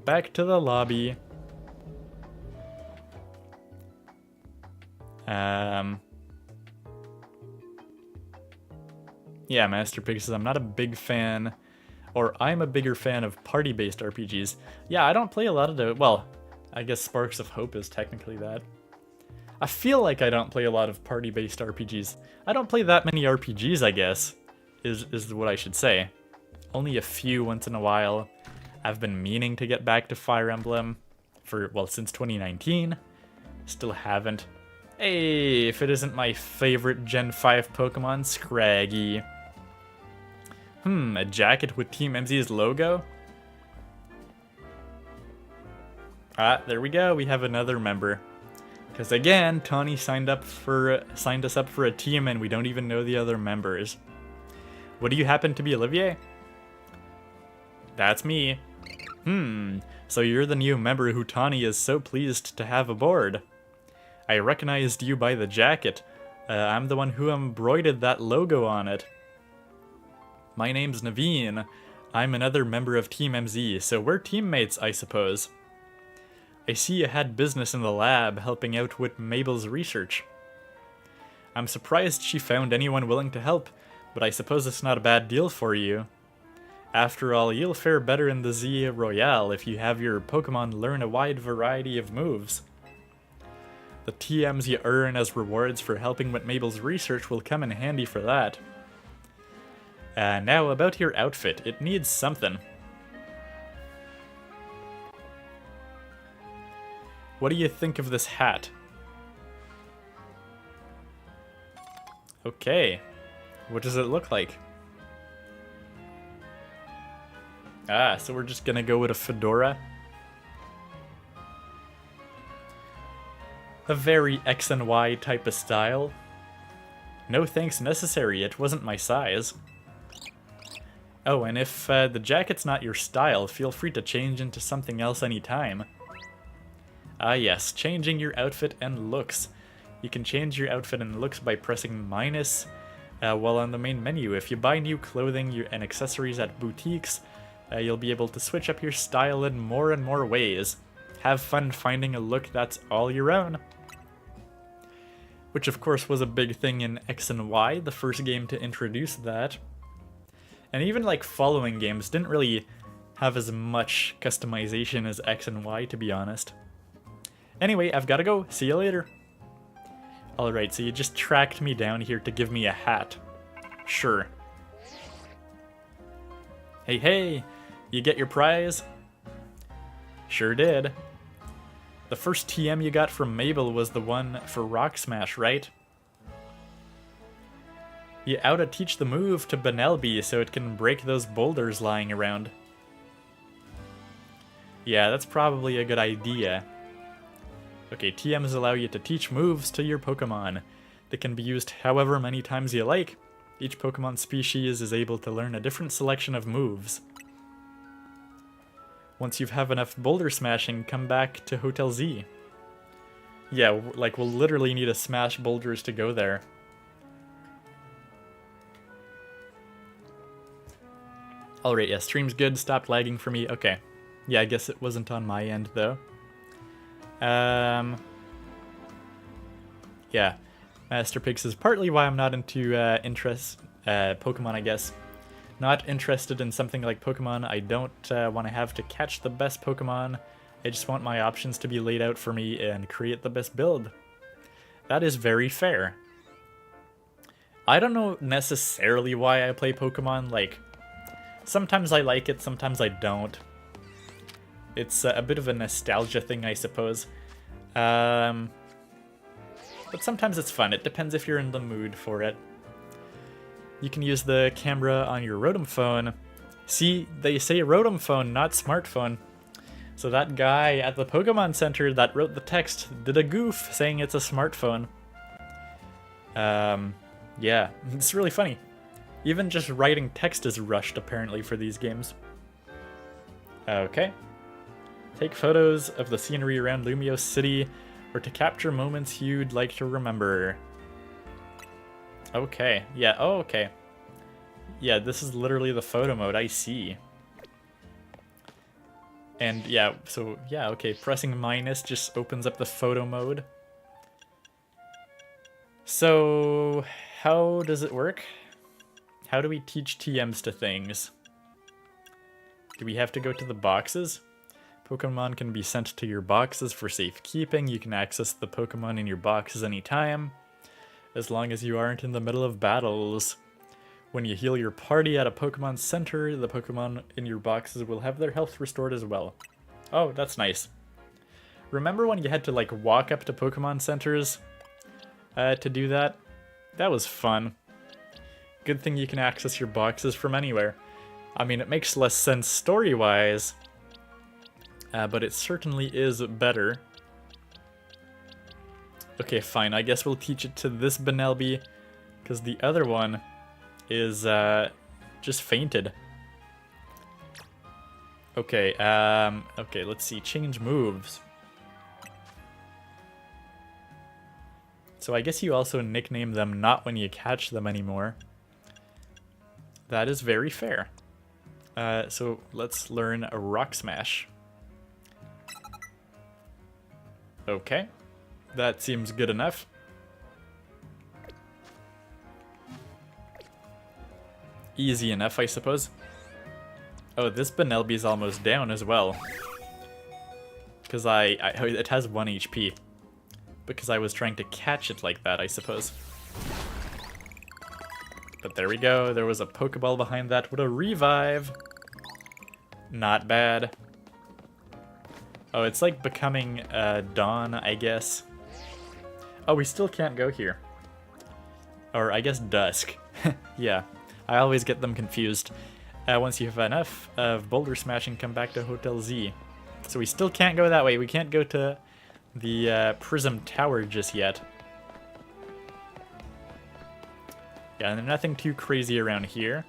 [SPEAKER 1] Back to the lobby. Yeah, Master Pig says I'm not a big fan, or I'm a bigger fan of party-based RPGs. Yeah, I don't play a lot of the, well, I guess Sparks of Hope is technically that. I feel like I don't play a lot of party-based RPGs. I don't play that many RPGs, I guess, is what I should say. Only a few once in a while. I've been meaning to get back to Fire Emblem for, well, since 2019. Still haven't. Hey, if it isn't my favorite Gen 5 Pokemon, Scraggy. A jacket with Team MZ's logo? Ah, there we go, we have another member. Because again, Tawny signed us up for a team and we don't even know the other members. What do you happen to be, Olivier? That's me. So you're the new member who Tawny is so pleased to have aboard. I recognized you by the jacket. I'm the one who embroidered that logo on it. My name's Naveen. I'm another member of Team MZ, so we're teammates, I suppose. I see you had business in the lab helping out with Mabel's research. I'm surprised she found anyone willing to help, but I suppose it's not a bad deal for you. After all, you'll fare better in the ZA Royale if you have your Pokemon learn a wide variety of moves. The TMs you earn as rewards for helping with Mabel's research will come in handy for that. Now about your outfit, it needs something. What do you think of this hat? Okay, what does it look like? Ah, so we're just gonna go with a fedora. A very X and Y type of style. No thanks necessary, it wasn't my size. Oh, and if the jacket's not your style, feel free to change into something else anytime. Ah yes, changing your outfit and looks. You can change your outfit and looks by pressing minus while on the main menu. If you buy new clothing and accessories at boutiques, you'll be able to switch up your style in more and more ways. Have fun finding a look that's all your own. Which of course was a big thing in X and Y, the first game to introduce that. And even like following games didn't really have as much customization as X and Y, to be honest. Anyway, I've gotta go. See you later. Alright, so you just tracked me down here to give me a hat. Sure. Hey, hey! You get your prize? Sure did. The first TM you got from Mabel was the one for Rock Smash, right? You oughta teach the move to Benelby so it can break those boulders lying around. Yeah, that's probably a good idea. Okay, TMs allow you to teach moves to your Pokemon. They can be used however many times you like. Each Pokemon species is able to learn a different selection of moves. Once you have enough boulder smashing, come back to Hotel Z. Yeah, like we'll literally need to smash boulders to go there. Alright, yeah, stream's good, stopped lagging for me, okay. Yeah, I guess it wasn't on my end, though. Yeah, Master Pix is partly why I'm not into Pokemon, I guess. Not interested in something like Pokemon. I don't want to have to catch the best Pokemon. I just want my options to be laid out for me and create the best build. That is very fair. I don't know necessarily why I play Pokemon, like, sometimes I like it, sometimes I don't. It's a bit of a nostalgia thing, I suppose. But sometimes it's fun. It depends if you're in the mood for it. You can use the camera on your Rotom phone. See, they say Rotom phone, not smartphone. So that guy at the Pokemon Center that wrote the text did a goof saying it's a smartphone. Yeah, it's really funny. Even just writing text is rushed, apparently, for these games. Okay. Take photos of the scenery around Lumiose City, or to capture moments you'd like to remember. Okay, yeah, oh, okay. Yeah, this is literally the photo mode, I see. And yeah, so, yeah, okay, pressing minus just opens up the photo mode. So, how does it work? How do we teach TMs to things? Do we have to go to the boxes? Pokemon can be sent to your boxes for safekeeping. You can access the Pokemon in your boxes anytime, as long as you aren't in the middle of battles. When you heal your party at a Pokemon Center, the Pokemon in your boxes will have their health restored as well. Oh, that's nice. Remember when you had to, like, walk up to Pokemon Centers to do that? That was fun. Good thing you can access your boxes from anywhere. I mean, it makes less sense story-wise, but it certainly is better. Okay, fine. I guess we'll teach it to this Benelby, because the other one is just fainted. Okay, okay, let's see. Change moves. So I guess you also nickname them not when you catch them anymore. That is very fair. So let's learn a Rock Smash. Okay, that seems good enough. Easy enough, I suppose. Oh, this Benelby's almost down as well. Because it has 1 HP. Because I was trying to catch it like that, I suppose. But there we go, there was a Pokeball behind that with a revive. Not bad. Oh, it's like becoming dawn, I guess. Oh, we still can't go here. Or I guess dusk. Yeah, I always get them confused. Once you have enough of boulder smashing, come back to Hotel Z. So we still can't go that way. We can't go to the Prism Tower just yet. Yeah, and nothing too crazy around here.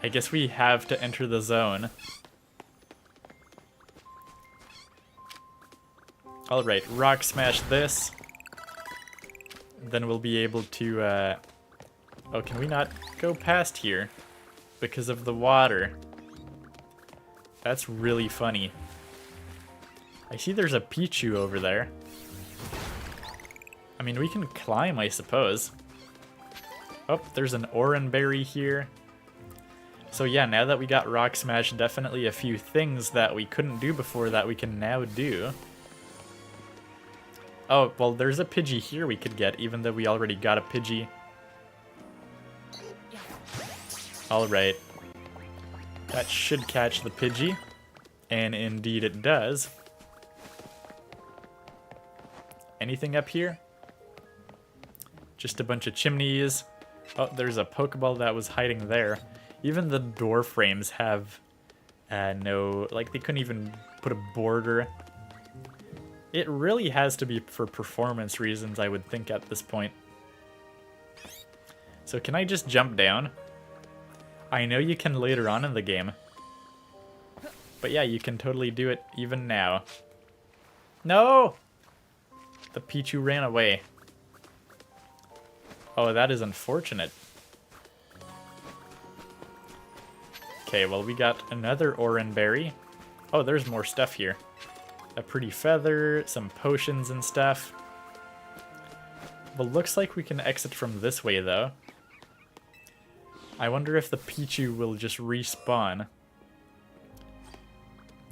[SPEAKER 1] I guess we have to enter the zone. Alright, Rock Smash this. Then we'll be able to, oh, can we not go past here? Because of the water. That's really funny. I see there's a Pichu over there. I mean, we can climb, I suppose. Oh, there's an Oranberry here. So yeah, now that we got Rock Smash, definitely a few things that we couldn't do before that we can now do. Oh, well, there's a Pidgey here we could get, even though we already got a Pidgey. Alright. That should catch the Pidgey. And indeed it does. Anything up here? Just a bunch of chimneys. Oh, there's a Pokeball that was hiding there. Even the door frames have no, like they couldn't even put a border. It really has to be for performance reasons, I would think, at this point. So can I just jump down? I know you can later on in the game. But yeah, you can totally do it even now. No! The Pichu ran away. Oh, that is unfortunate. Okay, well, we got another Oran Berry. Oh, there's more stuff here. A pretty feather, some potions and stuff. Well, looks like we can exit from this way, though. I wonder if the Pichu will just respawn.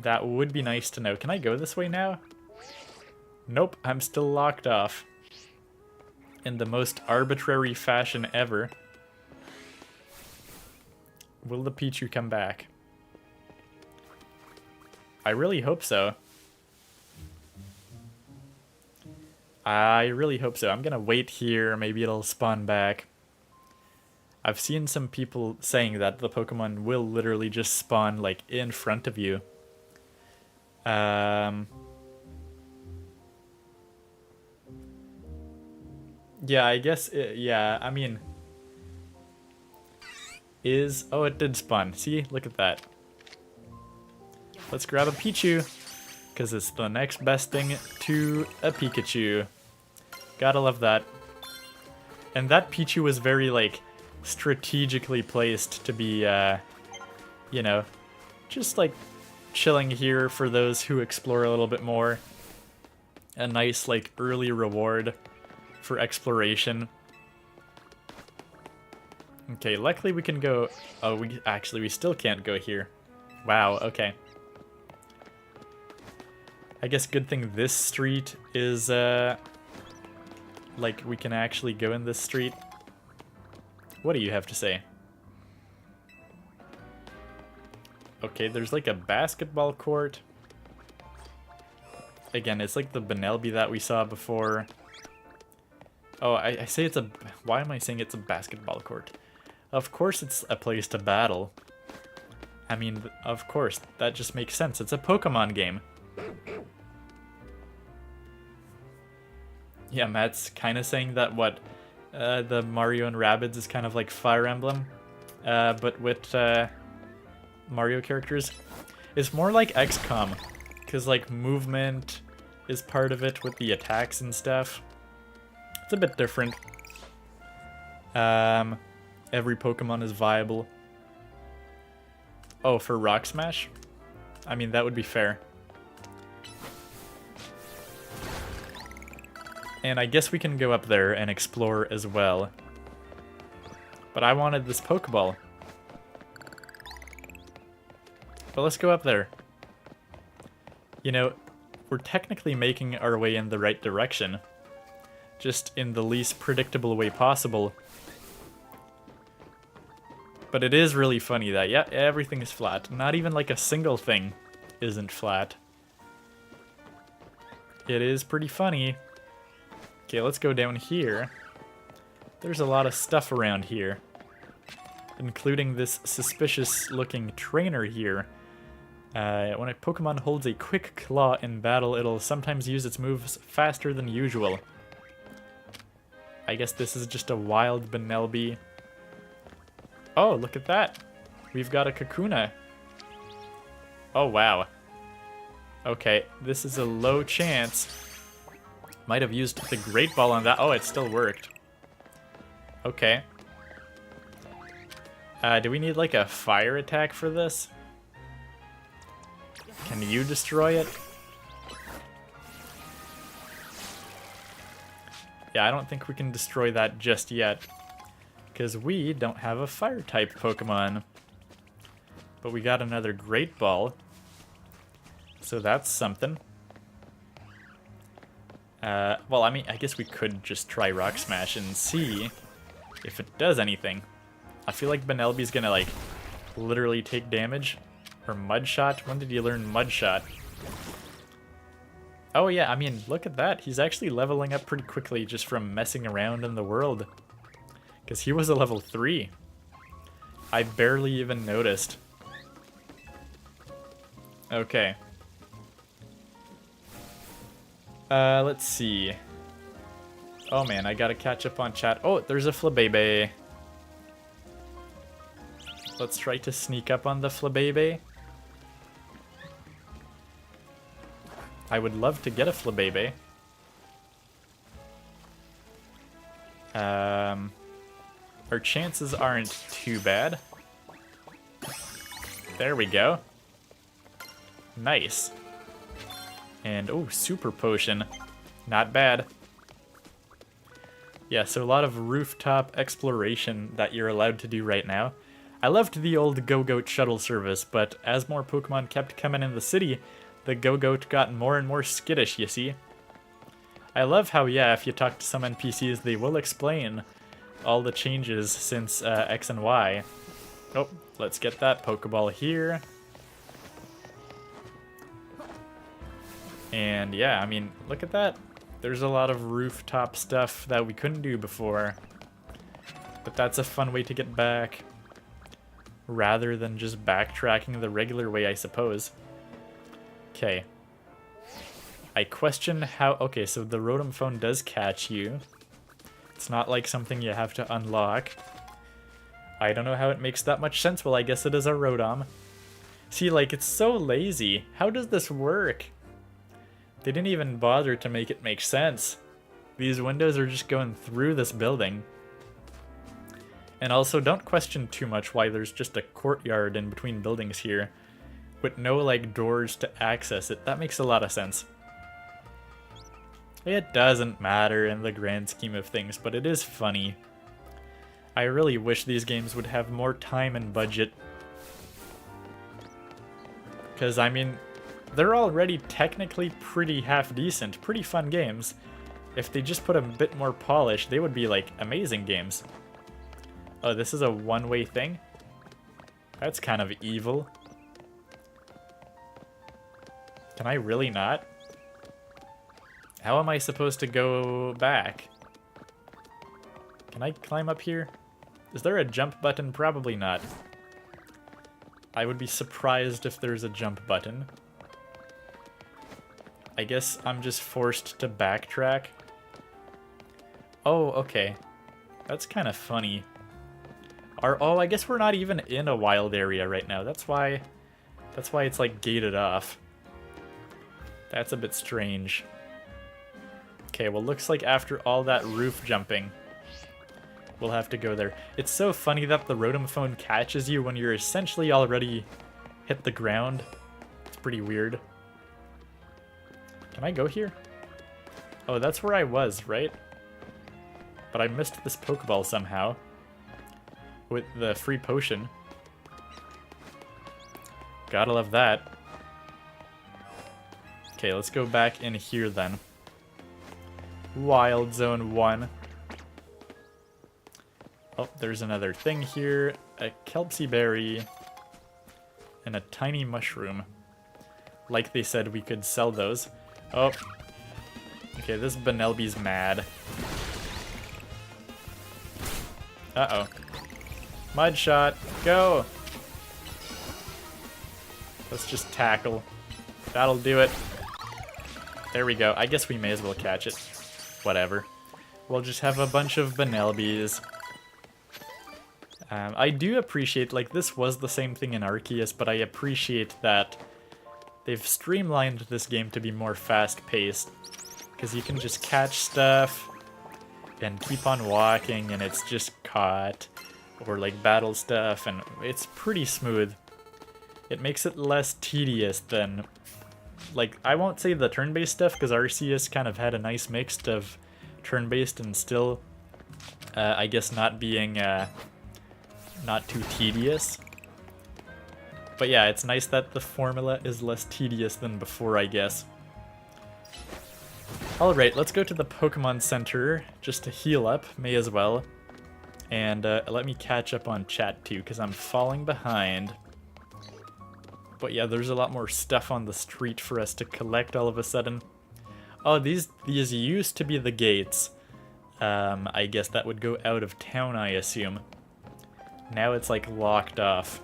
[SPEAKER 1] That would be nice to know. Can I go this way now? Nope, I'm still locked off. In the most arbitrary fashion ever. Will the Pichu come back? I really hope so. I really hope so. I'm gonna wait here. Maybe it'll spawn back. I've seen some people saying that the Pokemon will literally just spawn like in front of you. Yeah, I guess, yeah, I mean, oh, it did spawn. See, look at that. Let's grab a Pichu, because it's the next best thing to a Pikachu. Gotta love that. And that Pichu was very, like, strategically placed to be, you know, just, like, chilling here for those who explore a little bit more. A nice, like, early reward for exploration. Okay, luckily we can go... Oh, we still can't go here. Wow, okay. I guess good thing this street is, like, we can actually go in this street. What do you have to say? Okay, there's like a basketball court. Again, it's like the Benelby that we saw before. Oh, I say it's a... Why am I saying it's a basketball court? Of course it's a place to battle. I mean, of course, that just makes sense. It's a Pokemon game. Yeah, Matt's kind of saying that, what, the Mario and Rabbids is kind of like Fire Emblem, but with Mario characters. It's more like XCOM, because like movement is part of it with the attacks and stuff. It's a bit different. Every Pokemon is viable. Oh, for Rock Smash? I mean, that would be fair. And I guess we can go up there and explore as well. But I wanted this Pokeball. But let's go up there. You know, we're technically making our way in the right direction. Just in the least predictable way possible. But it is really funny that, yeah, everything is flat. Not even like a single thing isn't flat. It is pretty funny. Okay, let's go down here. There's a lot of stuff around here. Including this suspicious looking trainer here. When a Pokemon holds a quick claw in battle, it'll sometimes use its moves faster than usual. I guess this is just a wild Benelby. Oh, look at that. We've got a Kakuna. Oh, wow. Okay, this is a low chance. Might have used the Great Ball on that. Oh, it still worked. Okay. Do we need like a fire attack for this? Can you destroy it? Yeah, I don't think we can destroy that just yet. Because we don't have a fire type Pokemon. But we got another Great Ball. So that's something. Well, I mean, I guess we could just try Rock Smash and see if it does anything. I feel like Benelby's gonna, like, literally take damage. Or Mud Shot? When did you learn Mud Shot? Oh yeah, I mean, look at that. He's actually leveling up pretty quickly just from messing around in the world. Because he was a level 3. I barely even noticed. Okay. Let's see. Oh man, I gotta catch up on chat. Oh, there's a Flabébé. Let's try to sneak up on the Flabébé. I would love to get a Flabébé. Our chances aren't too bad. There we go. Nice. And, oh, super potion. Not bad. Yeah, so a lot of rooftop exploration that you're allowed to do right now. I loved the old Go-Goat shuttle service, but as more Pokemon kept coming in the city, the Go-Goat got more and more skittish, you see. I love how, yeah, if you talk to some NPCs, they will explain all the changes since X and Y. Oh, let's get that Pokeball here. And yeah, I mean, look at that. There's a lot of rooftop stuff that we couldn't do before. But that's a fun way to get back, rather than just backtracking the regular way, I suppose. Okay. I question how... Okay, so the Rotom phone does catch you. It's not like something you have to unlock. I don't know how it makes that much sense. Well, I guess it is a Rotom. See, like, it's so lazy. How does this work? They didn't even bother to make it make sense. These windows are just going through this building. And also, don't question too much why there's just a courtyard in between buildings here, with no, like, doors to access it. That makes a lot of sense. It doesn't matter in the grand scheme of things, but it is funny. I really wish these games would have more time and budget. Because, I mean, they're already technically pretty half-decent, pretty fun games. If they just put a bit more polish, they would be, like, amazing games. Oh, this is a one-way thing? That's kind of evil. Can I really not? How am I supposed to go back? Can I climb up here? Is there a jump button? Probably not. I would be surprised if there's a jump button. I guess I'm just forced to backtrack. Oh, okay. That's kind of funny. Oh, I guess we're not even in a wild area right now. That's why it's like gated off. That's a bit strange. Okay, well, looks like after all that roof jumping, we'll have to go there. It's so funny that the Rotom phone catches you when you're essentially already hit the ground. It's pretty weird. Can I go here? Oh, that's where I was, right? But I missed this Pokeball somehow with the free potion. Gotta love that. Okay, let's go back in here then. Wild Zone 1. Oh, there's another thing here. A Kelpsy Berry. And a tiny mushroom. Like they said, we could sell those. Oh. Okay, this Benelby's mad. Uh-oh. Mud shot. Go! Let's just tackle. That'll do it. There we go. I guess we may as well catch it. Whatever. We'll just have a bunch of Benelbys. I do appreciate, like, this was the same thing in Arceus, but I appreciate that they've streamlined this game to be more fast-paced. Because you can just catch stuff and keep on walking and it's just caught. Or, like, battle stuff, and it's pretty smooth. It makes it less tedious than... Like, I won't say the turn-based stuff, because Arceus kind of had a nice mix of turn-based and still, I guess, not being, not too tedious. But yeah, it's nice that the formula is less tedious than before, I guess. Alright, let's go to the Pokemon Center, just to heal up, may as well. And let me catch up on chat, too, because I'm falling behind. But yeah, there's a lot more stuff on the street for us to collect all of a sudden. Oh, these used to be the gates. I guess that would go out of town, I assume. Now it's like locked off,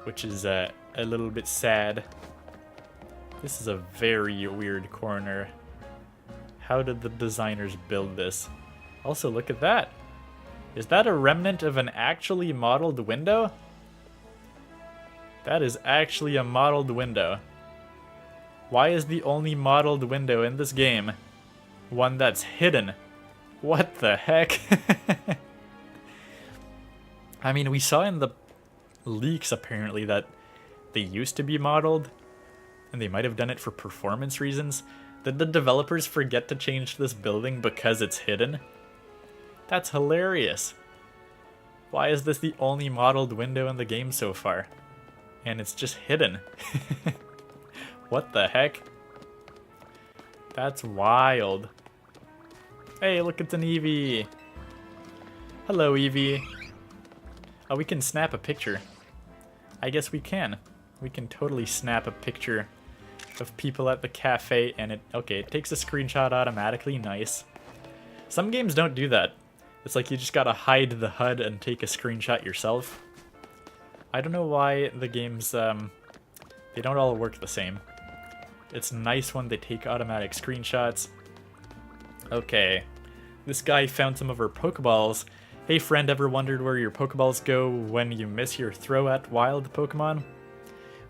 [SPEAKER 1] which is a little bit sad. This is a very weird corner. How did the designers build this? Also, look at that. Is that a remnant of an actually modeled window? That is actually a modeled window. Why is the only modeled window in this game one that's hidden? What the heck? I mean, we saw in the leaks apparently that they used to be modeled, and they might have done it for performance reasons. Did the developers forget to change this building because it's hidden? That's hilarious. Why is this the only modeled window in the game so far? And it's just hidden. What the heck? That's wild. Hey, look, it's an Eevee. Hello, Eevee. Oh, we can snap a picture. I guess we can. We can totally snap a picture of people at the cafe and it takes a screenshot automatically. Nice. Some games don't do that. It's like you just gotta hide the HUD and take a screenshot yourself. I don't know why the games, they don't all work the same. It's nice when they take automatic screenshots. Okay, this guy found some of our Pokeballs. Hey friend, ever wondered where your Pokeballs go when you miss your throw at wild Pokemon?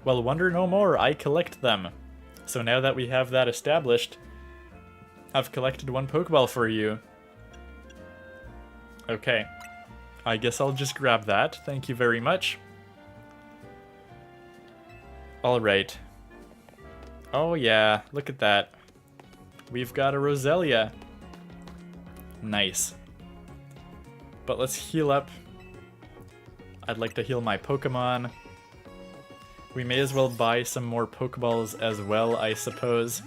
[SPEAKER 1] Well, wonder no more, I collect them. So now that we have that established, I've collected one Pokeball for you. Okay, I guess I'll just grab that, thank you very much. Alright. Oh yeah, look at that. We've got a Roselia. Nice. But let's heal up. I'd like to heal my Pokemon. We may as well buy some more Pokeballs as well, I suppose.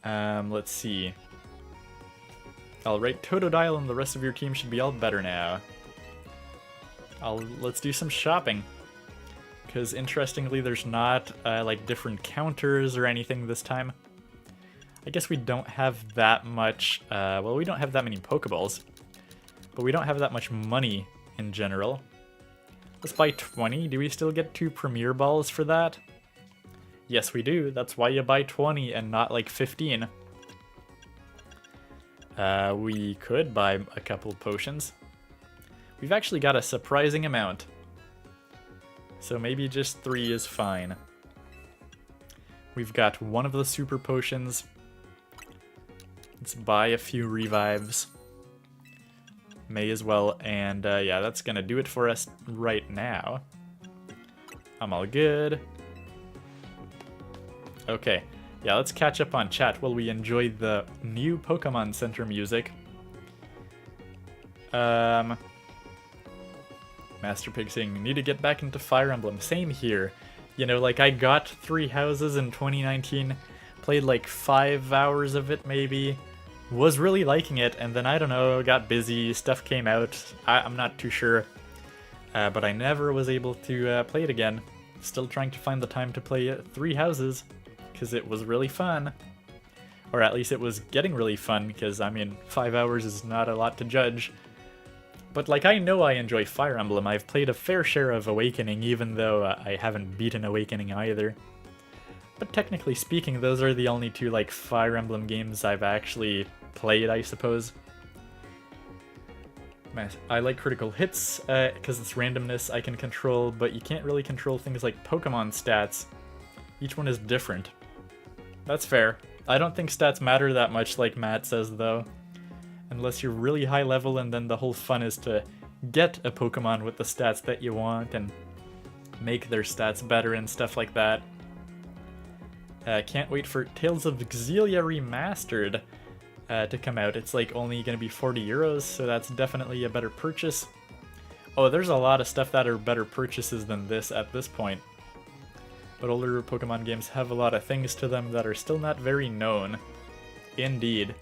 [SPEAKER 1] Let's see. Alright, Totodile and the rest of your team should be all better now. Let's do some shopping. Because interestingly, there's not like different counters or anything this time. I guess we don't have that much, well, we don't have that many Pokeballs. But we don't have that much money in general. Let's buy 20. Do we still get 2 Premier Balls for that? Yes, we do. That's why you buy 20 and not like 15. We could buy a couple potions. We've actually got a surprising amount. So maybe just 3 is fine. We've got one of the super potions. Let's buy a few revives. May as well, and yeah, that's gonna do it for us right now. I'm all good. Okay, yeah, let's catch up on chat while we enjoy the new Pokemon Center music. Master Pig saying, need to get back into Fire Emblem. Same here. You know, like I got 3 houses in 2019, played like 5 hours of it maybe, was really liking it, and then I don't know, got busy, stuff came out, I'm not too sure, but I never was able to play it again. Still trying to find the time to play 3 houses, because it was really fun. Or at least it was getting really fun, because I mean, 5 hours is not a lot to judge. But like, I know I enjoy Fire Emblem. I've played a fair share of Awakening, even though I haven't beaten Awakening either. But technically speaking, those are the only 2 like Fire Emblem games I've actually played, I suppose. I like critical hits, because it's randomness I can control, but you can't really control things like Pokemon stats. Each one is different. That's fair. I don't think stats matter that much like Matt says though. Unless you're really high level, and then the whole fun is to get a Pokemon with the stats that you want and make their stats better and stuff like that. Can't wait for Tales of Xillia Remastered to come out. It's like only gonna be 40 euros, so that's definitely a better purchase. Oh, there's a lot of stuff that are better purchases than this at this point. But older Pokemon games have a lot of things to them that are still not very known. Indeed.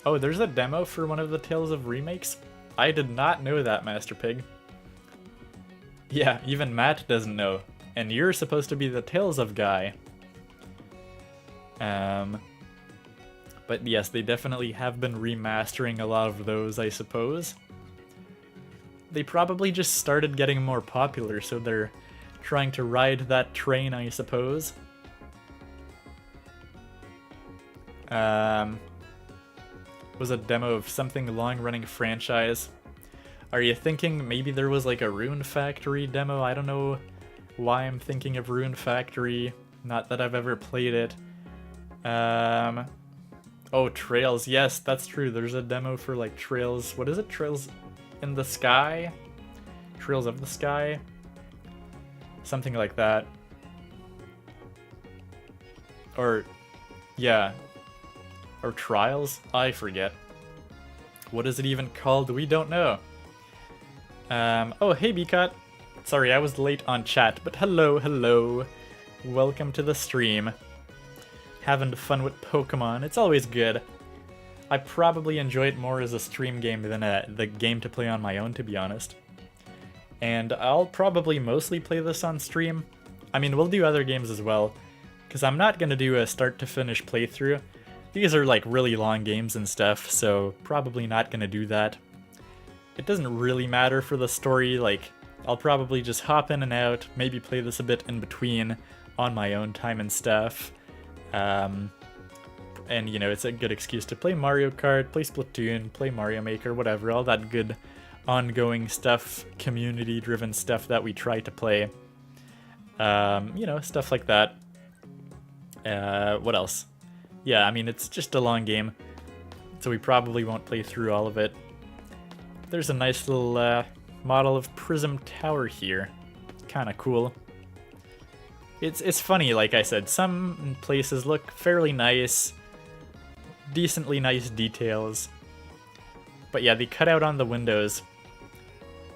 [SPEAKER 1] Oh, there's a demo for one of the Tales of remakes? I did not know that, Master Pig. Yeah, even Matt doesn't know. And you're supposed to be the Tales of guy. But yes, they definitely have been remastering a lot of those, I suppose. They probably just started getting more popular, so they're trying to ride that train, I suppose. Was a demo of something long-running franchise. Are you thinking maybe there was like a Rune Factory demo? I don't know why I'm thinking of Rune Factory. Not that I've ever played it. Oh, Trails. Yes, that's true. There's a demo for like Trails. What is it? Trails in the Sky? Trails of the Sky? Something like that. Or, yeah. Or Trials? I forget. What is it even called? We don't know. Oh, hey, Bcut. Sorry, I was late on chat, but hello, hello. Welcome to the stream. Having fun with Pokemon. It's always good. I probably enjoy it more as a stream game than the game to play on my own, to be honest. And I'll probably mostly play this on stream. I mean, we'll do other games as well, because I'm not going to do a start-to-finish playthrough. These are like really long games and stuff, so probably not going to do that. It doesn't really matter for the story, like, I'll probably just hop in and out, maybe play this a bit in between on my own time and stuff. And, you know, it's a good excuse to play Mario Kart, play Splatoon, play Mario Maker, whatever, all that good ongoing stuff, community-driven stuff that we try to play. You know, stuff like that. What else? Yeah, I mean, it's just a long game, so we probably won't play through all of it. There's a nice little model of Prism Tower here. Kind of cool. It's funny, like I said, some places look fairly nice, decently nice details. But yeah, they cut out on the windows.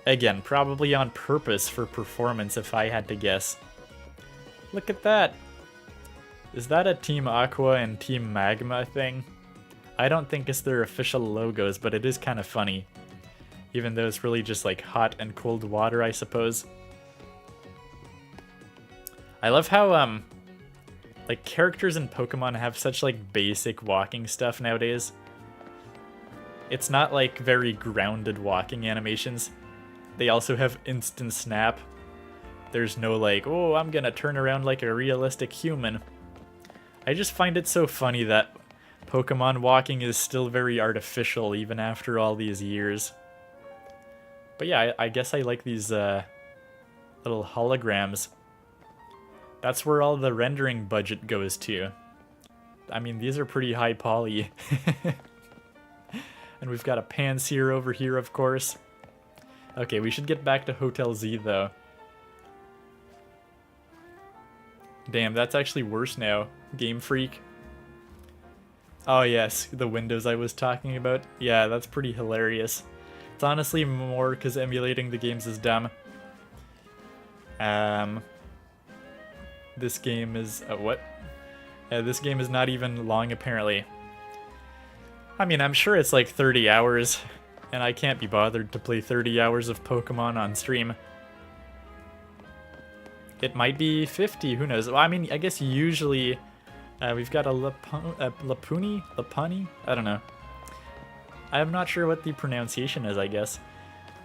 [SPEAKER 1] Again, probably on purpose for performance if I had to guess. Look at that! Is that a Team Aqua and Team Magma thing? I don't think it's their official logos, but it is kind of funny. Even though it's really just like hot and cold water, I suppose. I love how, like, characters in Pokemon have such, like, basic walking stuff nowadays. It's not, like, very grounded walking animations. They also have instant snap. There's no, like, oh, I'm gonna turn around like a realistic human. I just find it so funny that Pokemon walking is still very artificial even after all these years. But yeah, I guess I like these little holograms. That's where all the rendering budget goes to. I mean, these are pretty high poly. And we've got a Pansear over here, of course. Okay, we should get back to Hotel Z, though. Damn, that's actually worse now. Game Freak. Oh yes, the windows I was talking about. Yeah, that's pretty hilarious. It's honestly more because emulating the games is dumb. This game is... what? This game is not even long, apparently. I mean, I'm sure it's like 30 hours, and I can't be bothered to play 30 hours of Pokemon on stream. It might be 50, who knows? Well, I mean, I guess usually we've got a Lapuni? I don't know. I'm not sure what the pronunciation is, I guess.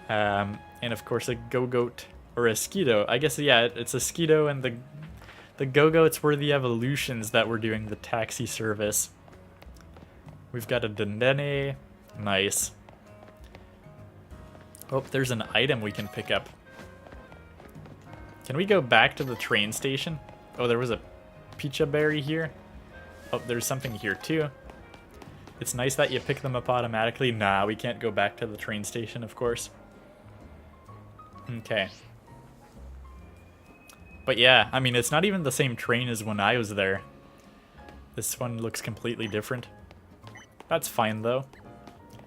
[SPEAKER 1] And of course a Go-Goat, or a Skeeto. I guess, yeah, it's a Skeeto, and the Go-Goats were the evolutions that were doing the taxi service. We've got a Dendene. Nice. Oh, there's an item we can pick up. Can we go back to the train station? Oh, there was a Pecha Berry here. Oh, there's something here too. It's nice that you pick them up automatically. Nah, we can't go back to the train station, of course. Okay. But yeah, I mean, it's not even the same train as when I was there. This one looks completely different. That's fine, though.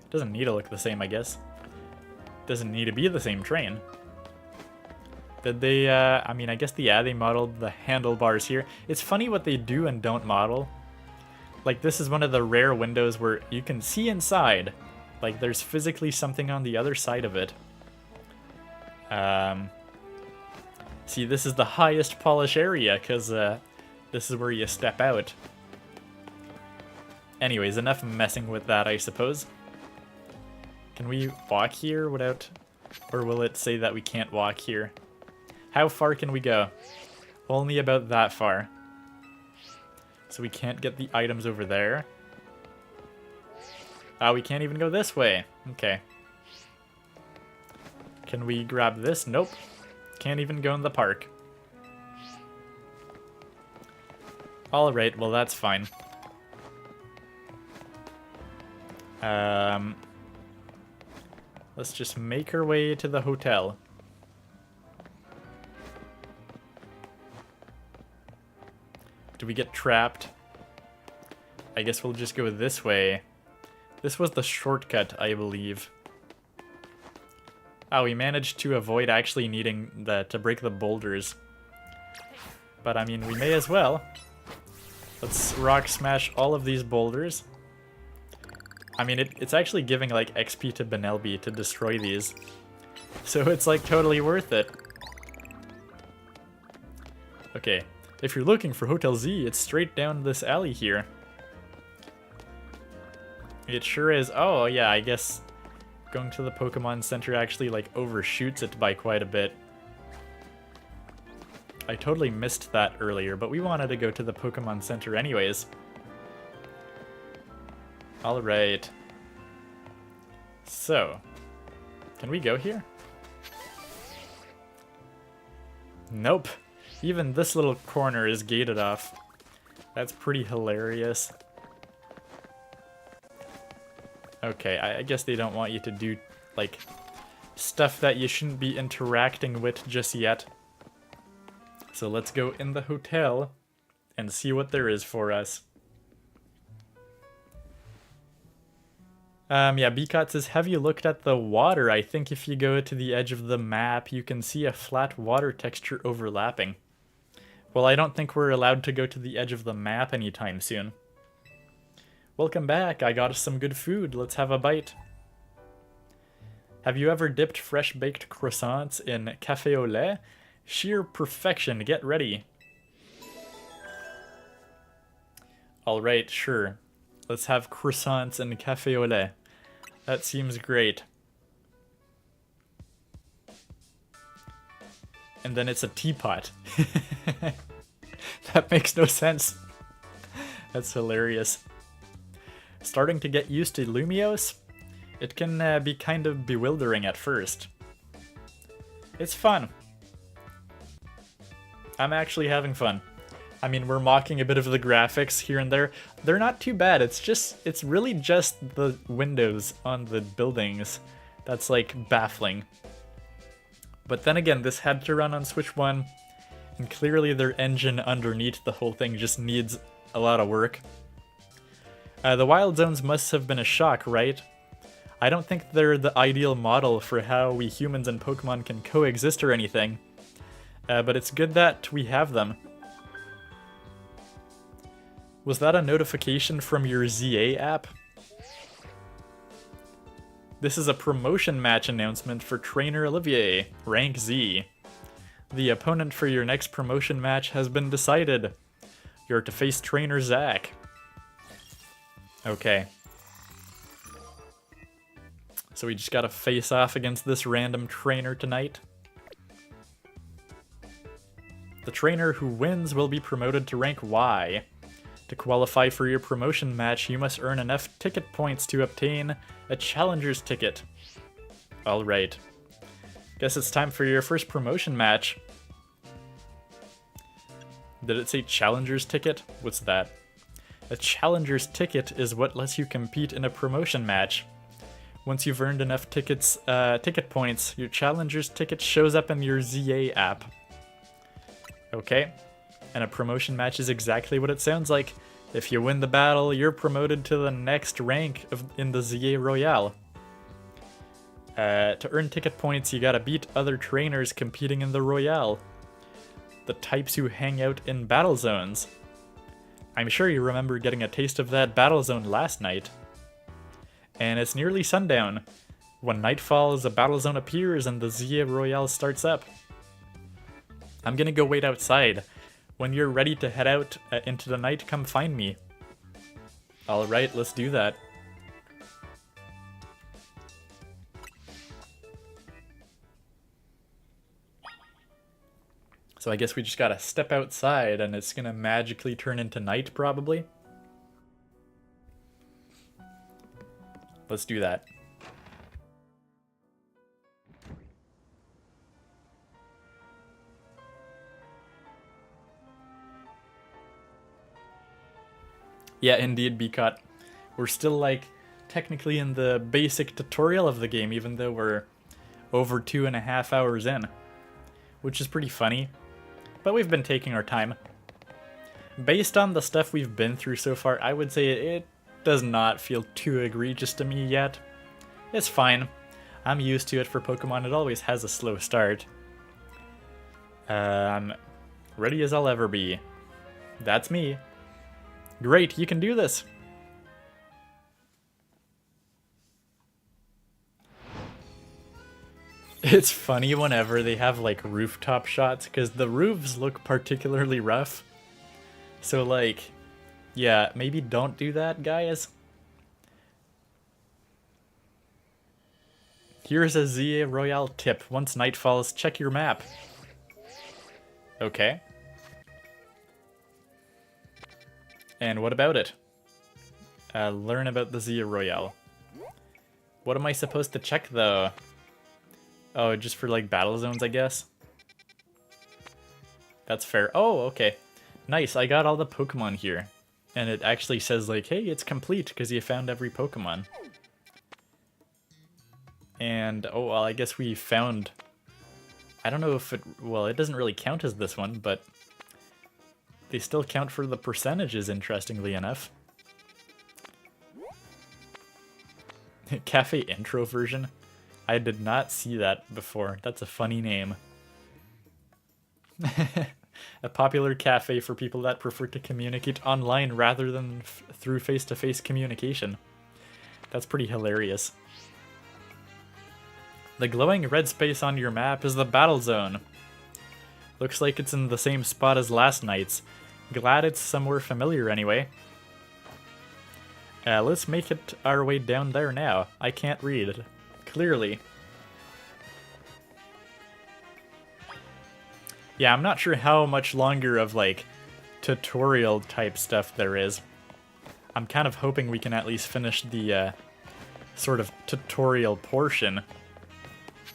[SPEAKER 1] Doesn't need to look the same, I guess. Doesn't need to be the same train. Did they, I mean, I guess, yeah, they modeled the handlebars here. It's funny what they do and don't model. Like, this is one of the rare windows where you can see inside. Like, there's physically something on the other side of it. See, this is the highest polish area, because this is where you step out. Anyways, enough messing with that, I suppose. Can we walk here without... Or will it say that we can't walk here? How far can we go? Only about that far. So we can't get the items over there. We can't even go this way. Okay. Can we grab this? Nope. Can't even go in the park. Alright, well that's fine. Let's just make our way to the hotel. Do we get trapped? I guess we'll just go this way. This was the shortcut, I believe. We managed to avoid actually needing to break the boulders. But I mean, we may as well. Let's rock smash all of these boulders. I mean, it's actually giving like XP to Benelby to destroy these. So it's like totally worth it. Okay, if you're looking for Hotel Z, it's straight down this alley here. It sure is. Oh yeah, I guess going to the Pokemon Center actually like overshoots it by quite a bit. I totally missed that earlier, but we wanted to go to the Pokemon Center anyways. Alright. So, can we go here? Nope. Even this little corner is gated off. That's pretty hilarious. Okay, I guess they don't want you to do, like, stuff that you shouldn't be interacting with just yet. So let's go in the hotel and see what there is for us. Yeah, Beacot says, have you looked at the water? I think if you go to the edge of the map, you can see a flat water texture overlapping. Well, I don't think we're allowed to go to the edge of the map anytime soon. Welcome back, I got us some good food, let's have a bite. Have you ever dipped fresh baked croissants in café au lait? Sheer perfection, get ready. Alright, sure. Let's have croissants and café au lait. That seems great. And then it's a teapot. That makes no sense. That's hilarious. Starting to get used to Lumiose? It can be kind of bewildering at first. It's fun. I'm actually having fun. I mean, we're mocking a bit of the graphics here and there. They're not too bad. It's really just the windows on the buildings that's like baffling. But then again, this had to run on Switch 1, and clearly their engine underneath the whole thing just needs a lot of work. The Wild Zones must have been a shock, right? I don't think they're the ideal model for how we humans and Pokemon can coexist or anything. But it's good that we have them. Was that a notification from your ZA app? This is a promotion match announcement for Trainer Olivier, rank Z. The opponent for your next promotion match has been decided. You're to face Trainer Zach. Okay. So we just gotta face off against this random trainer tonight. The trainer who wins will be promoted to rank Y. To qualify for your promotion match, you must earn enough ticket points to obtain a challenger's ticket. Alright. Guess it's time for your first promotion match. Did it say challenger's ticket? What's that? A challenger's ticket is what lets you compete in a promotion match. Once you've earned enough ticket points, your challenger's ticket shows up in your ZA app. Okay. And a promotion match is exactly what it sounds like. If you win the battle, you're promoted to the next rank in the ZA Royale. To earn ticket points, you gotta beat other trainers competing in the Royale. The types who hang out in battle zones. I'm sure you remember getting a taste of that battle zone last night. And it's nearly sundown. When night falls, a battle zone appears and the ZA Royale starts up. I'm gonna go wait outside. When you're ready to head out into the night, come find me. Alright, let's do that. So I guess we just gotta step outside and it's gonna magically turn into night, probably. Let's do that. Yeah, indeed, Beacott. We're still, like, technically in the basic tutorial of the game, even though we're over 2.5 hours in. Which is pretty funny. But we've been taking our time. Based on the stuff we've been through so far, I would say it does not feel too egregious to me yet. It's fine. I'm used to it for Pokemon. It always has a slow start. I'm ready as I'll ever be. That's me. Great, you can do this. It's funny whenever they have like rooftop shots because the roofs look particularly rough. So like, yeah, maybe don't do that, guys. Here's a ZA Royale tip. Once night falls, check your map. Okay. And what about it? Learn about the ZA Royale. What am I supposed to check, though? Oh, just for, like, battle zones, I guess? That's fair. Oh, okay. Nice, I got all the Pokemon here. And it actually says, like, hey, it's complete, because you found every Pokemon. And, oh, well, I guess we found... I don't know if it... Well, it doesn't really count as this one, but... They still count for the percentages, interestingly enough. Cafe intro version? I did not see that before. That's a funny name. A popular cafe for people that prefer to communicate online rather than through face-to-face communication. That's pretty hilarious. The glowing red space on your map is the battle zone. Looks like it's in the same spot as last night's. Glad it's somewhere familiar anyway. Let's make it our way down there now. I can't read it. Clearly. Yeah, I'm not sure how much longer of, like, tutorial type stuff there is. I'm kind of hoping we can at least finish the, sort of tutorial portion.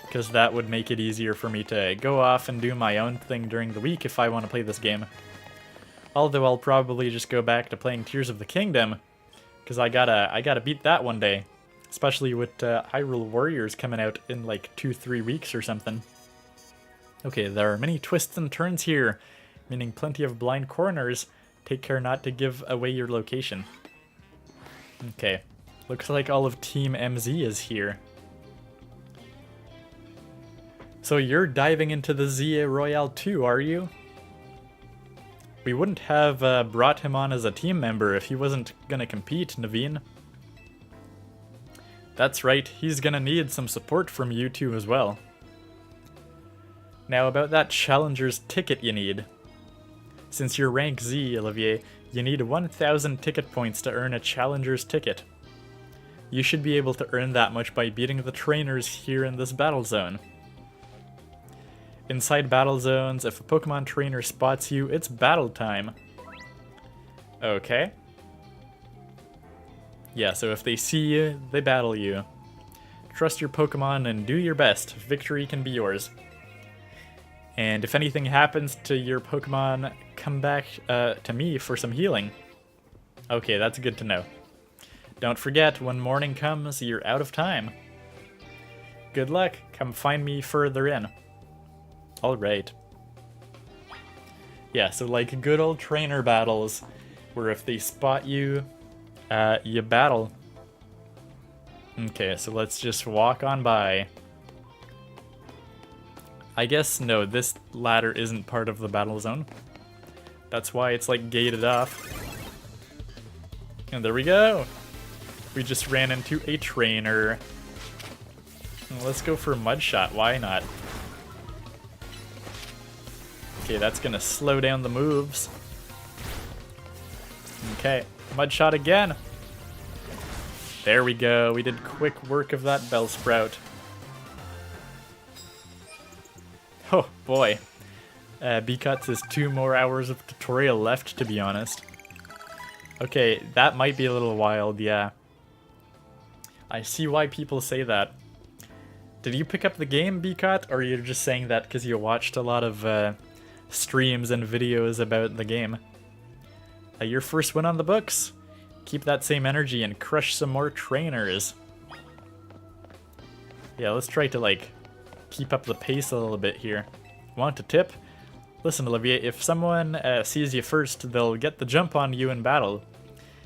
[SPEAKER 1] Because that would make it easier for me to go off and do my own thing during the week if I want to play this game. Although I'll probably just go back to playing Tears of the Kingdom. Because I gotta beat that one day. Especially with Hyrule Warriors coming out in like 2-3 weeks or something. Okay, there are many twists and turns here, meaning plenty of blind corners. Take care not to give away your location. Okay, looks like all of Team MZ is here. So you're diving into the ZA Royale too, are you? We wouldn't have brought him on as a team member if he wasn't gonna compete, Naveen. That's right, he's gonna need some support from you two as well. Now about that challenger's ticket you need. Since you're rank Z, Olivier, you need 1,000 ticket points to earn a challenger's ticket. You should be able to earn that much by beating the trainers here in this battle zone. Inside battle zones, if a Pokemon trainer spots you, it's battle time. Okay. Yeah, so if they see you, they battle you. Trust your Pokemon and do your best. Victory can be yours. And if anything happens to your Pokemon, come back to me for some healing. Okay, that's good to know. Don't forget, when morning comes, you're out of time. Good luck. Come find me further in. Alright. Yeah, so like good old trainer battles, where if they spot you, you battle. Okay, so let's just walk on by. I guess, no, this ladder isn't part of the battle zone. That's why it's like gated off. And there we go! We just ran into a trainer. Let's go for Mud Shot, why not? Okay, that's gonna slow down the moves. Okay, Mud Shot again! There we go. We did quick work of that Bellsprout. Oh boy. Bcuts is 2 more hours of tutorial left, to be honest. Okay, that might be a little wild, yeah. I see why people say that. Did you pick up the game, Bcut, or you're just saying that because you watched a lot of streams and videos about the game? Your first win on the books. Keep that same energy and crush some more trainers. Yeah, let's try to, like, keep up the pace a little bit here. Want a tip? Listen, Olivia, if someone sees you first, they'll get the jump on you in battle.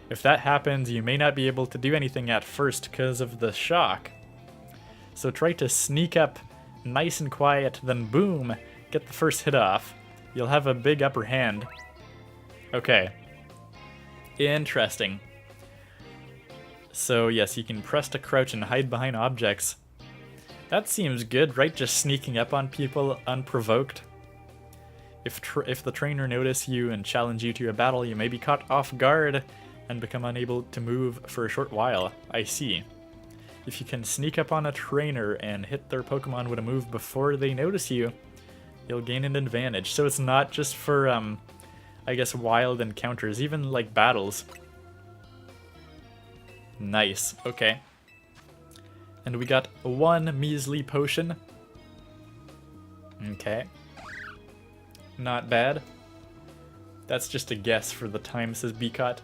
[SPEAKER 1] If that happens, you may not be able to do anything at first because of the shock. So try to sneak up nice and quiet, then boom, get the first hit off. You'll have a big upper hand. Okay. Interesting. So yes, you can press to crouch and hide behind objects. That seems good, right? Just sneaking up on people unprovoked. If the trainer notice you and challenge you to a battle, you may be caught off guard and become unable to move for a short while. I see. If you can sneak up on a trainer and hit their Pokemon with a move before they notice you, you'll gain an advantage. So it's not just for, I guess, wild encounters, even like battles. Nice, okay. And we got 1 measly potion. Okay. Not bad. That's just a guess for the time, says Bcut.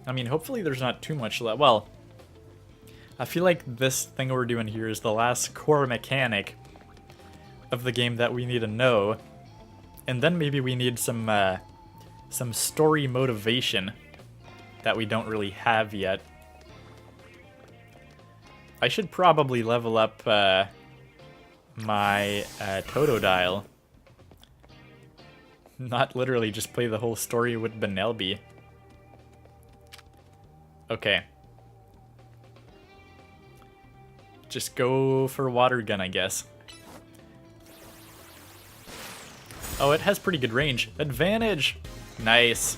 [SPEAKER 1] I mean, hopefully there's not too much left. Well, I feel like this thing we're doing here is the last core mechanic of the game that we need to know. And then maybe we need some story motivation that we don't really have yet. I should probably level up my Totodile. Not literally just play the whole story with Benelby. Okay. Just go for Water Gun, I guess. Oh, it has pretty good range. Advantage! Nice.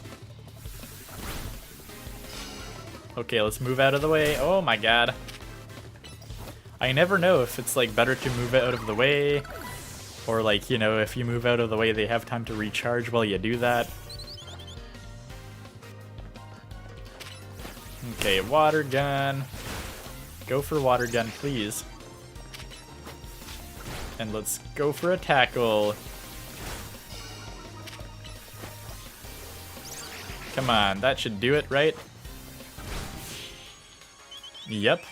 [SPEAKER 1] Okay, let's move out of the way. Oh my god. I never know if it's like better to move out of the way, or like, you know, if you move out of the way they have time to recharge while you do that. Okay, Water Gun. Go for Water Gun, please. And let's go for a Tackle. Come on, that should do it, right? Yep.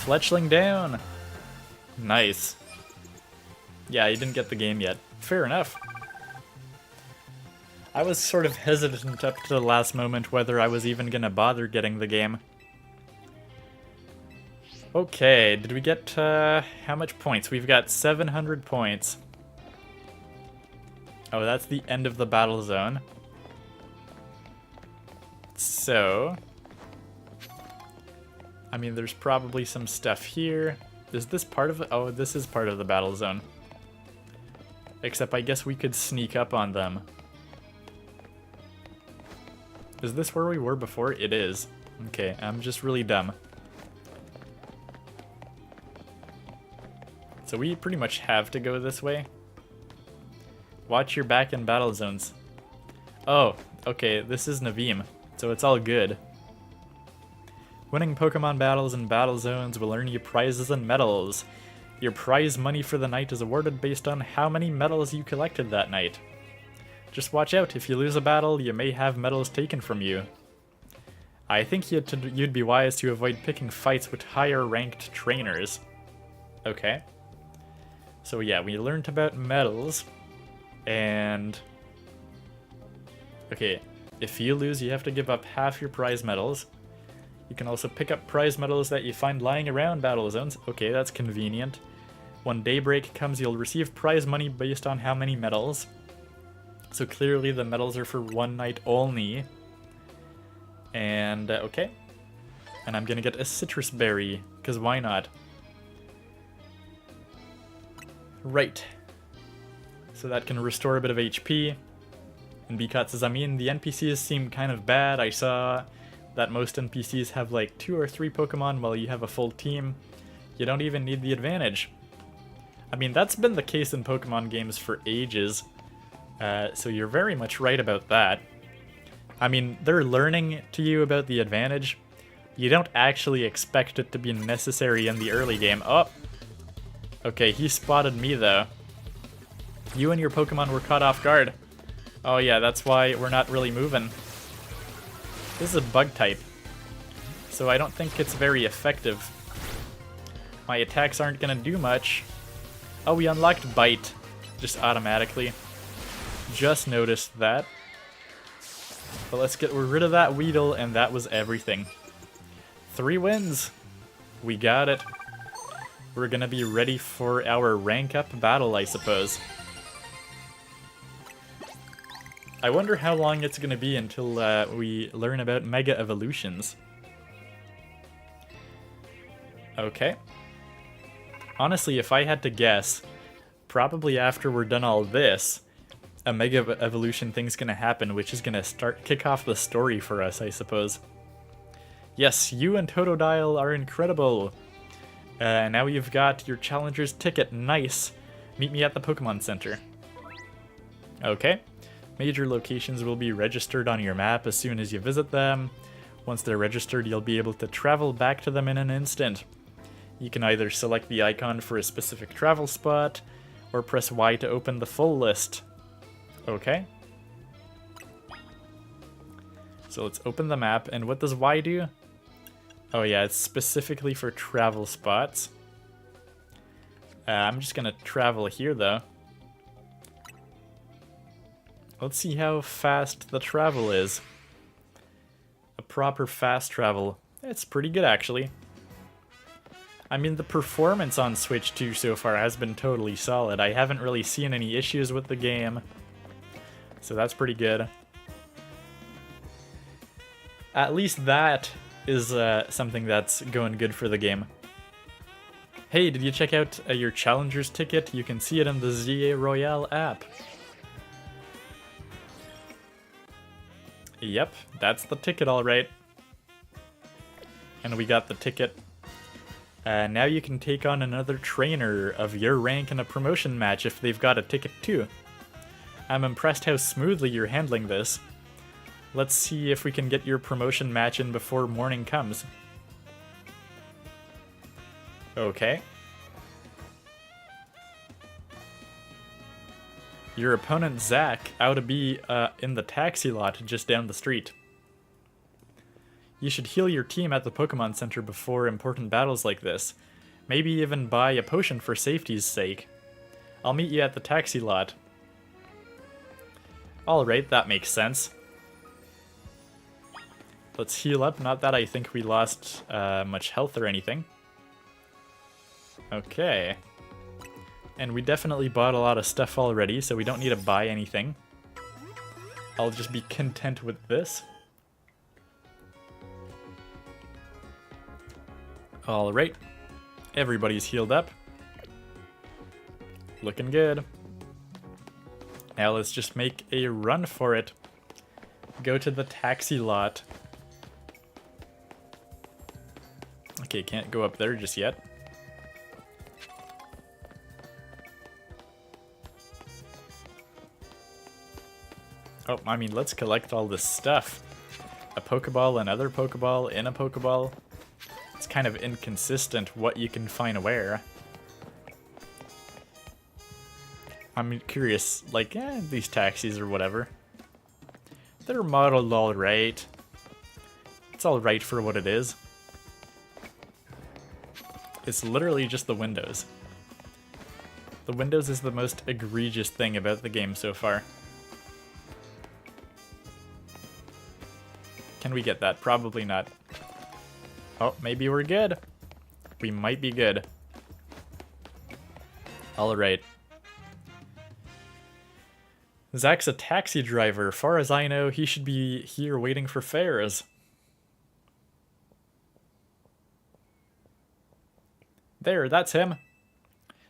[SPEAKER 1] Fletchling down. Nice. Yeah, you didn't get the game yet. Fair enough. I was sort of hesitant up to the last moment whether I was even gonna bother getting the game. Okay, did we get, how much points? We've got 700 points. Oh, that's the end of the battle zone. So, I mean, there's probably some stuff here. Is this part of it? Oh, this is part of the battle zone. Except I guess we could sneak up on them. Is this where we were before? It is. Okay, I'm just really dumb. So we pretty much have to go this way. Watch your back in battle zones. Oh, okay, this is Naveem, so it's all good. Winning Pokemon battles in battle zones will earn you prizes and medals. Your prize money for the night is awarded based on how many medals you collected that night. Just watch out, if you lose a battle, you may have medals taken from you. I think you'd be wise to avoid picking fights with higher ranked trainers. Okay. So yeah, we learned about medals, and... Okay, if you lose, you have to give up half your prize medals. You can also pick up prize medals that you find lying around battle zones. Okay, that's convenient. When daybreak comes, you'll receive prize money based on how many medals. So clearly the medals are for one night only. And, okay. And I'm gonna get a citrus berry, because why not? Right. So that can restore a bit of HP. And because, I mean, the NPCs seem kind of bad. I saw that most NPCs have like 2 or 3 Pokemon while you have a full team. You don't even need the advantage. I mean, that's been the case in Pokemon games for ages. So you're very much right about that. I mean, they're learning to you about the advantage. You don't actually expect it to be necessary in the early game. Oh! Okay, he spotted me though. You and your Pokemon were caught off guard. Oh yeah, that's why we're not really moving. This is a bug type, so I don't think it's very effective. My attacks aren't gonna do much. Oh, we unlocked Bite, just automatically. Just noticed that. But let's get rid of that Weedle, and that was everything. 3 wins! We got it. We're gonna be ready for our rank up battle, I suppose. I wonder how long it's gonna be until we learn about Mega Evolutions. Okay. Honestly, if I had to guess, probably after we're done all this, a Mega Evolution thing's gonna happen, which is gonna kick off the story for us, I suppose. Yes, you and Totodile are incredible. Now you've got your Challenger's ticket. Nice. Meet me at the Pokemon Center. Okay. Major locations will be registered on your map as soon as you visit them. Once they're registered, you'll be able to travel back to them in an instant. You can either select the icon for a specific travel spot, or press Y to open the full list. Okay. So let's open the map, and what does Y do? Oh yeah, it's specifically for travel spots. I'm just gonna travel here though. Let's see how fast the travel is. A proper fast travel. It's pretty good actually. I mean, the performance on Switch 2 so far has been totally solid. I haven't really seen any issues with the game. So that's pretty good. At least that is something that's going good for the game. Hey, did you check out your Challenger's ticket? You can see it in the ZA Royale app. Yep, that's the ticket alright. And we got the ticket. Now you can take on another trainer of your rank in a promotion match if they've got a ticket too. I'm impressed how smoothly you're handling this. Let's see if we can get your promotion match in before morning comes. Okay. Your opponent, Zach, ought to be in the taxi lot just down the street. You should heal your team at the Pokemon Center before important battles like this. Maybe even buy a potion for safety's sake. I'll meet you at the taxi lot. Alright, that makes sense. Let's heal up, not that I think we lost much health or anything. Okay. And we definitely bought a lot of stuff already, so we don't need to buy anything. I'll just be content with this. Alright. Everybody's healed up. Looking good. Now let's just make a run for it. Go to the taxi lot. Okay, can't go up there just yet. Oh, I mean, let's collect all this stuff. A Pokeball, another Pokeball, in a Pokeball. It's kind of inconsistent what you can find where. I'm curious, like, these taxis or whatever. They're modeled alright. It's alright for what it is. It's literally just the windows. The windows is the most egregious thing about the game so far. Can we get that? Probably not. Oh, maybe we're good. We might be good. Alright. Zach's a taxi driver. Far as I know, he should be here waiting for fares. There, that's him.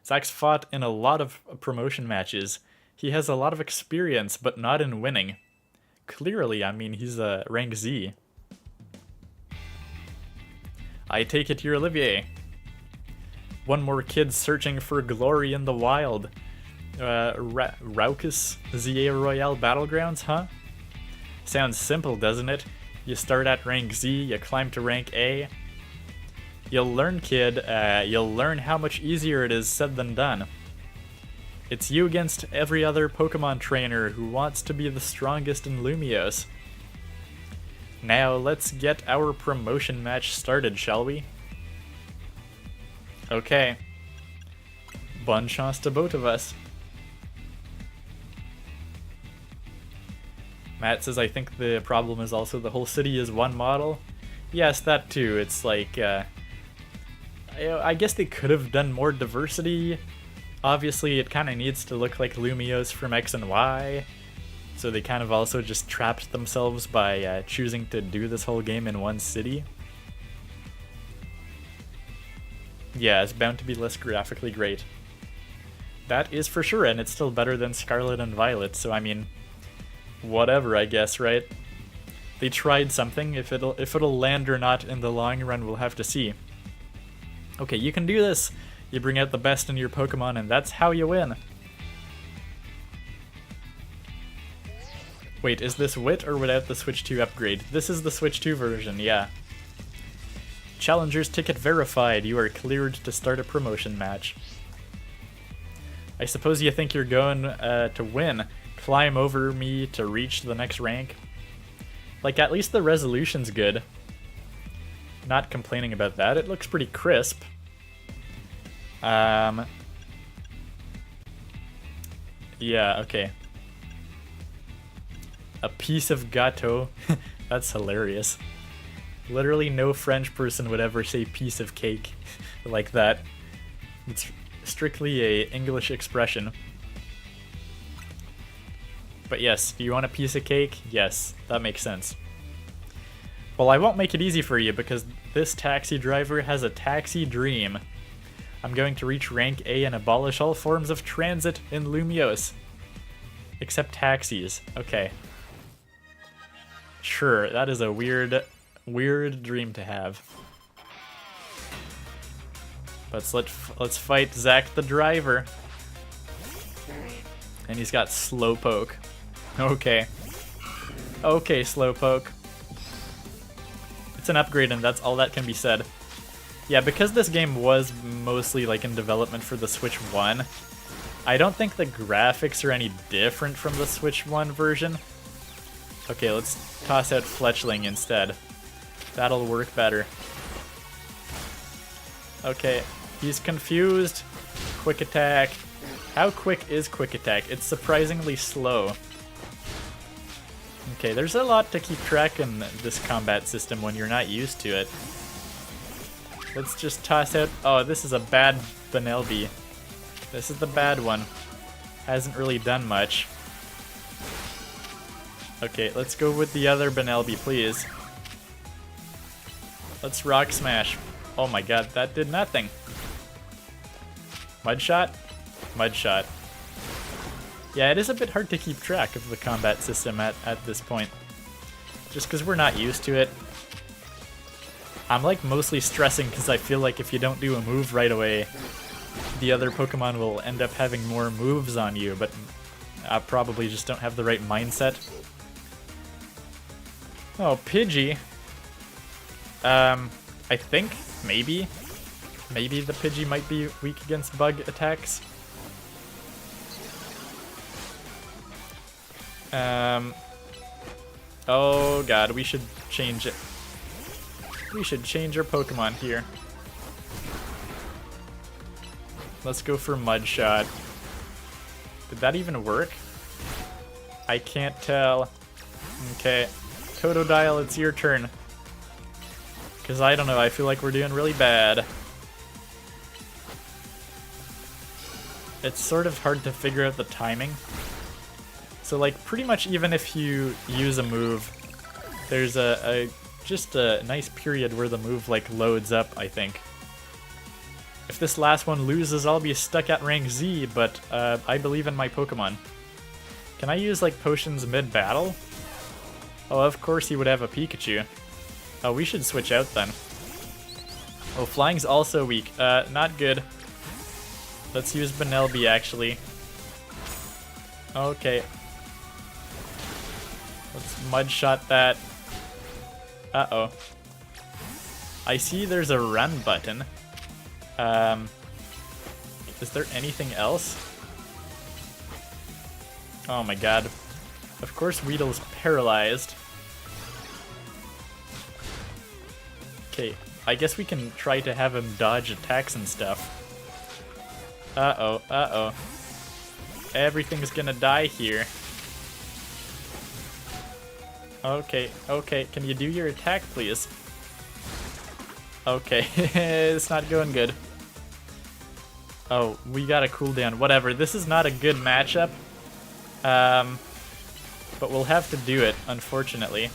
[SPEAKER 1] Zach's fought in a lot of promotion matches. He has a lot of experience, but not in winning. Clearly, I mean, he's a rank Z. I take it you're Olivier. One more kid searching for glory in the wild. Raucus ZA Royale Battlegrounds, huh? Sounds simple, doesn't it? You start at rank Z, you climb to rank A. You'll learn, kid. You'll learn how much easier it is said than done. It's you against every other Pokemon trainer who wants to be the strongest in Lumiose. Now let's get our promotion match started, shall we? Okay. Bonne chance to both of us. Matt says, I think the problem is also the whole city is one model. Yes, that too. It's like, I guess they could have done more diversity. Obviously, it kind of needs to look like Lumiose from X and Y. So they kind of also just trapped themselves by choosing to do this whole game in one city. Yeah, it's bound to be less graphically great. That is for sure, and it's still better than Scarlet and Violet, so I mean, whatever, I guess, right? They tried something. If it'll land or not in the long run, we'll have to see. Okay, you can do this. You bring out the best in your Pokemon, and that's how you win. Wait, is this with or without the Switch 2 upgrade? This is the Switch 2 version, yeah. Challenger's ticket verified. You are cleared to start a promotion match. I suppose you think you're going to win. Climb over me to reach the next rank. Like, at least the resolution's good. Not complaining about that. It looks pretty crisp. Yeah, okay. A piece of gâteau. That's hilarious. Literally no French person would ever say piece of cake like that. It's strictly a English expression. But yes, do you want a piece of cake? Yes, that makes sense. Well, I won't make it easy for you because this taxi driver has a taxi dream. I'm going to reach rank A and abolish all forms of transit in Lumiose. Except taxis. Okay. Sure, that is a weird dream to have. But let's fight Zach the driver. And he's got Slowpoke. Okay. Okay, Slowpoke. It's an upgrade and that's all that can be said. Yeah, because this game was mostly like in development for the Switch 1, I don't think the graphics are any different from the Switch 1 version. Okay, let's toss out Fletchling instead. That'll work better. Okay, he's confused. Quick attack. How quick is quick attack? It's surprisingly slow. Okay, there's a lot to keep track in this combat system when you're not used to it. Let's just toss out... Oh, this is a bad Benelby. This is the bad one. Hasn't really done much. Okay, let's go with the other Benelby, please. Let's Rock Smash. Oh my god, that did nothing. Mud Shot? Mud Shot. Yeah, it is a bit hard to keep track of the combat system at this point. Just because we're not used to it. I'm like mostly stressing because I feel like if you don't do a move right away, the other Pokemon will end up having more moves on you, but I probably just don't have the right mindset. Oh, Pidgey. I think, maybe the Pidgey might be weak against bug attacks. Oh god, we should change it. We should change our Pokemon here. Let's go for Mud Shot. Did that even work? I can't tell. Okay. Totodile, it's your turn. Because I don't know, I feel like we're doing really bad. It's sort of hard to figure out the timing. So like pretty much even if you use a move, there's just a nice period where the move like loads up, I think. If this last one loses, I'll be stuck at rank Z, but I believe in my Pokemon. Can I use like potions mid-battle? Oh, of course he would have a Pikachu. Oh, we should switch out then. Oh, flying's also weak. Not good. Let's use Benelby actually. Okay. Let's mud shot that. Uh-oh. I see there's a run button. Is there anything else? Oh my god. Of course Weedle's paralyzed. Okay, I guess we can try to have him dodge attacks and stuff. Uh-oh, uh-oh. Everything's gonna die here. Okay, okay, can you do your attack, please? Okay, it's not going good. Oh, we got a cooldown. Whatever, this is not a good matchup. But we'll have to do it, unfortunately.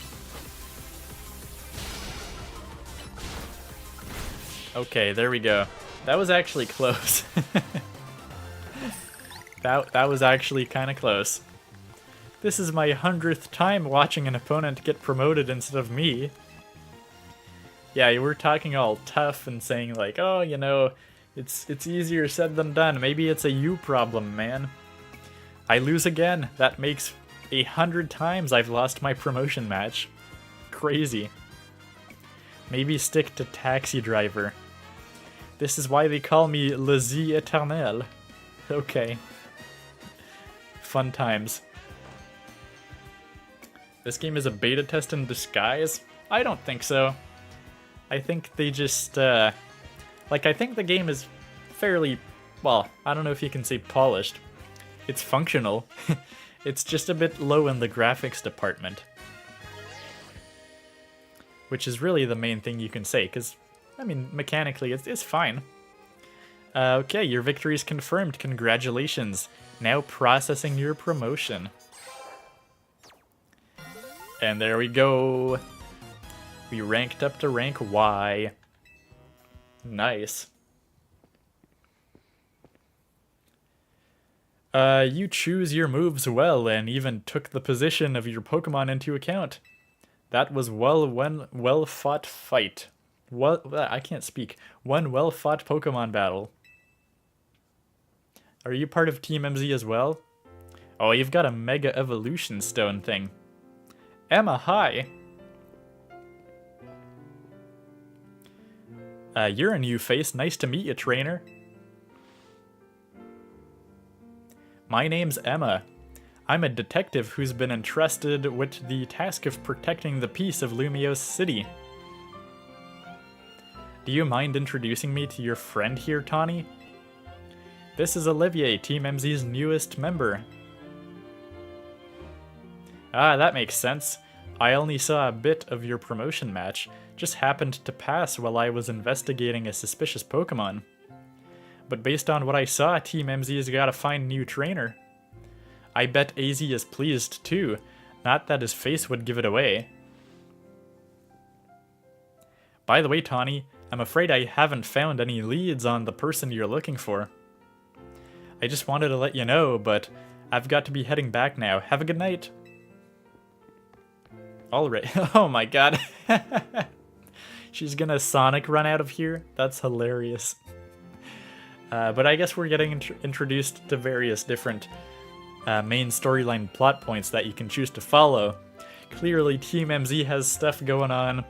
[SPEAKER 1] Okay, there we go. That was actually close. That was actually kind of close. This is my 100th time watching an opponent get promoted instead of me. Yeah, you were talking all tough and saying like, oh, you know, it's easier said than done. Maybe it's a you problem, man. I lose again. That makes 100 times I've lost my promotion match. Crazy. Maybe stick to taxi driver. This is why they call me Le Z Eternel. Okay. Fun times. This game is a beta test in disguise? I don't think so. I think they just, I think the game is fairly, well, I don't know if you can say polished. It's functional. It's just a bit low in the graphics department. Which is really the main thing you can say, because, I mean, mechanically, it's fine. Okay, your victory is confirmed. Congratulations. Now processing your promotion. And there we go. We ranked up to rank Y. Nice. You choose your moves well and even took the position of your Pokemon into account. That was well fought fight. Well, I can't speak. One well fought Pokemon battle. Are you part of Team MZ as well? Oh, you've got a Mega Evolution Stone thing. Emma, hi. You're a new face. Nice to meet you, trainer. My name's Emma. I'm a detective who's been entrusted with the task of protecting the peace of Lumiose City. Do you mind introducing me to your friend here, Tawny? This is Olivier, Team MZ's newest member. Ah, that makes sense. I only saw a bit of your promotion match, just happened to pass while I was investigating a suspicious Pokemon. But based on what I saw, Team MZ's gotta find a new trainer. I bet AZ is pleased too, not that his face would give it away. By the way, Tawny, I'm afraid I haven't found any leads on the person you're looking for. I just wanted to let you know, but I've got to be heading back now. Have a good night. Alright. Oh my god. She's gonna Sonic run out of here? That's hilarious. But I guess we're getting introduced to various different main storyline plot points that you can choose to follow. Clearly, Team MZ has stuff going on.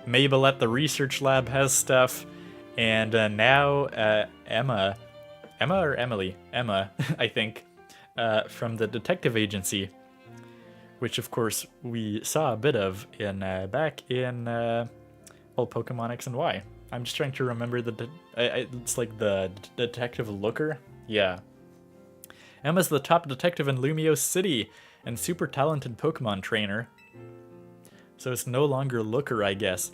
[SPEAKER 1] Mabel at the research lab has stuff. And now Emma or Emily? Emma, I think, from the detective agency. Which, of course, we saw a bit of in back in Pokemon X and Y. I'm just trying to remember it's like the detective Looker. Yeah. Emma's the top detective in Lumiose City and super talented Pokemon trainer. So it's no longer Looker, I guess.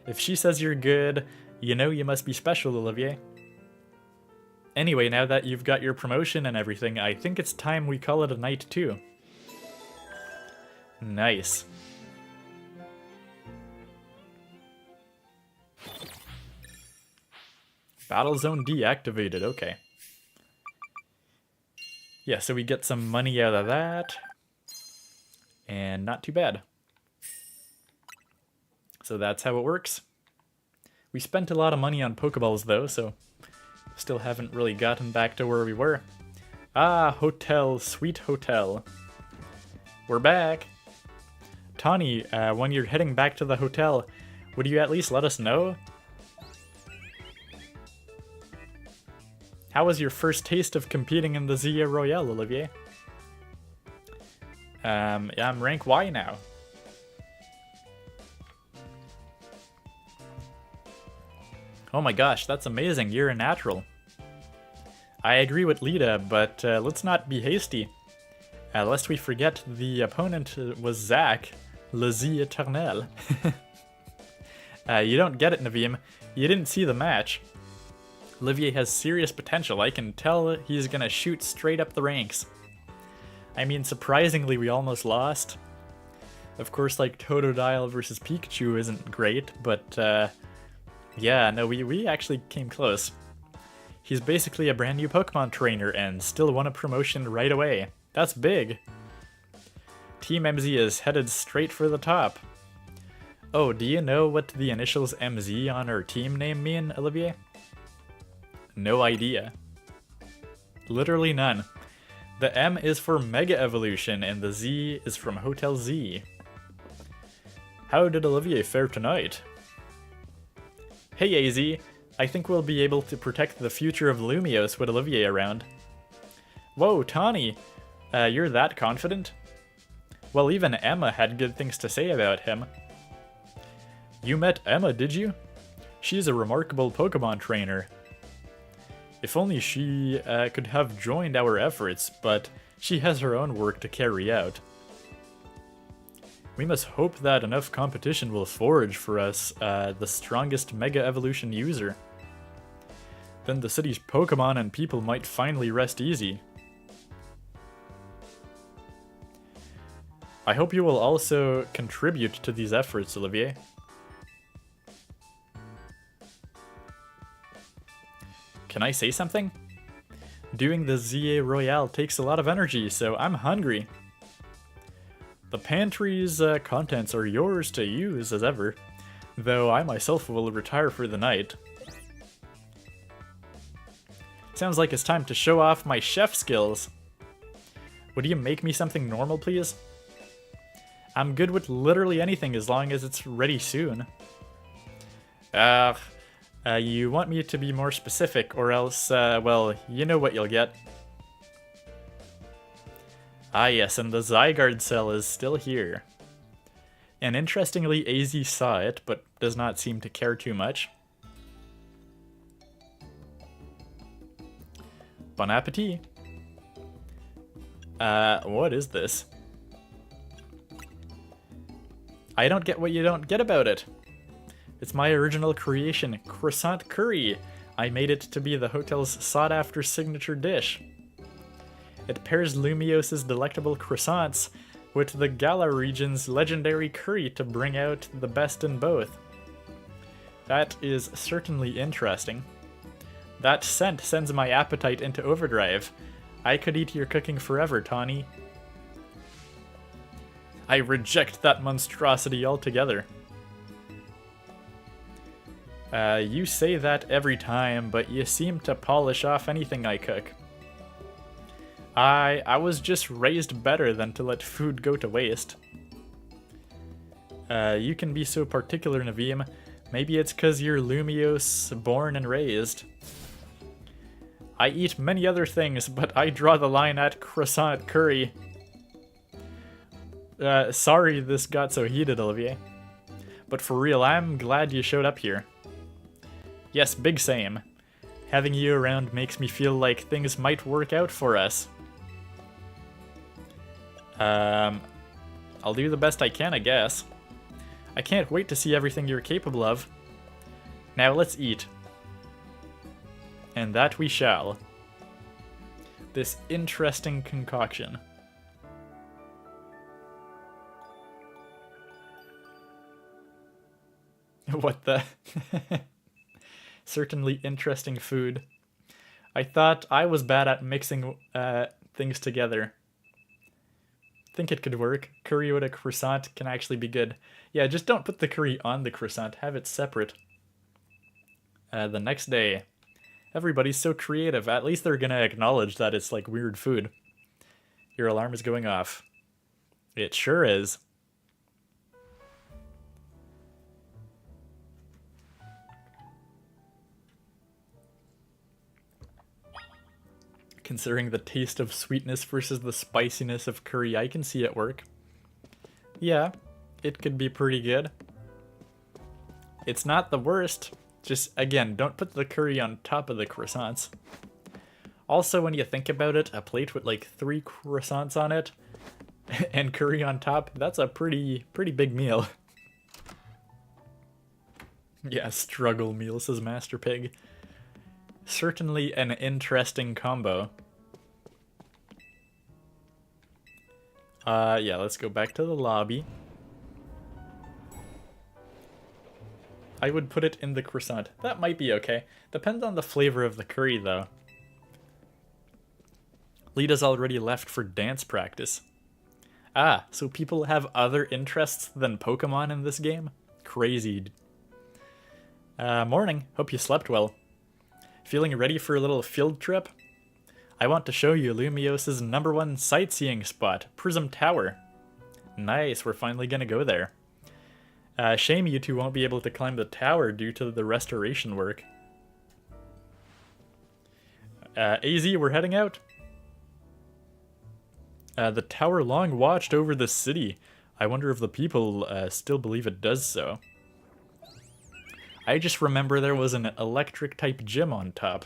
[SPEAKER 1] If she says you're good, you know you must be special, Olivier. Anyway, now that you've got your promotion and everything, I think it's time we call it a night too. Nice. Battle zone deactivated, okay. Yeah, so we get some money out of that. And not too bad. So that's how it works. We spent a lot of money on Pokeballs though, so still haven't really gotten back to where we were. Ah, hotel, sweet hotel. We're back. Tawny, when you're heading back to the hotel, would you at least let us know? How was your first taste of competing in the ZA Royale, Olivier? Yeah, I'm rank Y now. Oh my gosh, that's amazing, you're a natural. I agree with Lita, but let's not be hasty. Lest we forget the opponent was Zach, le Z Eternel. You don't get it, Naveem. You didn't see the match. Olivier has serious potential. I can tell he's gonna shoot straight up the ranks. I mean, surprisingly, we almost lost. Of course, like, Totodile versus Pikachu isn't great, but yeah, no, we actually came close. He's basically a brand new Pokemon trainer and still won a promotion right away. That's big. Team MZ is headed straight for the top. Oh, do you know what the initials MZ on our team name mean, Olivier? No idea. Literally none. The M is for Mega Evolution and the Z is from Hotel Z. How did Olivier fare tonight? Hey AZ, I think we'll be able to protect the future of Lumiose with Olivier around. Whoa, Tawny! You're that confident? Well, even Emma had good things to say about him. You met Emma, did you? She's a remarkable Pokemon trainer. If only she could have joined our efforts, but she has her own work to carry out. We must hope that enough competition will forge for us the strongest Mega Evolution user. Then the city's Pokemon and people might finally rest easy. I hope you will also contribute to these efforts, Olivier. Can I say something? Doing the ZA Royale takes a lot of energy, so I'm hungry. The pantry's contents are yours to use as ever, though I myself will retire for the night. Sounds like it's time to show off my chef skills. Would you make me something normal, please? I'm good with literally anything as long as it's ready soon. You want me to be more specific, or else, well, you know what you'll get. Ah yes, and the Zygarde cell is still here. And interestingly, AZ saw it, but does not seem to care too much. Bon appetit! What is this? I don't get what you don't get about it. It's my original creation, croissant curry. I made it to be the hotel's sought-after signature dish. It pairs Lumiose's delectable croissants with the Galar region's legendary curry to bring out the best in both. That is certainly interesting. That scent sends my appetite into overdrive. I could eat your cooking forever, Tawny. I reject that monstrosity altogether. You say that every time, but you seem to polish off anything I cook. I was just raised better than to let food go to waste. You can be so particular, Naveem. Maybe it's 'cause you're Lumiose born and raised. I eat many other things, but I draw the line at croissant curry. Sorry this got so heated, Olivier. But for real, I'm glad you showed up here. Yes, big same. Having you around makes me feel like things might work out for us. I'll do the best I can, I guess. I can't wait to see everything you're capable of. Now let's eat. And that we shall. This interesting concoction. What the? Certainly interesting food. I thought I was bad at mixing things together. Think it could work. Curry with a croissant can actually be good. Yeah, just don't put the curry on the croissant. Have it separate. The next day. Everybody's so creative. At least they're gonna acknowledge that it's like weird food. Your alarm is going off. It sure is. Considering the taste of sweetness versus the spiciness of curry, I can see it work. Yeah, it could be pretty good. It's not the worst. Just, again, don't put the curry on top of the croissants. Also, when you think about it, a plate with like 3 croissants on it and curry on top, that's a pretty big meal. Yeah, struggle meal, says Master Pig. Certainly an interesting combo. Yeah, let's go back to the lobby. I would put it in the croissant. That might be okay. Depends on the flavor of the curry, though. Lita's already left for dance practice. Ah, so people have other interests than Pokemon in this game? Crazy. Morning. Hope you slept well. Feeling ready for a little field trip? I want to show you Lumiose's #1 sightseeing spot, Prism Tower. Nice, we're finally gonna go there. Shame you two won't be able to climb the tower due to the restoration work. AZ, we're heading out. The tower long watched over the city. I wonder if the people still believe it does so. I just remember there was an electric-type gym on top.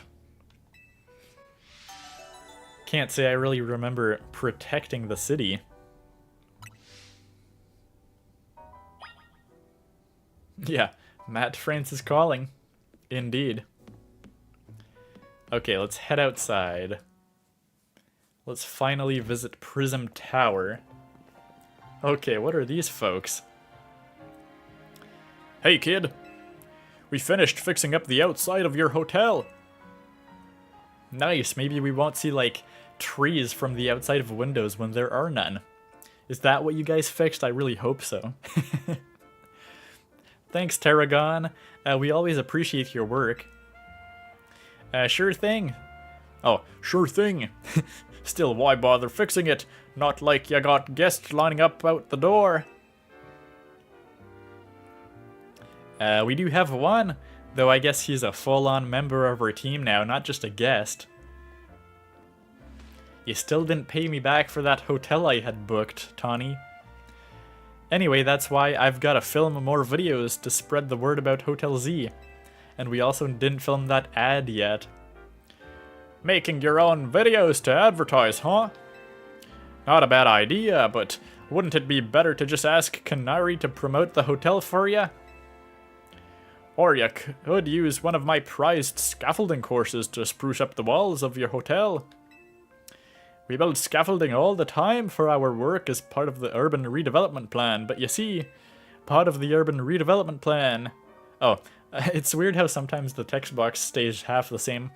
[SPEAKER 1] Can't say I really remember protecting the city. Yeah, Matt France is calling. Indeed. Okay, let's head outside. Let's finally visit Prism Tower. Okay, what are these folks? Hey, kid. We finished fixing up the outside of your hotel. Nice, maybe we won't see, like, trees from the outside of windows when there are none. Is that what you guys fixed? I really hope so. Thanks, Tarragon. We always appreciate your work. Sure thing. Oh, sure thing. Still, why bother fixing it? Not like you got guests lining up out the door. We do have one, though I guess he's a full-on member of our team now, not just a guest. You still didn't pay me back for that hotel I had booked, Tawny. Anyway, that's why I've got to film more videos to spread the word about Hotel Z. And we also didn't film that ad yet. Making your own videos to advertise, huh? Not a bad idea, but wouldn't it be better to just ask Canary to promote the hotel for you? Or you could use one of my prized scaffolding courses to spruce up the walls of your hotel. We build scaffolding all the time for our work as part of the urban redevelopment plan, but you see, part of the urban redevelopment plan... Oh, it's weird how sometimes the text box stays half the same.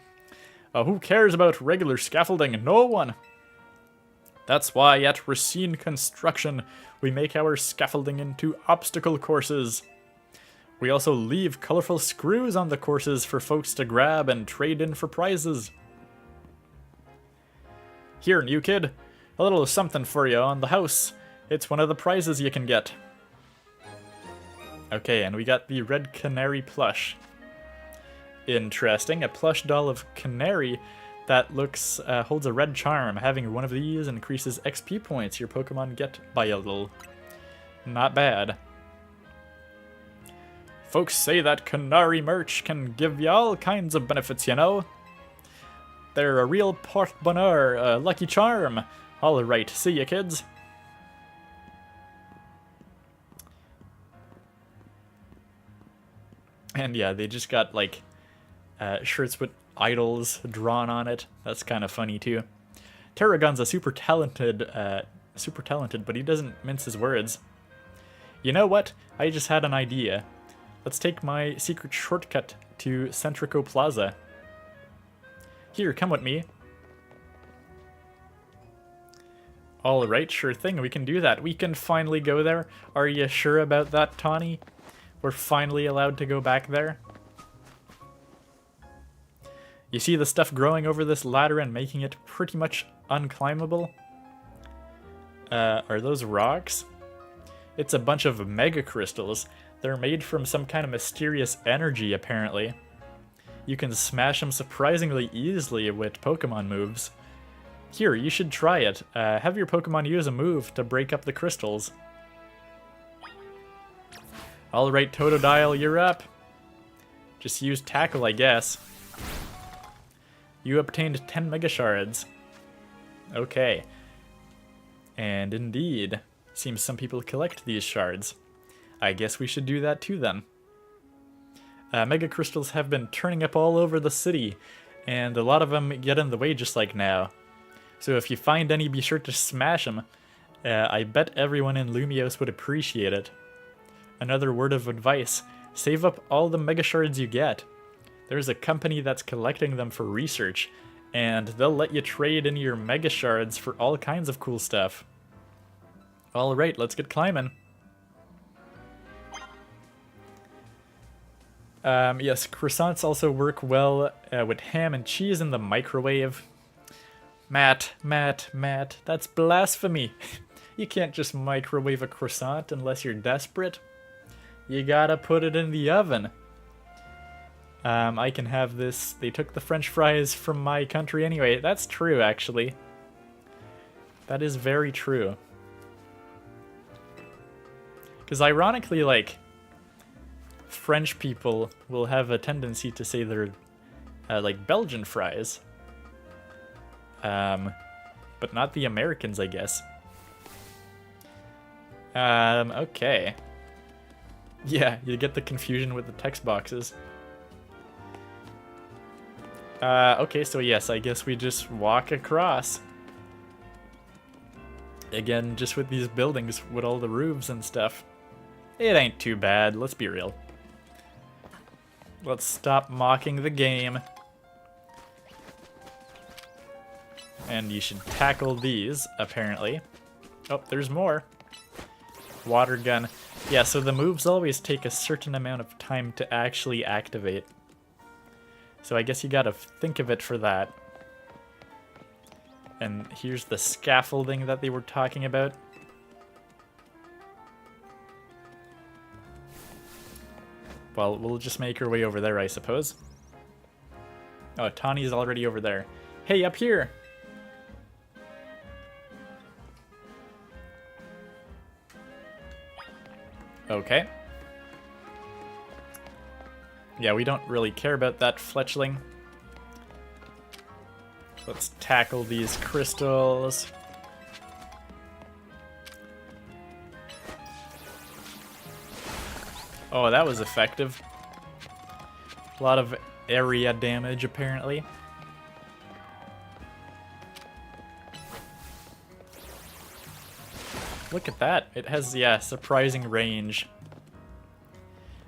[SPEAKER 1] Who cares about regular scaffolding? No one! That's why at Racine Construction, we make our scaffolding into obstacle courses. We also leave colorful screws on the courses for folks to grab and trade in for prizes. Here, new kid, a little something for you on the house. It's one of the prizes you can get. Okay, and we got the Red Canary plush. Interesting, a plush doll of Canary that looks holds a red charm. Having one of these increases XP points your Pokemon get by a little. Not bad. Folks say that Canary merch can give you all kinds of benefits, you know. They're a real porte-bonheur, a lucky charm. Alright, see ya, kids. And yeah, they just got, like, shirts with idols drawn on it. That's kind of funny, too. Terragon's a super talented, but he doesn't mince his words. You know what? I just had an idea. Let's take my secret shortcut to Centrico Plaza. Here, come with me. Alright, sure thing, we can do that. We can finally go there. Are you sure about that, Tawny? We're finally allowed to go back there? You see the stuff growing over this ladder and making it pretty much unclimbable? Are those rocks? It's a bunch of mega crystals. They're made from some kind of mysterious energy, apparently. You can smash them surprisingly easily with Pokemon moves. Here, you should try it. Have your Pokemon use a move to break up the crystals. Alright, Totodile, you're up. Just use Tackle, I guess. You obtained 10 Mega Shards. Okay. And indeed, seems some people collect these shards. I guess we should do that too then. Mega Crystals have been turning up all over the city, and a lot of them get in the way just like now. So if you find any, be sure to smash them. I bet everyone in Lumiose would appreciate it. Another word of advice, save up all the Mega Shards you get. There's a company that's collecting them for research, and they'll let you trade in your Mega Shards for all kinds of cool stuff. Alright, let's get climbing. Yes, croissants also work well with ham and cheese in the microwave. Matt, that's blasphemy. You can't just microwave a croissant unless you're desperate. You gotta put it in the oven. I can have this. They took the French fries from my country anyway. That's true, actually. That is very true. Because ironically, like, French people will have a tendency to say they're like Belgian fries. But not the Americans, I guess. Okay. Yeah, you get the confusion with the text boxes. Okay, so yes, I guess we just walk across. Again, just with these buildings, with all the roofs and stuff. It ain't too bad, let's be real. Let's stop mocking the game. And you should tackle these, apparently. Oh, there's more. Water gun. Yeah, so the moves always take a certain amount of time to actually activate. So I guess you gotta think of it for that. And here's the scaffolding that they were talking about. Well, we'll just make our way over there, I suppose. Oh, Tawny's already over there. Hey, up here! Okay. Yeah, we don't really care about that fletchling. Let's tackle these crystals. Oh, that was effective. A lot of area damage, apparently. Look at that. It has, yeah, surprising range.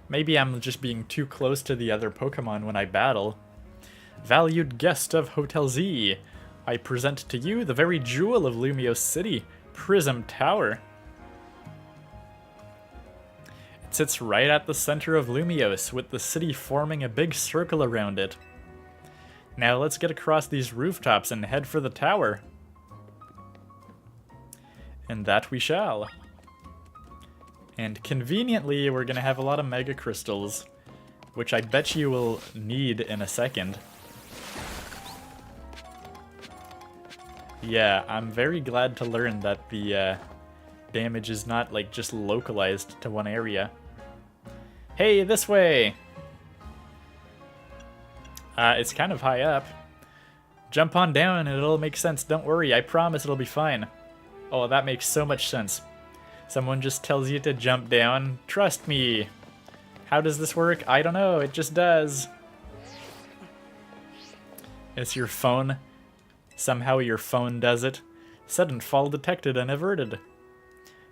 [SPEAKER 1] Maybe I'm just being too close to the other Pokemon when I battle. Valued guest of Hotel Z, I present to you the very jewel of Lumiose City, Prism Tower. It sits right at the center of Lumiose, with the city forming a big circle around it. Now let's get across these rooftops and head for the tower. And that we shall. And conveniently, we're gonna have a lot of Mega Crystals, which I bet you will need in a second. Yeah, I'm very glad to learn that the damage is not like just localized to one area. Hey, this way! It's kind of high up. Jump on down and it'll make sense. Don't worry, I promise it'll be fine. Oh, that makes so much sense. Someone just tells you to jump down. Trust me. How does this work? I don't know. It just does. It's your phone. Somehow your phone does it. Sudden fall detected and averted.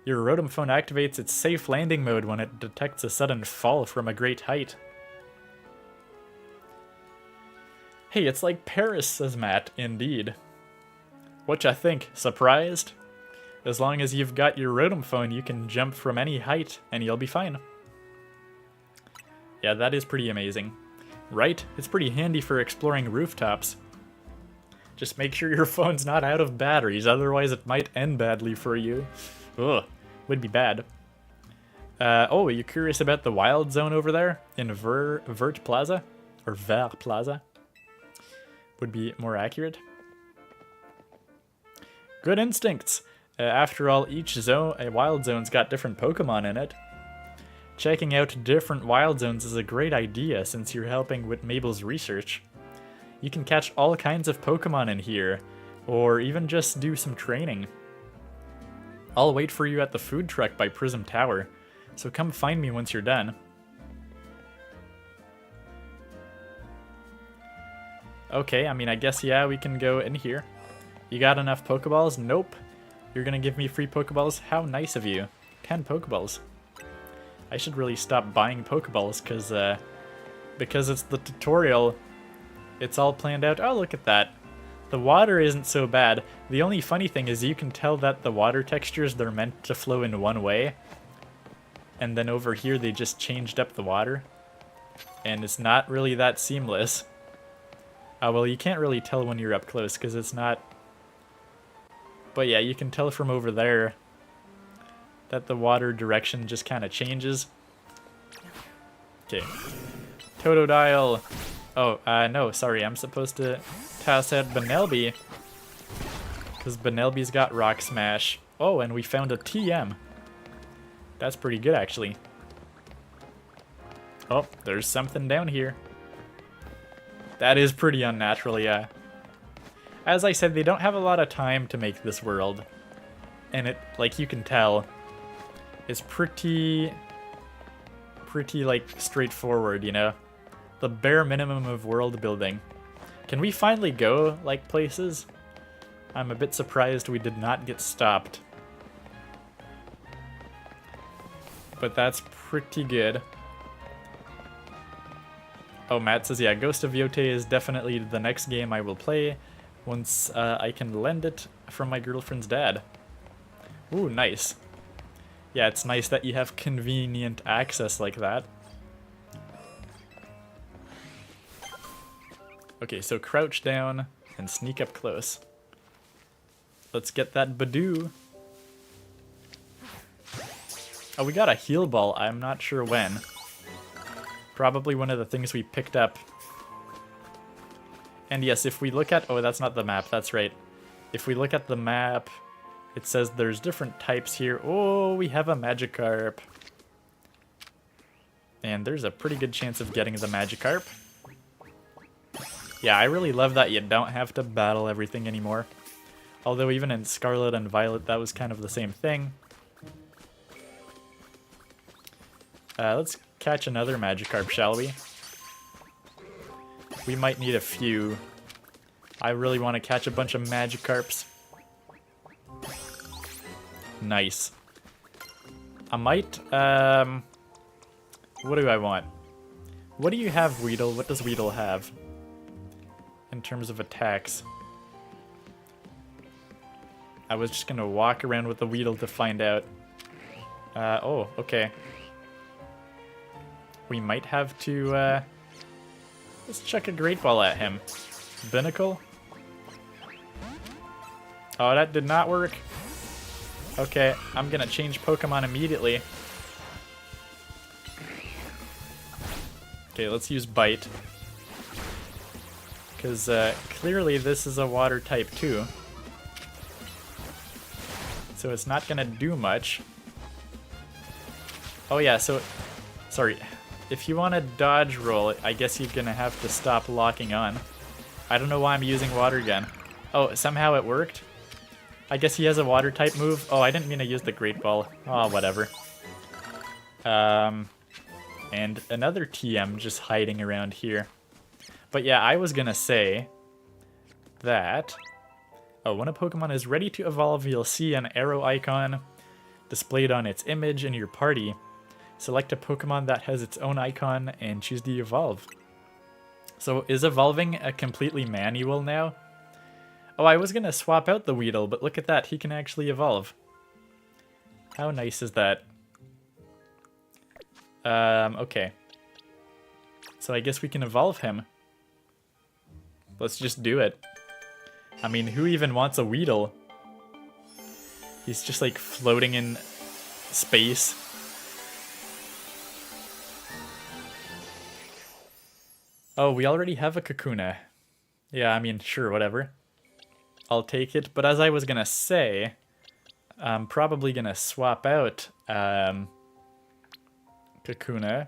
[SPEAKER 1] Your Rotom phone activates its safe landing mode when it detects a sudden fall from a great height. Hey, it's like Paris, says Matt. Indeed. What ya think? Surprised? As long as you've got your Rotom phone, you can jump from any height and you'll be fine. Yeah, that is pretty amazing. Right? It's pretty handy for exploring rooftops. Just make sure your phone's not out of batteries, otherwise it might end badly for you. Ugh, would be bad. Oh, are you curious about the wild zone over there in Vert Plaza? Or Vert Plaza? Would be more accurate. Good instincts! After all, each wild zone's got different Pokemon in it. Checking out different wild zones is a great idea since you're helping with Mabel's research. You can catch all kinds of Pokemon in here, or even just do some training. I'll wait for you at the food truck by Prism Tower, so come find me once you're done. Okay, I mean, I guess, yeah, we can go in here. You got enough Pokeballs? Nope. You're gonna give me free Pokeballs? How nice of you. 10 Pokeballs. I should really stop buying Pokeballs, because it's the tutorial. It's all planned out. Oh, look at that. The water isn't so bad. The only funny thing is you can tell that the water textures, they're meant to flow in one way. And then over here, they just changed up the water. And it's not really that seamless. Well, you can't really tell when you're up close, because it's not... But yeah, you can tell from over there that the water direction just kind of changes. Okay. Totodile. Oh, no, sorry, I'm supposed to toss out Benelby. Because Benelby's got Rock Smash. Oh, and we found a TM. That's pretty good, actually. Oh, there's something down here. That is pretty unnatural, yeah. As I said, they don't have a lot of time to make this world. And it, like you can tell, is pretty like straightforward, you know? The bare minimum of world building. Can we finally go, like, places? I'm a bit surprised we did not get stopped. But that's pretty good. Oh, Matt says, yeah, Ghost of Yote is definitely the next game I will play once I can lend it from my girlfriend's dad. Ooh, nice. Yeah, it's nice that you have convenient access like that. Okay, so crouch down and sneak up close. Let's get that Badoo. Oh, we got a heal ball. I'm not sure when. Probably one of the things we picked up. And yes, if we look at... Oh, that's not the map. That's right. If we look at the map, it says there's different types here. Oh, we have a Magikarp. And there's a pretty good chance of getting the Magikarp. Yeah, I really love that you don't have to battle everything anymore. Although even in Scarlet and Violet, that was kind of the same thing. Let's catch another Magikarp, shall we? We might need a few. I really want to catch a bunch of Magikarps. Nice. I might, what do I want? What do you have, Weedle? What does Weedle have? In terms of attacks. I was just gonna walk around with the Weedle to find out. Oh, okay. We might have to, let's chuck a Great Ball at him. Binnacle? Oh, that did not work. Okay, I'm gonna change Pokemon immediately. Okay, let's use Bite. Because, clearly this is a water type too. So it's not gonna do much. Oh yeah, so... Sorry. If you want to dodge roll, I guess you're gonna have to stop locking on. I don't know why I'm using Water Gun. Oh, somehow it worked? I guess he has a water type move. Oh, I didn't mean to use the Great Ball. Oh, whatever. And another TM just hiding around here. But yeah, I was gonna say that... Oh, when a Pokemon is ready to evolve, you'll see an arrow icon displayed on its image in your party. Select a Pokemon that has its own icon and choose to evolve. So is evolving a completely manual now? Oh, I was gonna swap out the Weedle, but look at that, he can actually evolve. How nice is that? Okay. So I guess we can evolve him. Let's just do it. I mean, who even wants a Weedle? He's just like floating in space. Oh, we already have a Kakuna. Yeah, I mean, sure, whatever. I'll take it. But as I was gonna say, I'm probably gonna swap out Kakuna.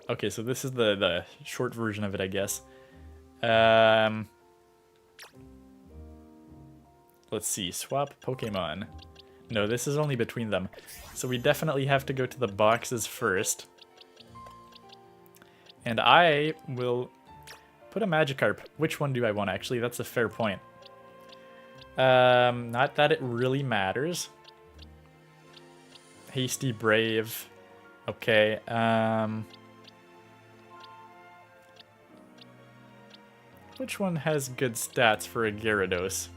[SPEAKER 1] Okay, so this is the short version of it, I guess. Let's see, swap Pokemon. No, this is only between them. So we definitely have to go to the boxes first. And I will put a Magikarp. Which one do I want, actually? That's a fair point. Not that it really matters. Hasty Brave. Okay, which one has good stats for a Gyarados?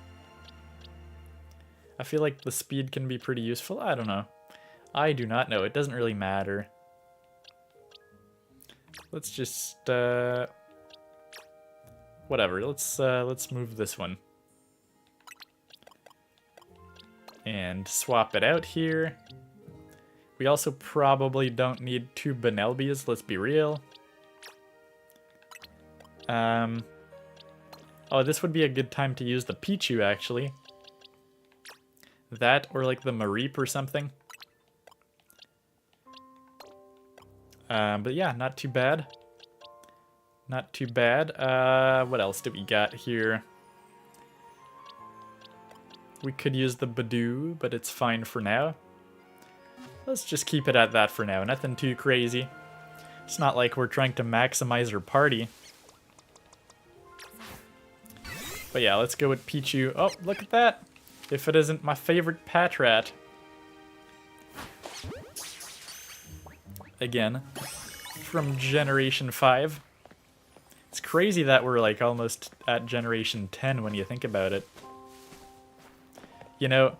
[SPEAKER 1] I feel like the speed can be pretty useful. I don't know. I do not know. It doesn't really matter. Let's just whatever. Let's move this one and swap it out here. We also probably don't need 2 Benelbias. Let's be real. Oh, this would be a good time to use the Pichu, actually. That, or like the Mareep or something. But yeah, not too bad. Not too bad. What else do we got here? We could use the Badoo, but it's fine for now. Let's just keep it at that for now. Nothing too crazy. It's not like we're trying to maximize our party. But yeah, let's go with Pichu. Oh, look at that! If it isn't my favorite Patrat. Again, from Generation 5. It's crazy that we're like almost at Generation 10 when you think about it. You know,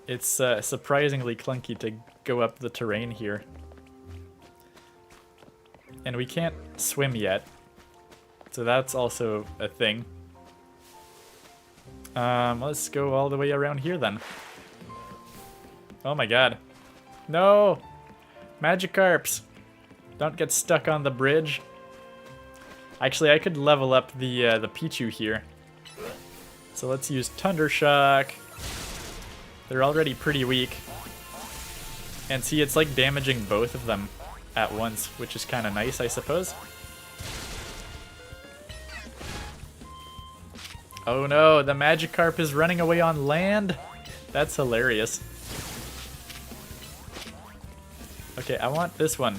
[SPEAKER 1] it's surprisingly clunky to go up the terrain here. And we can't swim yet. So that's also a thing. Let's go all the way around here then. Oh my god. No! Magikarps! Don't get stuck on the bridge. Actually, I could level up the Pichu here. So let's use Thundershock. They're already pretty weak. And see, it's like damaging both of them at once, which is kind of nice, I suppose. Oh no, the Magikarp is running away on land? That's hilarious. Okay, I want this one.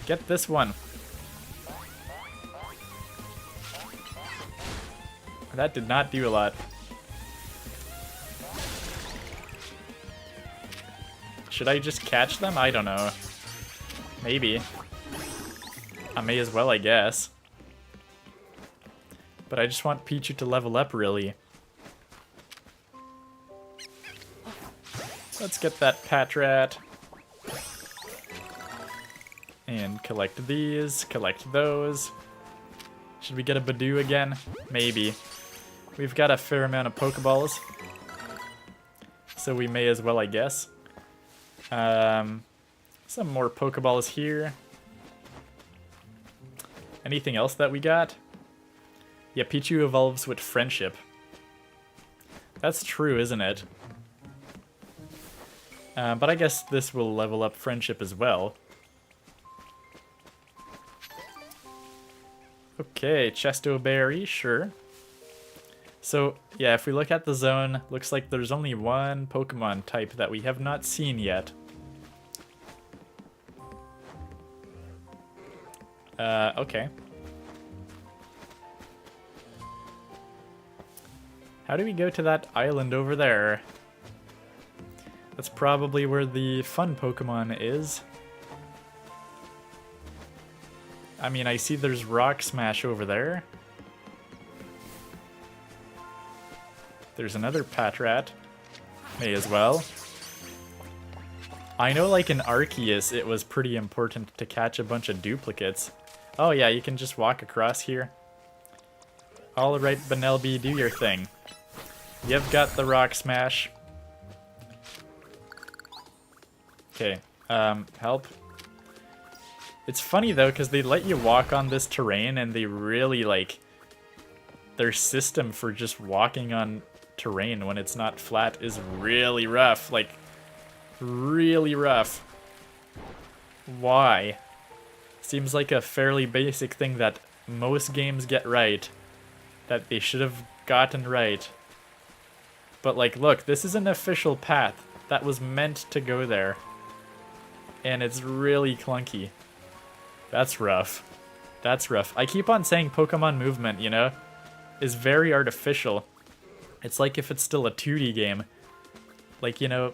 [SPEAKER 1] Get this one. That did not do a lot. Should I just catch them? I don't know. Maybe. I may as well, I guess. But I just want Pichu to level up, really. Let's get that Patrat. And collect these, collect those. Should we get a Badoo again? Maybe. We've got a fair amount of Pokeballs. So we may as well, I guess. Some more Pokeballs here. Anything else that we got? Yeah, Pichu evolves with Friendship. That's true, isn't it? But I guess this will level up Friendship as well. Okay, Chesto Berry, sure. So, yeah, if we look at the zone, looks like there's only one Pokemon type that we have not seen yet. Okay. How do we go to that island over there? That's probably where the fun Pokemon is. I mean, I see there's Rock Smash over there. There's another Patrat. May as well. I know like in Arceus it was pretty important to catch a bunch of duplicates. Oh yeah, you can just walk across here. Alright, Benelby, do your thing. You've got the rock smash. Okay, help. It's funny though, because they let you walk on this terrain and they really like... Their system for just walking on terrain when it's not flat is really rough. Like, really rough. Why? Seems like a fairly basic thing that most games get right. That they should have gotten right. But like, look, this is an official path that was meant to go there. And it's really clunky. That's rough. That's rough. I keep on saying Pokemon movement, you know, is very artificial. It's like if it's still a 2D game. Like, you know,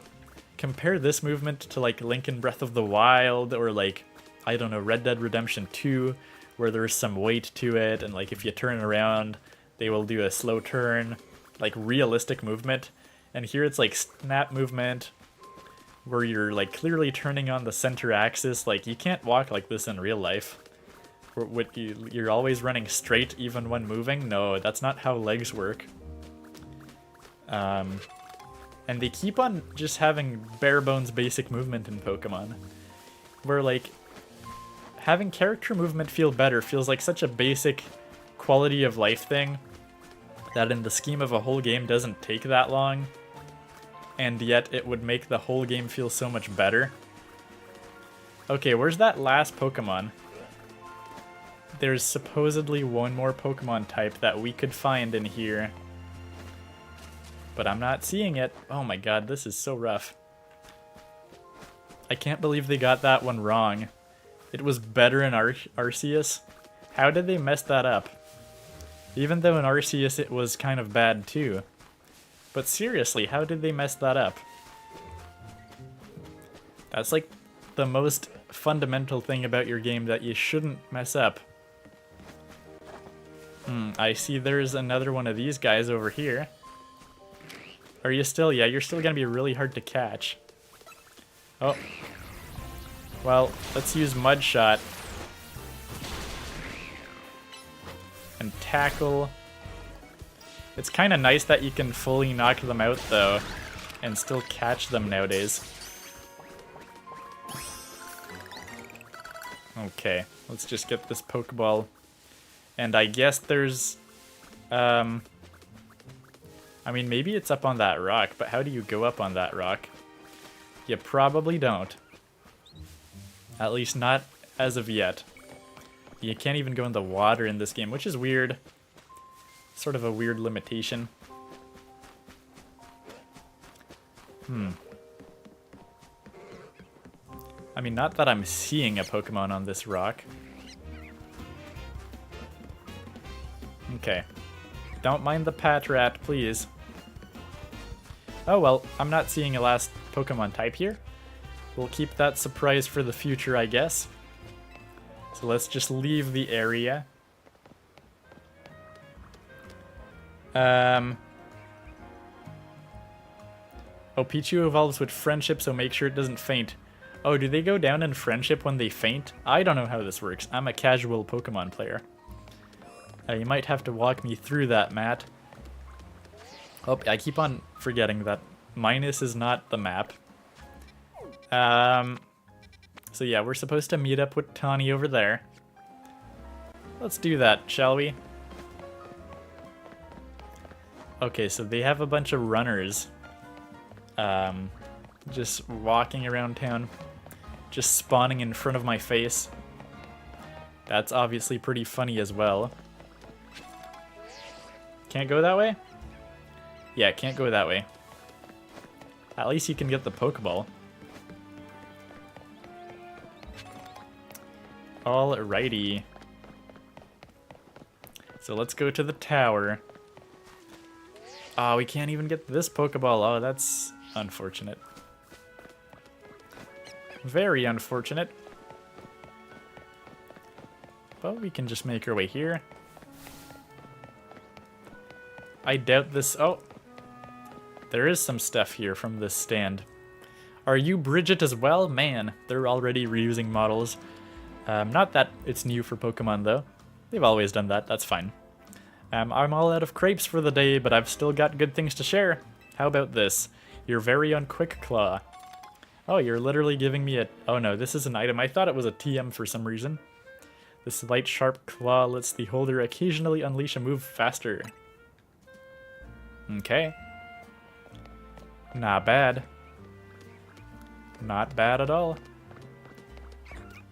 [SPEAKER 1] compare this movement to like Link in Breath of the Wild or like, I don't know, Red Dead Redemption 2, where there's some weight to it, and like if you turn around, they will do a slow turn, like realistic movement. And here it's like snap movement, where you're like clearly turning on the center axis. Like you can't walk like this in real life. You're always running straight even when moving. No, that's not how legs work. And they keep on just having bare bones basic movement in Pokemon, where like having character movement feel better feels like such a basic quality of life thing that in the scheme of a whole game doesn't take that long, and yet it would make the whole game feel so much better. Okay, where's that last Pokemon? There's supposedly one more Pokemon type that we could find in here, but I'm not seeing it. Oh my god, this is so rough. I can't believe they got that one wrong. It was better in Arceus. How did they mess that up? Even though in Arceus it was kind of bad too. But seriously, how did they mess that up? That's like the most fundamental thing about your game that you shouldn't mess up. I see there's another one of these guys over here. Are you still? Yeah, you're still gonna be really hard to catch. Oh. Well, let's use Mud Shot. And Tackle. It's kind of nice that you can fully knock them out, though, and still catch them nowadays. Okay, let's just get this Pokeball. And I guess there's... I mean, maybe it's up on that rock, but how do you go up on that rock? You probably don't. At least not as of yet. You can't even go in the water in this game, which is weird. Sort of a weird limitation. I mean, not that I'm seeing a Pokemon on this rock. Okay. Don't mind the Patrat, please. Oh well, I'm not seeing a last Pokemon type here. We'll keep that surprise for the future, I guess. So let's just leave the area. Oh, Pichu evolves with friendship, so make sure it doesn't faint. Oh, do they go down in friendship when they faint? I don't know how this works. I'm a casual Pokemon player. You might have to walk me through that, Matt. Oh, I keep on forgetting that minus is not the map. So yeah, we're supposed to meet up with Tawny over there. Let's do that, shall we? Okay, so they have a bunch of runners. Just walking around town. Just spawning in front of my face. That's obviously pretty funny as well. Can't go that way? Yeah, can't go that way. At least you can get the Pokeball. Alrighty. So let's go to the tower. Oh, we can't even get this Pokeball. Oh, that's unfortunate. Very unfortunate. But we can just make our way here. I doubt this... Oh! There is some stuff here from this stand. Are you Bridget as well? Man, they're already reusing models. Not that it's new for Pokemon though. They've always done that, that's fine. I'm all out of crepes for the day, but I've still got good things to share. How about this? Your very own Quick Claw. Oh, you're literally giving me a... Oh no, this is an item. I thought it was a TM for some reason. This light sharp claw lets the holder occasionally unleash a move faster. Okay. Not bad. Not bad at all.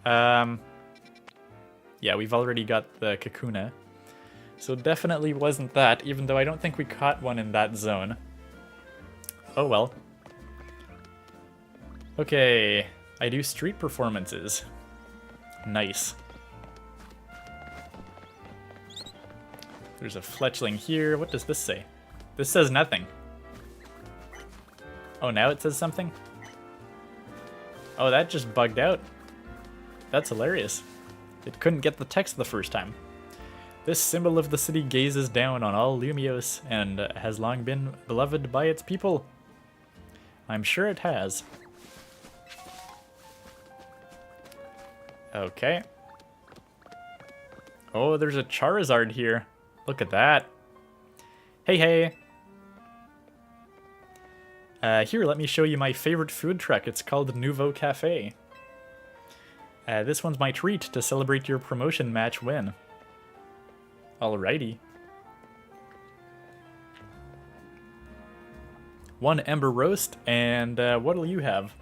[SPEAKER 1] Yeah, we've already got the Kakuna. So definitely wasn't that, even though I don't think we caught one in that zone. Oh well. Okay, I do street performances. Nice. There's a fletchling here. What does this say? This says nothing. Oh, now it says something? Oh, that just bugged out. That's hilarious. It couldn't get the text the first time. This symbol of the city gazes down on all Lumiose and has long been beloved by its people. I'm sure it has. Okay. Oh, there's a Charizard here. Look at that. Hey, hey. Here, let me show you my favorite food truck. It's called Nouveau Cafe. This one's my treat to celebrate your promotion match win. Alrighty. 1 Ember Roast, and what'll you have?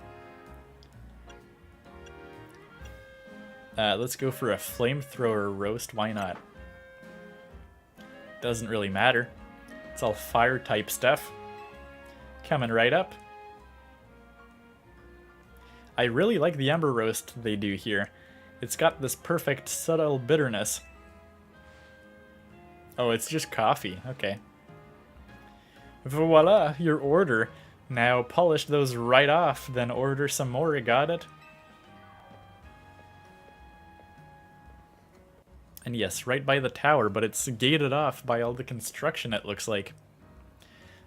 [SPEAKER 1] Let's go for a Flamethrower Roast, why not? Doesn't really matter. It's all fire type stuff. Coming right up. I really like the Ember Roast they do here. It's got this perfect subtle bitterness. Oh, it's just coffee. Okay. Voila, your order. Now polish those right off, then order some more, got it? And yes, right by the tower, but it's gated off by all the construction, it looks like.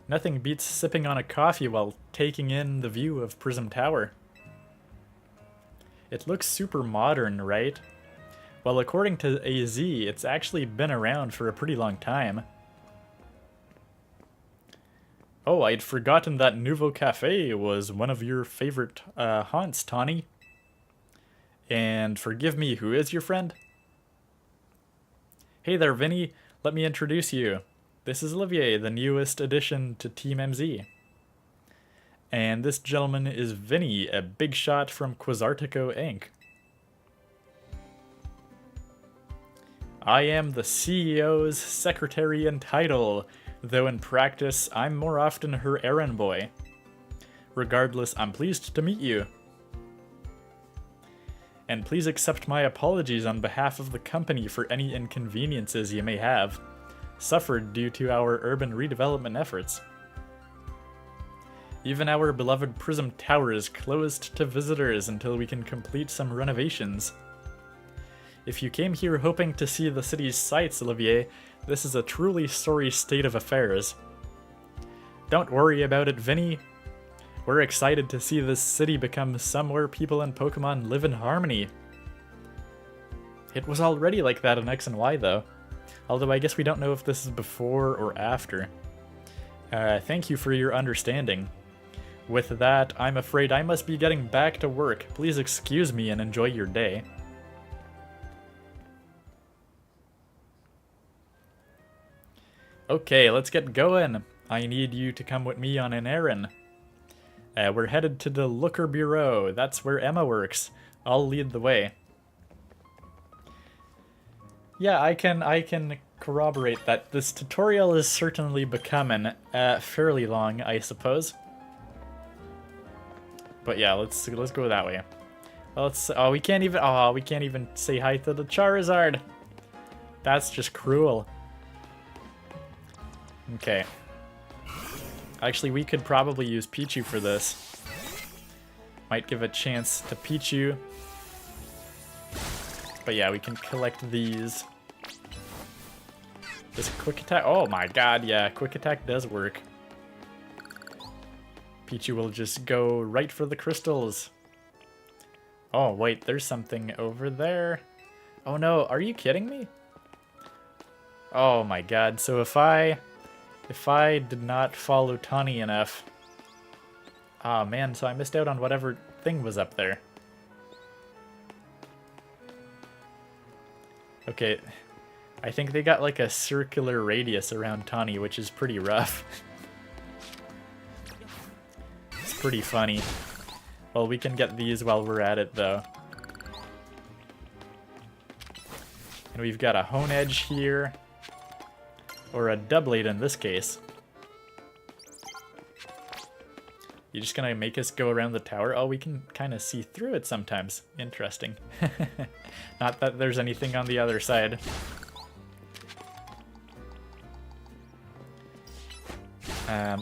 [SPEAKER 1] Nothing beats sipping on a coffee while taking in the view of Prism Tower. It looks super modern, right? Well, according to AZ, it's actually been around for a pretty long time. Oh, I'd forgotten that Nouveau Cafe was one of your favorite haunts, Tawny. And forgive me, who is your friend? Hey there, Vinny. Let me introduce you. This is Olivier, the newest addition to Team MZ. And this gentleman is Vinny, a big shot from Quasartico Inc. I am the CEO's secretary in title, though in practice, I'm more often her errand boy. Regardless, I'm pleased to meet you. And please accept my apologies on behalf of the company for any inconveniences you may have suffered due to our urban redevelopment efforts. Even our beloved Prism Tower is closed to visitors until we can complete some renovations. If you came here hoping to see the city's sights, Olivier, this is a truly sorry state of affairs. Don't worry about it, Vinny. We're excited to see this city become somewhere people and Pokemon live in harmony. It was already like that in X and Y, though. Although I guess we don't know if this is before or after. Thank you for your understanding. With that, I'm afraid I must be getting back to work. Please excuse me and enjoy your day. Okay, let's get going. I need you to come with me on an errand. We're headed to the Looker Bureau. That's where Emma works. I'll lead the way. Yeah, I can corroborate that this tutorial is certainly becoming fairly long, I suppose. But yeah, let's go that way. We can't even say hi to the Charizard. That's just cruel. Okay. Actually, we could probably use Pichu for this. Might give a chance to Pichu. But yeah, we can collect these. This quick attack. Oh my god, yeah, quick attack does work. Pichu will just go right for the crystals. Oh, wait, there's something over there. Oh no, are you kidding me? Oh my god, so if I did not follow Tawny enough... Ah man, so I missed out on whatever thing was up there. Okay, I think they got like a circular radius around Tawny, which is pretty rough. It's pretty funny. Well, we can get these while we're at it, though. And we've got a Hone Edge here. Or a Doublade in this case. You just gonna make us go around the tower? Oh, we can kind of see through it sometimes. Interesting. Not that there's anything on the other side.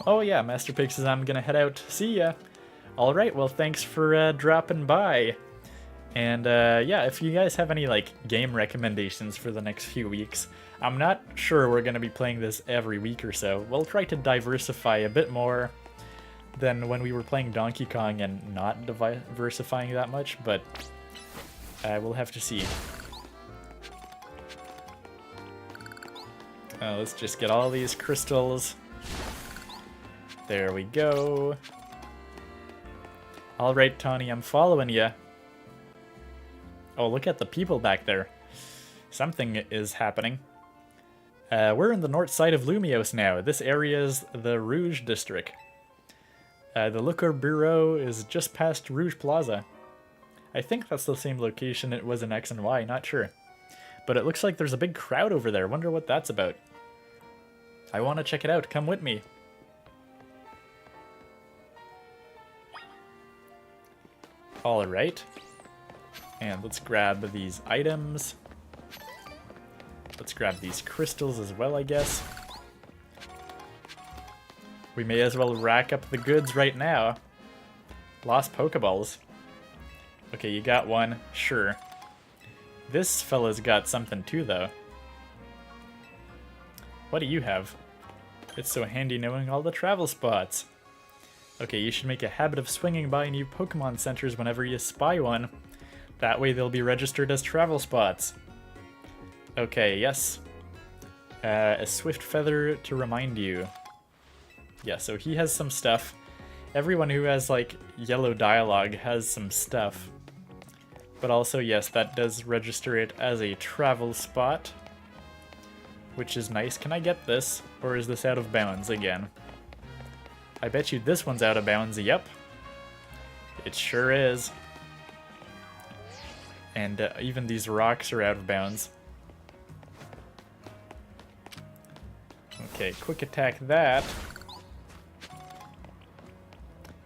[SPEAKER 1] Oh yeah, Master Pig says I'm gonna head out. See ya! Alright, well thanks for dropping by. And yeah, if you guys have any like game recommendations for the next few weeks, I'm not sure we're gonna be playing this every week or so. We'll try to diversify a bit more than when we were playing Donkey Kong and not diversifying that much, but we'll have to see. Let's just get all these crystals. There we go. Alright, Tawny, I'm following ya. Oh, look at the people back there. Something is happening. We're in the north side of Lumiose now. This area is the Rouge district. The Liquor Bureau is just past Rouge Plaza. I think that's the same location it was in X and Y, not sure. But it looks like there's a big crowd over there. Wonder what that's about. I want to check it out. Come with me. Alright. And let's grab these items. Let's grab these crystals as well, I guess. We may as well rack up the goods right now. Lost Pokeballs. Okay, you got one. Sure. This fella's got something too, though. What do you have? It's so handy knowing all the travel spots. Okay, you should make a habit of swinging by new Pokemon centers whenever you spy one. That way they'll be registered as travel spots. Okay, yes. A Swift Feather to remind you. Yeah, so he has some stuff. Everyone who has, like, yellow dialogue has some stuff. But also, yes, that does register it as a travel spot. Which is nice. Can I get this? Or is this out of bounds again? I bet you this one's out of bounds. Yep. It sure is. And even these rocks are out of bounds. Okay, quick attack that.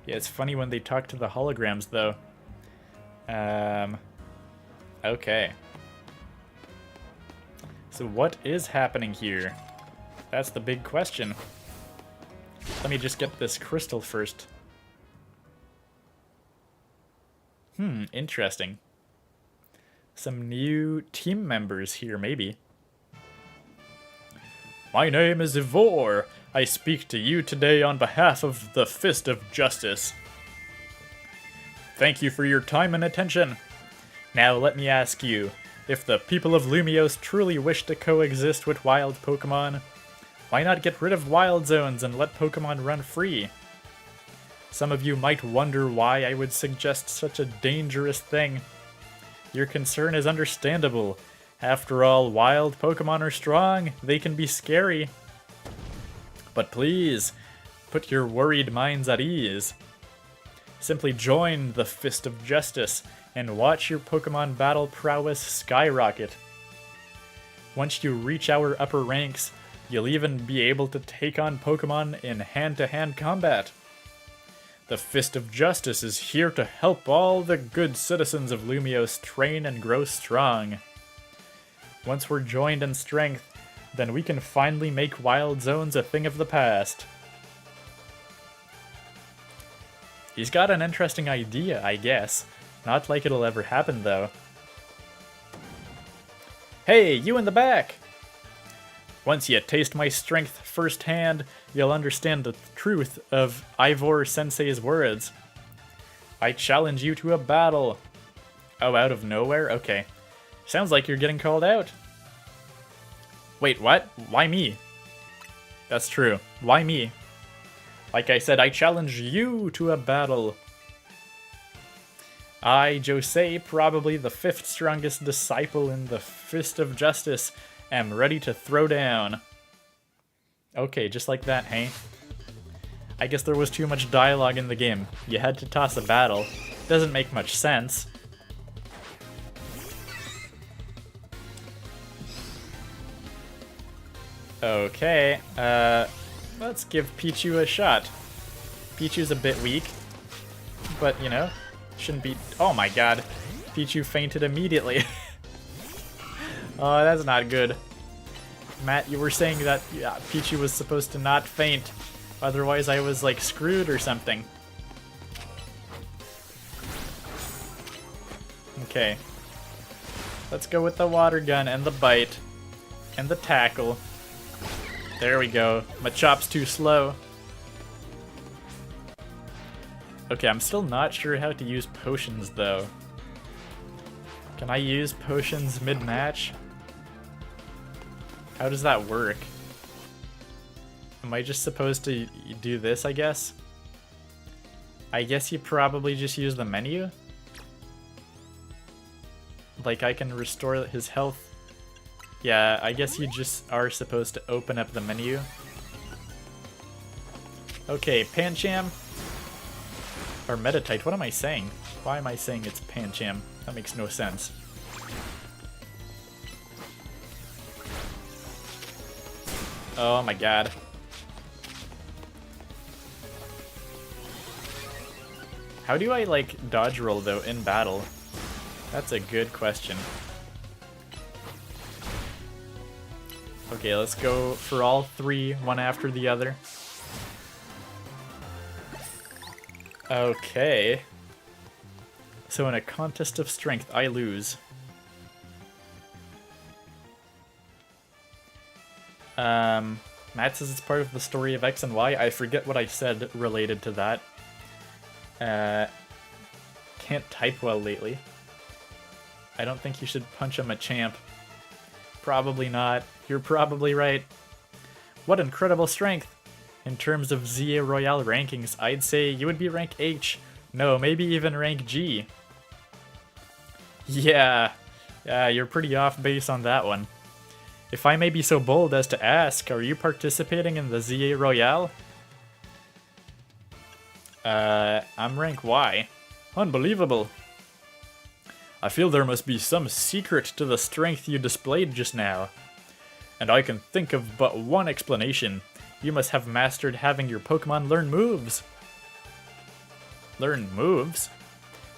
[SPEAKER 1] Yeah, it's funny when they talk to the holograms, though. Okay. So what is happening here? That's the big question. Let me just get this crystal first. Interesting. Some new team members here, maybe. My name is Ivor. I speak to you today on behalf of the Fist of Justice. Thank you for your time and attention. Now let me ask you, if the people of Lumiose truly wish to coexist with wild Pokemon, why not get rid of wild zones and let Pokemon run free? Some of you might wonder why I would suggest such a dangerous thing. Your concern is understandable. After all, wild Pokemon are strong. They can be scary. But please, put your worried minds at ease. Simply join the Fist of Justice and watch your Pokemon battle prowess skyrocket. Once you reach our upper ranks, you'll even be able to take on Pokemon in hand-to-hand combat. The Fist of Justice is here to help all the good citizens of Lumiose train and grow strong. Once we're joined in strength, then we can finally make wild zones a thing of the past. He's got an interesting idea, I guess. Not like it'll ever happen, though. Hey, you in the back! Once you taste my strength firsthand, you'll understand the truth of Ivor Sensei's words. I challenge you to a battle. Oh, out of nowhere? Okay. Sounds like you're getting called out. Wait, what? Why me? That's true. Why me? Like I said, I challenge you to a battle. I, Jose, probably the 5th strongest disciple in the Fist of Justice, am ready to throw down. Okay, just like that, hey? I guess there was too much dialogue in the game. You had to toss a battle. Doesn't make much sense. Okay, let's give Pichu a shot. Pichu's a bit weak, but you know, shouldn't be. Oh my god, Pichu fainted immediately. Oh, that's not good. Matt, you were saying that Pichu was supposed to not faint, otherwise I was like screwed or something. Okay, let's go with the water gun and the bite and the tackle. There we go. Machop's too slow. Okay, I'm still not sure how to use potions, though. Can I use potions mid-match? How does that work? Am I just supposed to do this, I guess? I guess you probably just use the menu? Like, I can restore his health. Yeah, I guess you just are supposed to open up the menu. Okay, Pancham. Or Metatite, what am I saying? Why am I saying it's Pancham? That makes no sense. Oh my god. How do I, like, dodge roll, though, in battle? That's a good question. Okay, let's go for all 3, one after the other. Okay. So in a contest of strength, I lose. Matt says it's part of the story of X and Y. I forget what I said related to that. Can't type well lately. I don't think you should punch him a champ. Probably not. You're probably right. What incredible strength! In terms of ZA Royale rankings, I'd say you would be rank H. No, maybe even rank G. Yeah, you're pretty off base on that one. If I may be so bold as to ask, are you participating in the ZA Royale? I'm rank Y. Unbelievable. I feel there must be some secret to the strength you displayed just now. And I can think of but one explanation. You must have mastered having your Pokémon learn moves. Learn moves?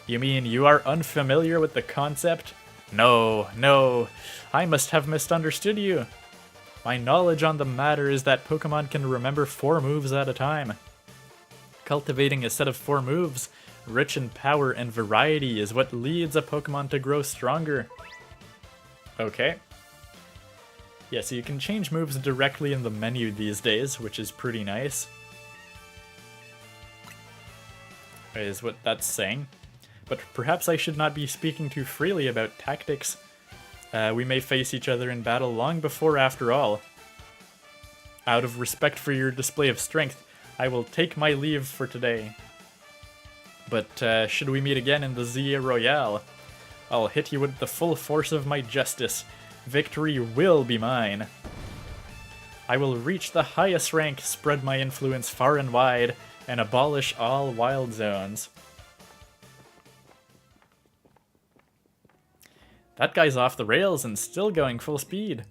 [SPEAKER 1] You mean you are unfamiliar with the concept? No, I must have misunderstood you. My knowledge on the matter is that Pokémon can remember 4 moves at a time. Cultivating a set of 4 moves, rich in power and variety, is what leads a Pokémon to grow stronger. Okay. Yeah, so you can change moves directly in the menu these days, which is pretty nice. Is what that's saying. But perhaps I should not be speaking too freely about tactics. We may face each other in battle long before after all. Out of respect for your display of strength, I will take my leave for today. But should we meet again in the ZA Royale, I'll hit you with the full force of my justice. Victory will be mine. I will reach the highest rank, spread my influence far and wide, and abolish all wild zones. That guy's off the rails and still going full speed.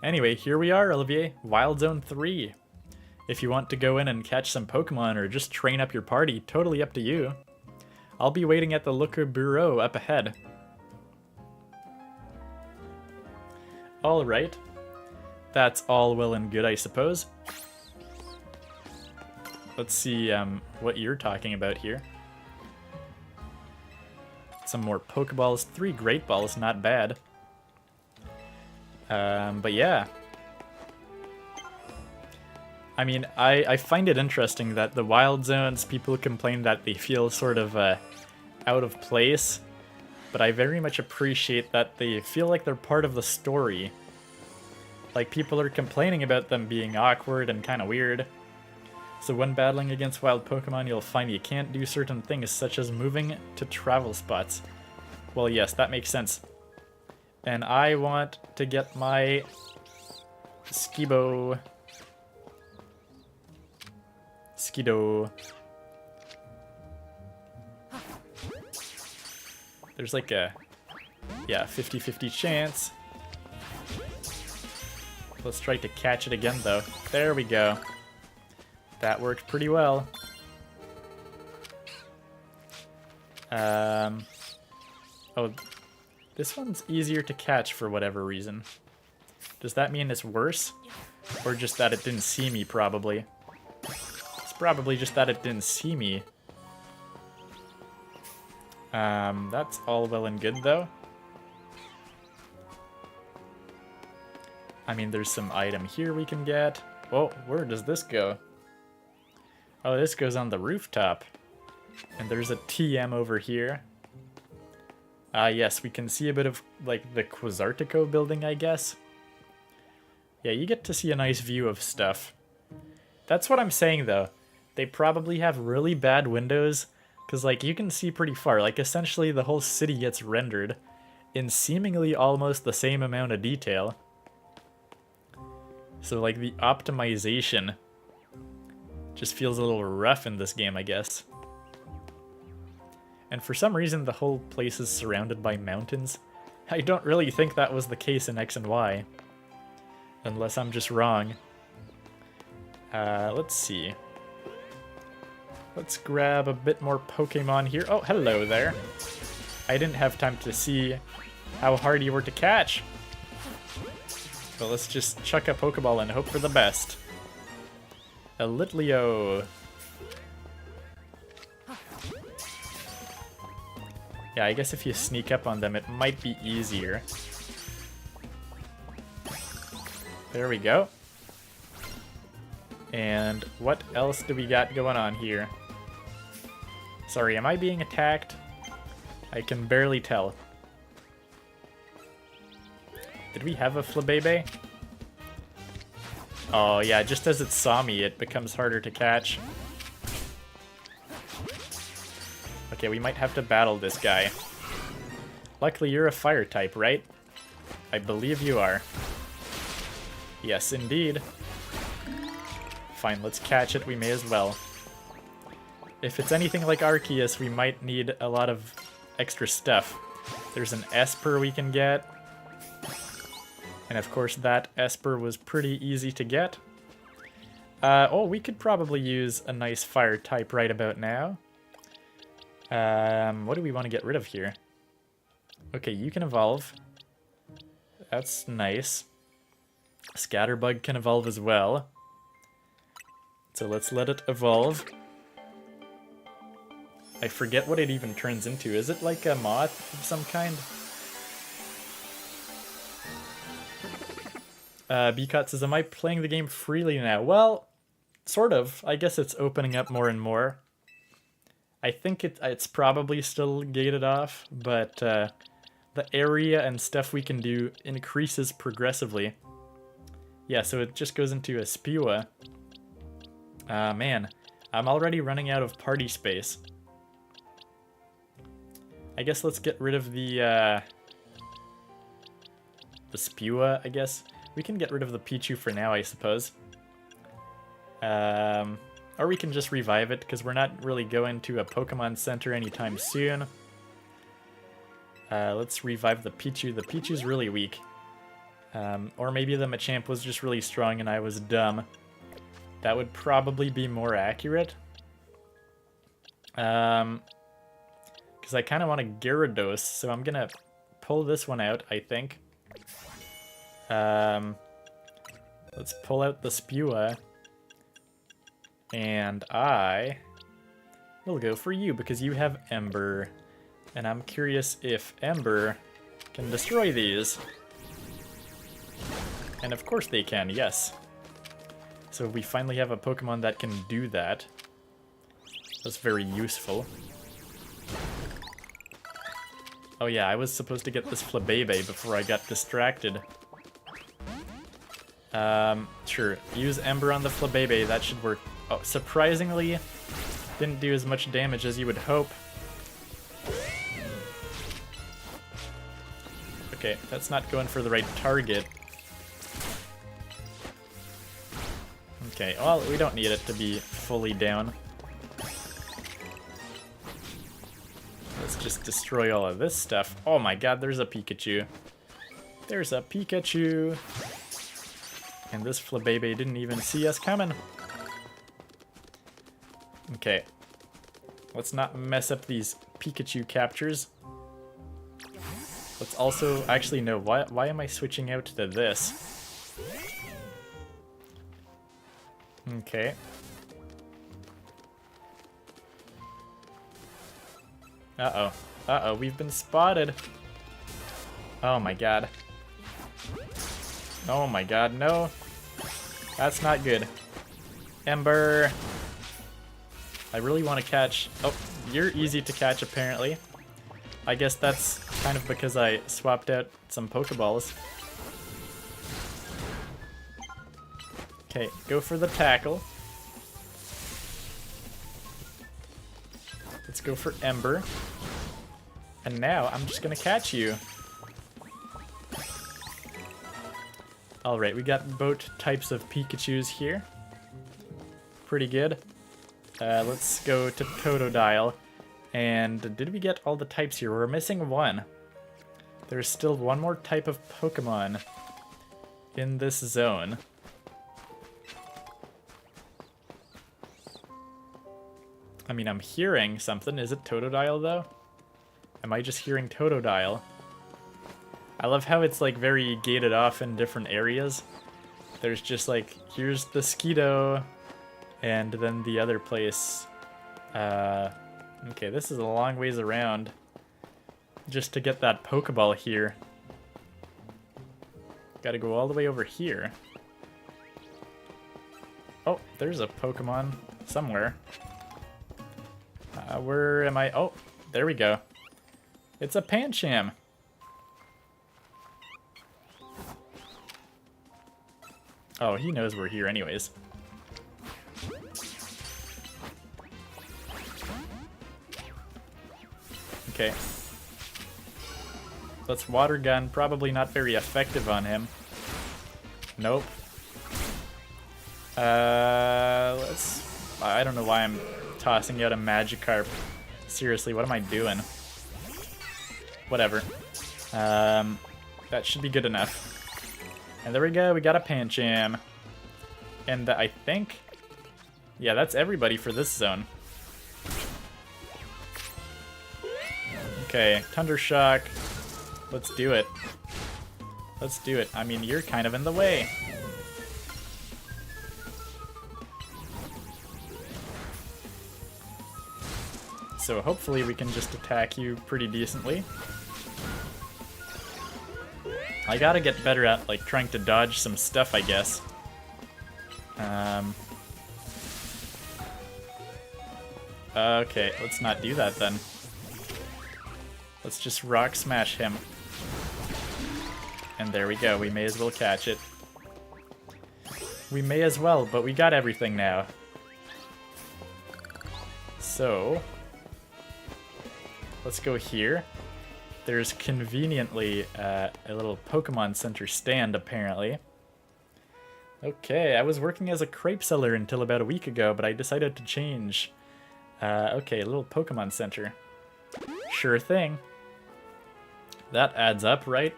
[SPEAKER 1] Anyway, here we are, Olivier, Wild Zone 3. If you want to go in and catch some Pokemon or just train up your party, totally up to you. I'll be waiting at the Looker Bureau up ahead. Alright. That's all well and good, I suppose. Let's see what you're talking about here. Some more Pokeballs, 3 Great Balls, not bad. But yeah. I mean, I find it interesting that the wild zones, people complain that they feel sort of out of place, but I very much appreciate that they feel like they're part of the story. Like, people are complaining about them being awkward and kind of weird. So when battling against wild Pokemon, you'll find you can't do certain things, such as moving to travel spots. Well, yes, that makes sense. And I want to get my Skibo. Skido. There's like a, yeah, 50-50 chance. Let's try to catch it again, though. There we go. That worked pretty well. Oh, this one's easier to catch for whatever reason. Does that mean it's worse? Or just that it didn't see me, probably? It's probably just that it didn't see me. That's all well and good, though. I mean, there's some item here we can get. Oh, where does this go? Oh, this goes on the rooftop. And there's a TM over here. Yes, we can see a bit of, like, the Quasartico building, I guess. Yeah, you get to see a nice view of stuff. That's what I'm saying, though. They probably have really bad windows, because, like, you can see pretty far. Like, essentially, the whole city gets rendered in seemingly almost the same amount of detail. So, like, the optimization just feels a little rough in this game, I guess. And for some reason, the whole place is surrounded by mountains. I don't really think that was the case in X and Y. Unless I'm just wrong. Let's see. Let's grab a bit more Pokemon here. Oh, hello there. I didn't have time to see how hard you were to catch. So let's just chuck a Pokeball and hope for the best. A Litleo. Yeah, I guess if you sneak up on them, it might be easier. There we go. And what else do we got going on here? Sorry, am I being attacked? I can barely tell. Did we have a Flabebe? Oh yeah, just as it saw me, it becomes harder to catch. Okay, we might have to battle this guy. Luckily, you're a fire type, right? I believe you are. Yes, indeed. Fine, let's catch it. We may as well. If it's anything like Arceus, we might need a lot of extra stuff. There's an Esper we can get. And of course, that Esper was pretty easy to get. Oh, we could probably use a nice fire type right about now. What do we want to get rid of here? Okay, you can evolve. That's nice. Scatterbug can evolve as well. So let's let it evolve. I forget what it even turns into. Is it like a moth of some kind? Bcot says, am I playing the game freely now? Well, sort of. I guess it's opening up more and more. I think it's probably still gated off, but the area and stuff we can do increases progressively. Yeah, so it just goes into a Spewua. Man, I'm already running out of party space. I guess let's get rid of the Spewua, I guess. We can get rid of the Pichu for now, I suppose. Or we can just revive it, because we're not really going to a Pokemon Center anytime soon. Let's revive the Pichu. The Pichu's really weak. Or maybe the Machamp was just really strong and I was dumb. That would probably be more accurate. Because I kind of want a Gyarados, so I'm going to pull this one out, I think. Let's pull out the Spewua. And I will go for you, because you have Ember. And I'm curious if Ember can destroy these. And of course they can, yes. So we finally have a Pokemon that can do that. That's very useful. Oh yeah, I was supposed to get this Flabébé before I got distracted. Sure. Use Ember on the Flabébé, that should work. Oh, surprisingly, didn't do as much damage as you would hope. Okay, that's not going for the right target. Okay, well, we don't need it to be fully down. Let's just destroy all of this stuff. Oh my god, there's a Pikachu. There's a Pikachu. And this Flabébé didn't even see us coming. Okay. Let's not mess up these Pikachu captures. Let's also... Actually, no. Why am I switching out to this? Okay. Uh-oh. Uh-oh, we've been spotted. Oh my god. Oh my god, no. That's not good. Ember. I really want to catch... Oh, you're easy to catch apparently. I guess that's kind of because I swapped out some Pokeballs. Okay, go for the tackle. Let's go for Ember. And now I'm just gonna catch you. Alright, we got both types of Pikachus here. Pretty good. Let's go to Totodile. And did we get all the types here? We're missing one. There's still one more type of Pokemon in this zone. I mean, I'm hearing something. Is it Totodile, though? Am I just hearing Totodile? I love how it's, like, very gated off in different areas. There's just, like, here's the Skeeto, and then the other place. Okay, this is a long ways around just to get that Pokeball here. Gotta go all the way over here. Oh, there's a Pokemon somewhere. Where am I? Oh, there we go. It's a Pancham. Oh, he knows we're here anyways. Okay. Let's water gun. Probably not very effective on him. Nope. Let's... I don't know why I'm tossing out a Magikarp. Seriously, what am I doing? Whatever. That should be good enough. And there we go, we got a Pancham. And I think... Yeah, that's everybody for this zone. Okay, Thundershock. Let's do it. Let's do it. I mean, you're kind of in the way. So hopefully we can just attack you pretty decently. I gotta get better at, like, trying to dodge some stuff, I guess. Okay, let's not do that then. Let's just rock smash him. And there we go, we may as well catch it. We may as well, but we got everything now. So... let's go here. There's conveniently a little Pokemon Center stand, apparently. Okay, I was working as a crepe seller until about a week ago, but I decided to change. Okay, a little Pokemon Center. Sure thing. That adds up, right?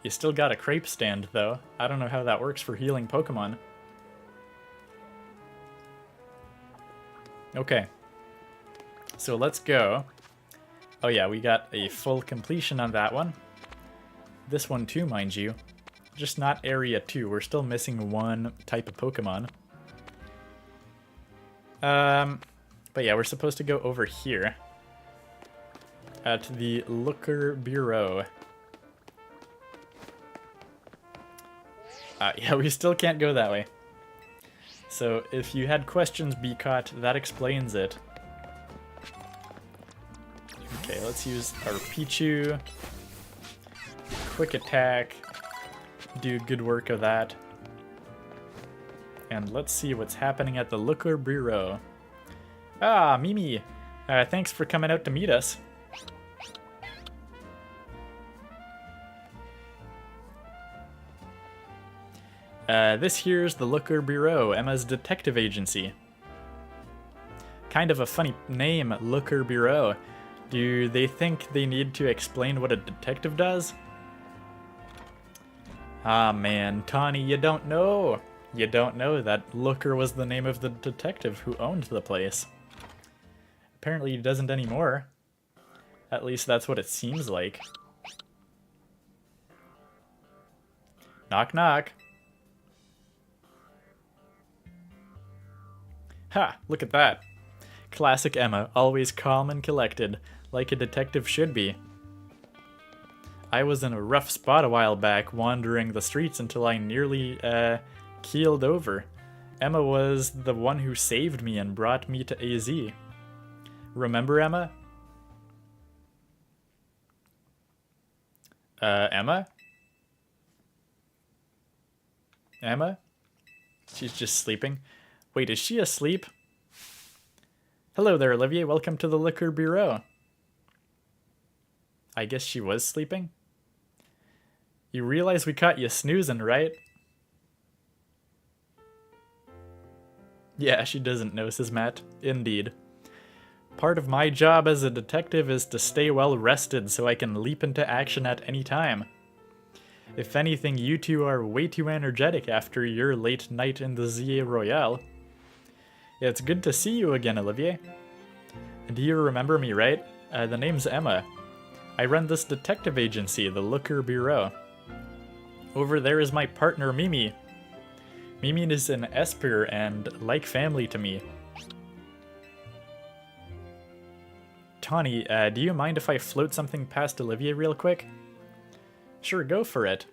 [SPEAKER 1] You still got a crepe stand, though. I don't know how that works for healing Pokemon. Okay. So let's go. Oh yeah, we got a full completion on that one. This one too, mind you. Just not Area 2. We're still missing one type of Pokemon. But yeah, we're supposed to go over here. At the Looker Bureau. Yeah, we still can't go that way. So if you had questions, Beacott, that explains it. Okay, let's use our Pichu. Quick attack. Do good work of that. And let's see what's happening at the Looker Bureau. Ah, Mimi! Thanks for coming out to meet us. This here's the Looker Bureau, Emma's detective agency. Kind of a funny name, Looker Bureau. Do they think they need to explain what a detective does? Ah man, Tawny, you don't know. You don't know that Looker was the name of the detective who owned the place. Apparently he doesn't anymore. At least that's what it seems like. Knock knock. Ha! Look at that. Classic Emma, always calm and collected, like a detective should be. I was in a rough spot a while back, wandering the streets until I nearly, keeled over. Emma was the one who saved me and brought me to AZ. Remember Emma? Emma? Emma? She's just sleeping. Wait, is she asleep? Hello there, Olivier. Welcome to the Liquor Bureau. I guess she was sleeping? You realize we caught you snoozing, right? Yeah, she doesn't know, says Matt. Indeed. Part of my job as a detective is to stay well rested so I can leap into action at any time. If anything, you two are way too energetic after your late night in the ZA Royale. It's good to see you again, Olivier. Do you remember me, right? The name's Emma. I run this detective agency, the Looker Bureau. Over there is my partner, Mimi. Mimi is an Esper and like family to me. Tawny, do you mind if I float something past Olivier real quick? Sure, go for it.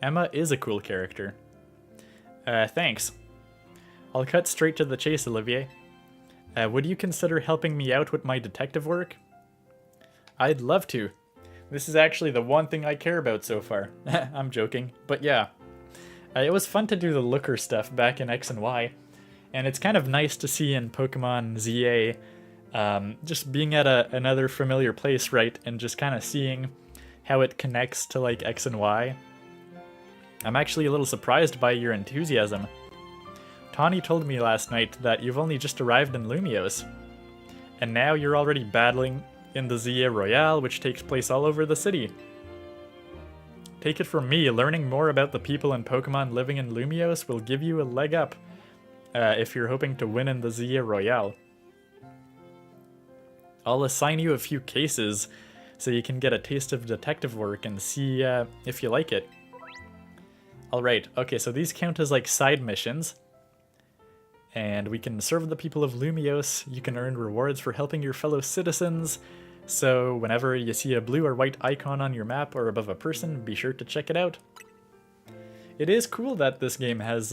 [SPEAKER 1] Emma is a cool character. Thanks. I'll cut straight to the chase, Olivier. Would you consider helping me out with my detective work? I'd love to. This is actually the one thing I care about so far. I'm joking, but yeah. It was fun to do the Looker stuff back in X and Y, and it's kind of nice to see in Pokemon ZA, just being at another familiar place, right, and just kind of seeing how it connects to like X and Y. I'm actually a little surprised by your enthusiasm. Tawny told me last night that you've only just arrived in Lumiose, and now you're already battling in the ZA Royale, which takes place all over the city. Take it from me, learning more about the people and Pokemon living in Lumiose will give you a leg up if you're hoping to win in the ZA Royale. I'll assign you a few cases so you can get a taste of detective work and see if you like it. Alright, okay, so these count as like side missions. And we can serve the people of Lumiose. You can earn rewards for helping your fellow citizens. So whenever you see a blue or white icon on your map or above a person, be sure to check it out. It is cool that this game has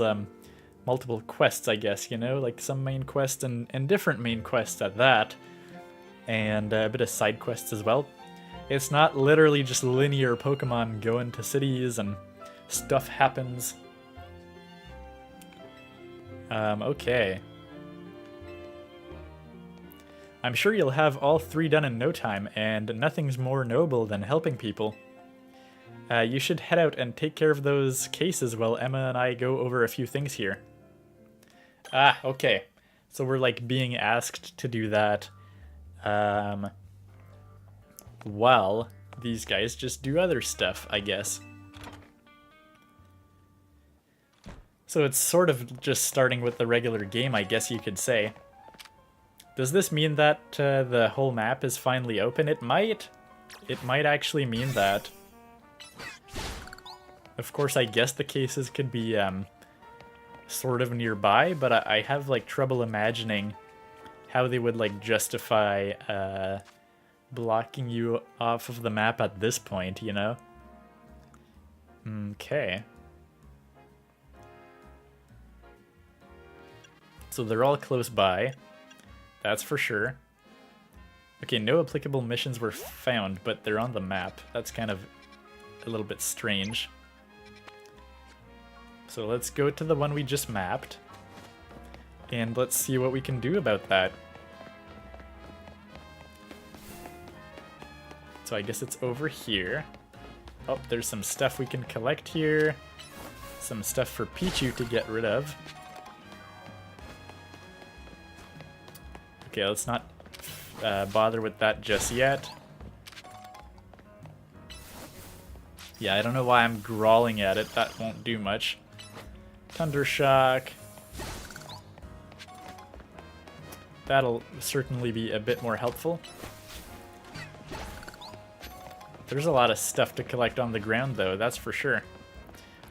[SPEAKER 1] multiple quests, I guess, you know, like some main quests and different main quests at that. And a bit of side quests as well. It's not literally just linear Pokemon going to cities and stuff happens. Okay. I'm sure you'll have all three done in no time, and nothing's more noble than helping people. You should head out and take care of those cases while Emma and I go over a few things here. Ah, okay. So we're like being asked to do that. While these guys just do other stuff, I guess. So it's sort of just starting with the regular game, I guess you could say. Does this mean that the whole map is finally open? It might. It might actually mean that. Of course, I guess the cases could be sort of nearby, but I have like trouble imagining how they would like justify blocking you off of the map at this point, you know? Okay. So they're all close by. That's for sure. Okay, no applicable missions were found, but they're on the map. That's kind of a little bit strange. So let's go to the one we just mapped. And let's see what we can do about that. So I guess it's over here. Oh, there's some stuff we can collect here. Some stuff for Pichu to get rid of. Okay, let's not bother with that just yet. Yeah, I don't know why I'm growling at it. That won't do much. Thundershock. That'll certainly be a bit more helpful. There's a lot of stuff to collect on the ground, though, that's for sure.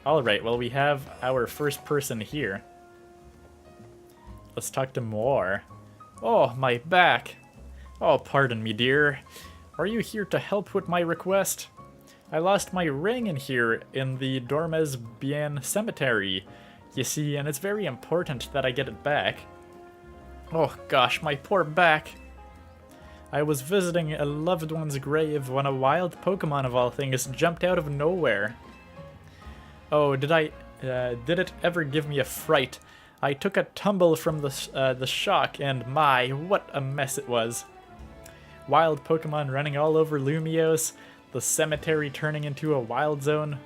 [SPEAKER 1] Alright, well, we have our first person here. Let's talk to Moore. Oh, my back. Oh, pardon me, dear. Are you here to help with my request? I lost my ring in here in the Dormes Bien Cemetery, you see, and it's very important that I get it back. Oh gosh, my poor back. I was visiting a loved one's grave when a wild Pokemon of all things jumped out of nowhere. Oh, did it ever give me a fright? I took a tumble from the shock, and my, what a mess it was. Wild Pokemon running all over Lumiose, the cemetery turning into a wild zone.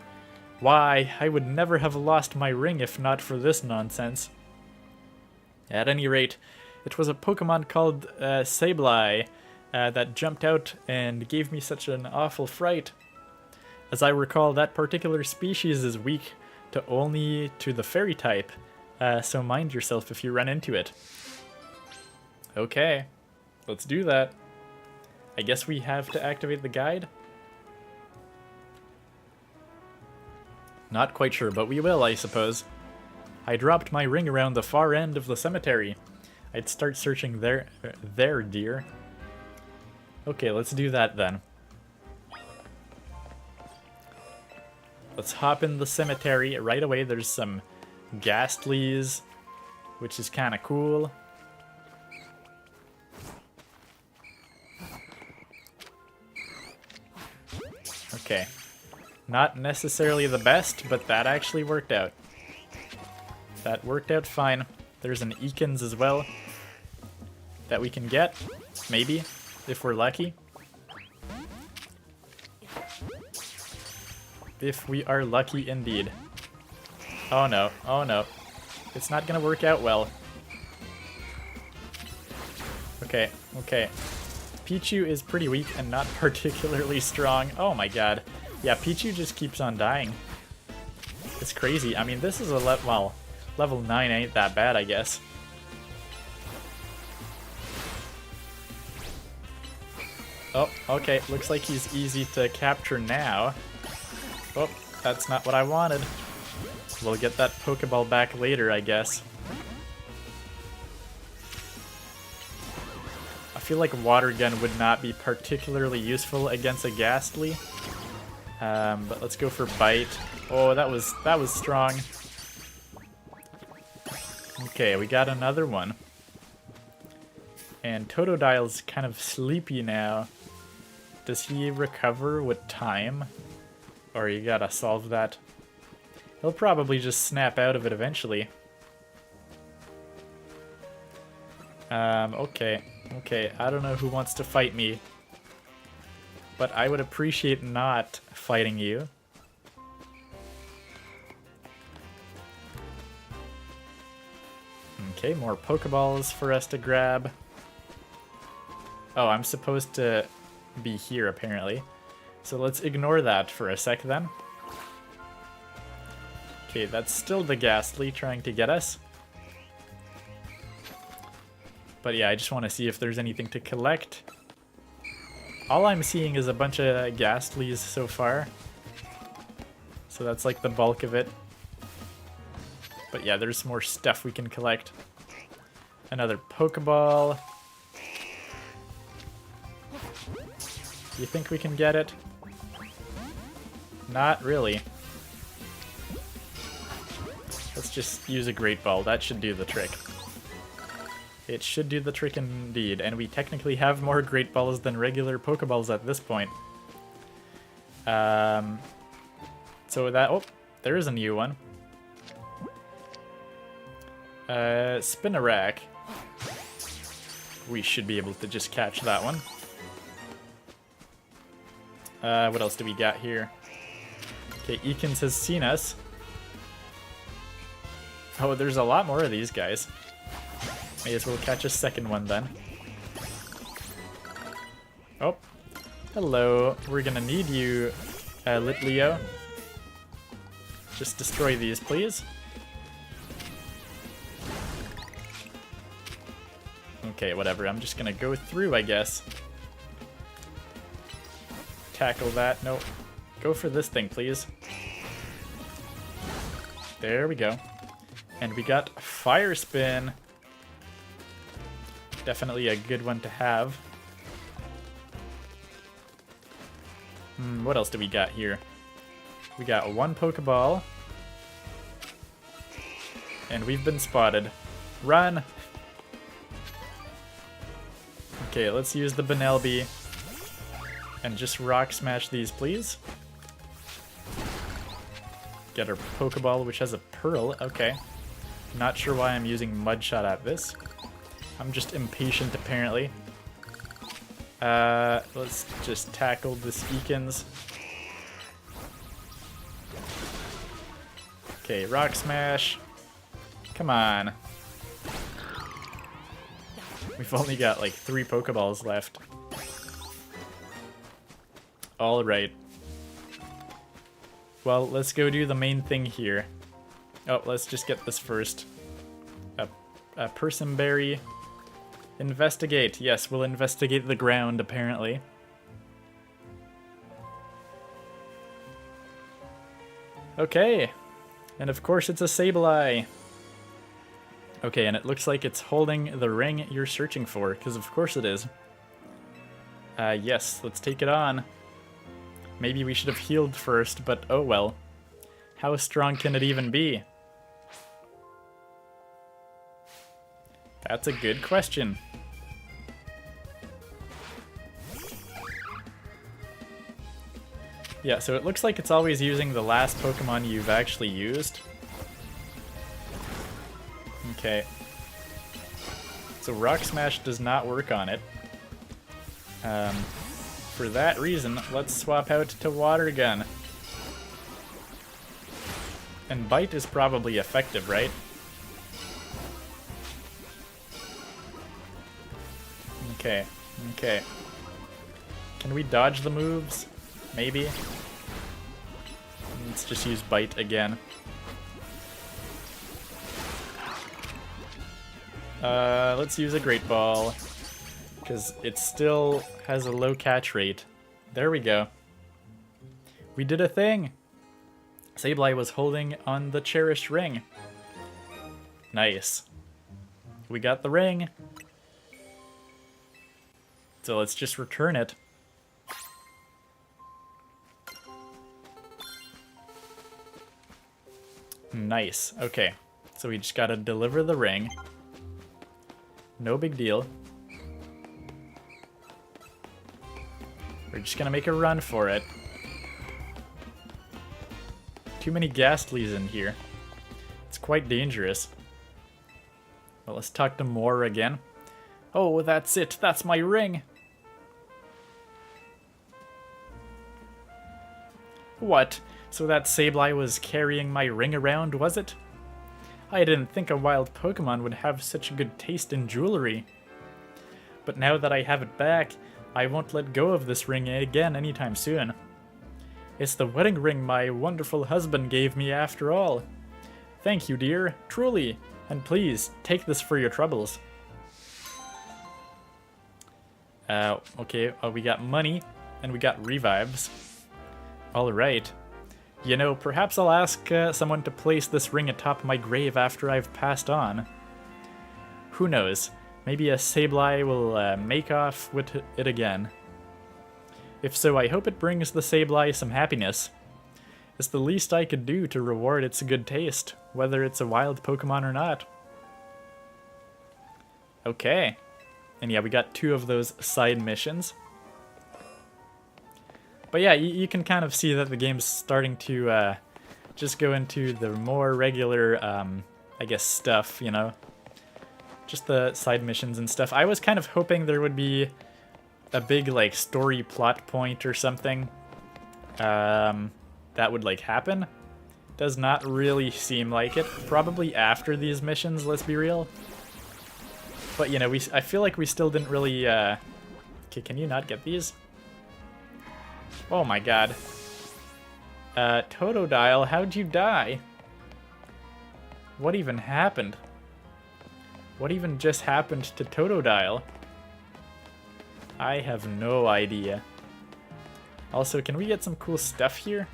[SPEAKER 1] Why, I would never have lost my ring if not for this nonsense. At any rate, it was a Pokemon called Sableye that jumped out and gave me such an awful fright. As I recall, that particular species is weak only to the fairy type, so mind yourself if you run into it. Okay, let's do that. I guess we have to activate the guide? Not quite sure, but we will, I suppose. I dropped my ring around the far end of the cemetery. I'd start searching there, dear. Okay, let's do that then. Let's hop in the cemetery right away. There's some Ghastlies, which is kind of cool. Okay. Not necessarily the best, but that actually worked out. That worked out fine. There's an Ekans as well that we can get, maybe, if we're lucky. If we are lucky indeed. Oh no, oh no. It's not gonna work out well. Okay, okay. Pichu is pretty weak and not particularly strong. Oh my god. Yeah, Pichu just keeps on dying. It's crazy. I mean, this is a level 9 ain't that bad, I guess. Oh, okay. Looks like he's easy to capture now. Oh, that's not what I wanted. We'll get that Pokeball back later, I guess. I feel like Water Gun would not be particularly useful against a Ghastly. But let's go for Bite. Oh, that was strong. Okay, we got another one. And Totodile's kind of sleepy now. Does he recover with time? Or you gotta solve that? He'll probably just snap out of it eventually. Okay. Okay, I don't know who wants to fight me. But I would appreciate not fighting you. Okay, more Pokeballs for us to grab. Oh, I'm supposed to be here, apparently. So let's ignore that for a sec, then. Okay, that's still the Ghastly trying to get us. But yeah, I just want to see if there's anything to collect. All I'm seeing is a bunch of Ghastlies so far. So that's like the bulk of it. But yeah, there's more stuff we can collect. Another Pokeball. You think we can get it? Not really. Let's just use a Great Ball. That should do the trick. It should do the trick indeed, and we technically have more Great Balls than regular Pokeballs at this point. So that... Oh, there is a new one. Spinarak. We should be able to just catch that one. What else do we got here? Okay, Ekans has seen us. Oh, there's a lot more of these guys. May as well catch a second one then. Oh, hello. We're gonna need you, Litleo. Just destroy these, please. Okay, whatever. I'm just gonna go through, I guess. Tackle that. No. Go for this thing, please. There we go. And we got Fire Spin. Definitely a good one to have. What else do we got here? We got one Pokeball. And we've been spotted. Run! Okay, let's use the Bunnelby. And just Rock Smash these, please. Get our Pokeball, which has a Pearl. Okay. Not sure why I'm using Mud Shot at this. I'm just impatient, apparently. Let's just tackle this Ekans. Okay, Rock Smash. Come on. We've only got like 3 Pokeballs left. Alright. Well, let's go do the main thing here. Oh, let's just get this first. A Person Berry. Investigate. Yes, we'll investigate the ground, apparently. Okay. And of course it's a Sableye. Okay, and it looks like it's holding the ring you're searching for, because of course it is. Yes, let's take it on. Maybe we should have healed first, but oh well. How strong can it even be? That's a good question. Yeah, so it looks like it's always using the last Pokemon you've actually used. Okay. So Rock Smash does not work on it. For that reason, let's swap out to Water Gun. And Bite is probably effective, right? Okay, okay. Can we dodge the moves? Maybe? Let's just use Bite again. Let's use a Great Ball, because it still has a low catch rate. There we go. We did a thing! Sableye was holding on the cherished ring. Nice. We got the ring. So let's just return it. Nice. Okay. So we just gotta deliver the ring. No big deal. We're just gonna make a run for it. Too many Ghastlies in here. It's quite dangerous. Well, let's talk to Moore again. Oh, that's it. That's my ring. What? So that Sableye was carrying my ring around, was it? I didn't think a wild Pokemon would have such good taste in jewelry. But now that I have it back, I won't let go of this ring again anytime soon. It's the wedding ring my wonderful husband gave me after all. Thank you, dear, truly, and please, take this for your troubles. Okay, we got money, and we got revives. Alright. You know, perhaps I'll ask someone to place this ring atop my grave after I've passed on. Who knows? Maybe a Sableye will make off with it again. If so, I hope it brings the Sableye some happiness. It's the least I could do to reward its good taste, whether it's a wild Pokemon or not. Okay. And yeah, we got 2 of those side missions. But yeah, you can kind of see that the game's starting to just go into the more regular, I guess, stuff, you know? Just the side missions and stuff. I was kind of hoping there would be a big, like, story plot point or something that would, like, happen. Does not really seem like it. Probably after these missions, let's be real. But, you know, I feel like we still didn't really, Okay, can you not get these? Oh my god. Totodile, how'd you die? What even happened? What even just happened to Totodile? I have no idea. Also, can we get some cool stuff here?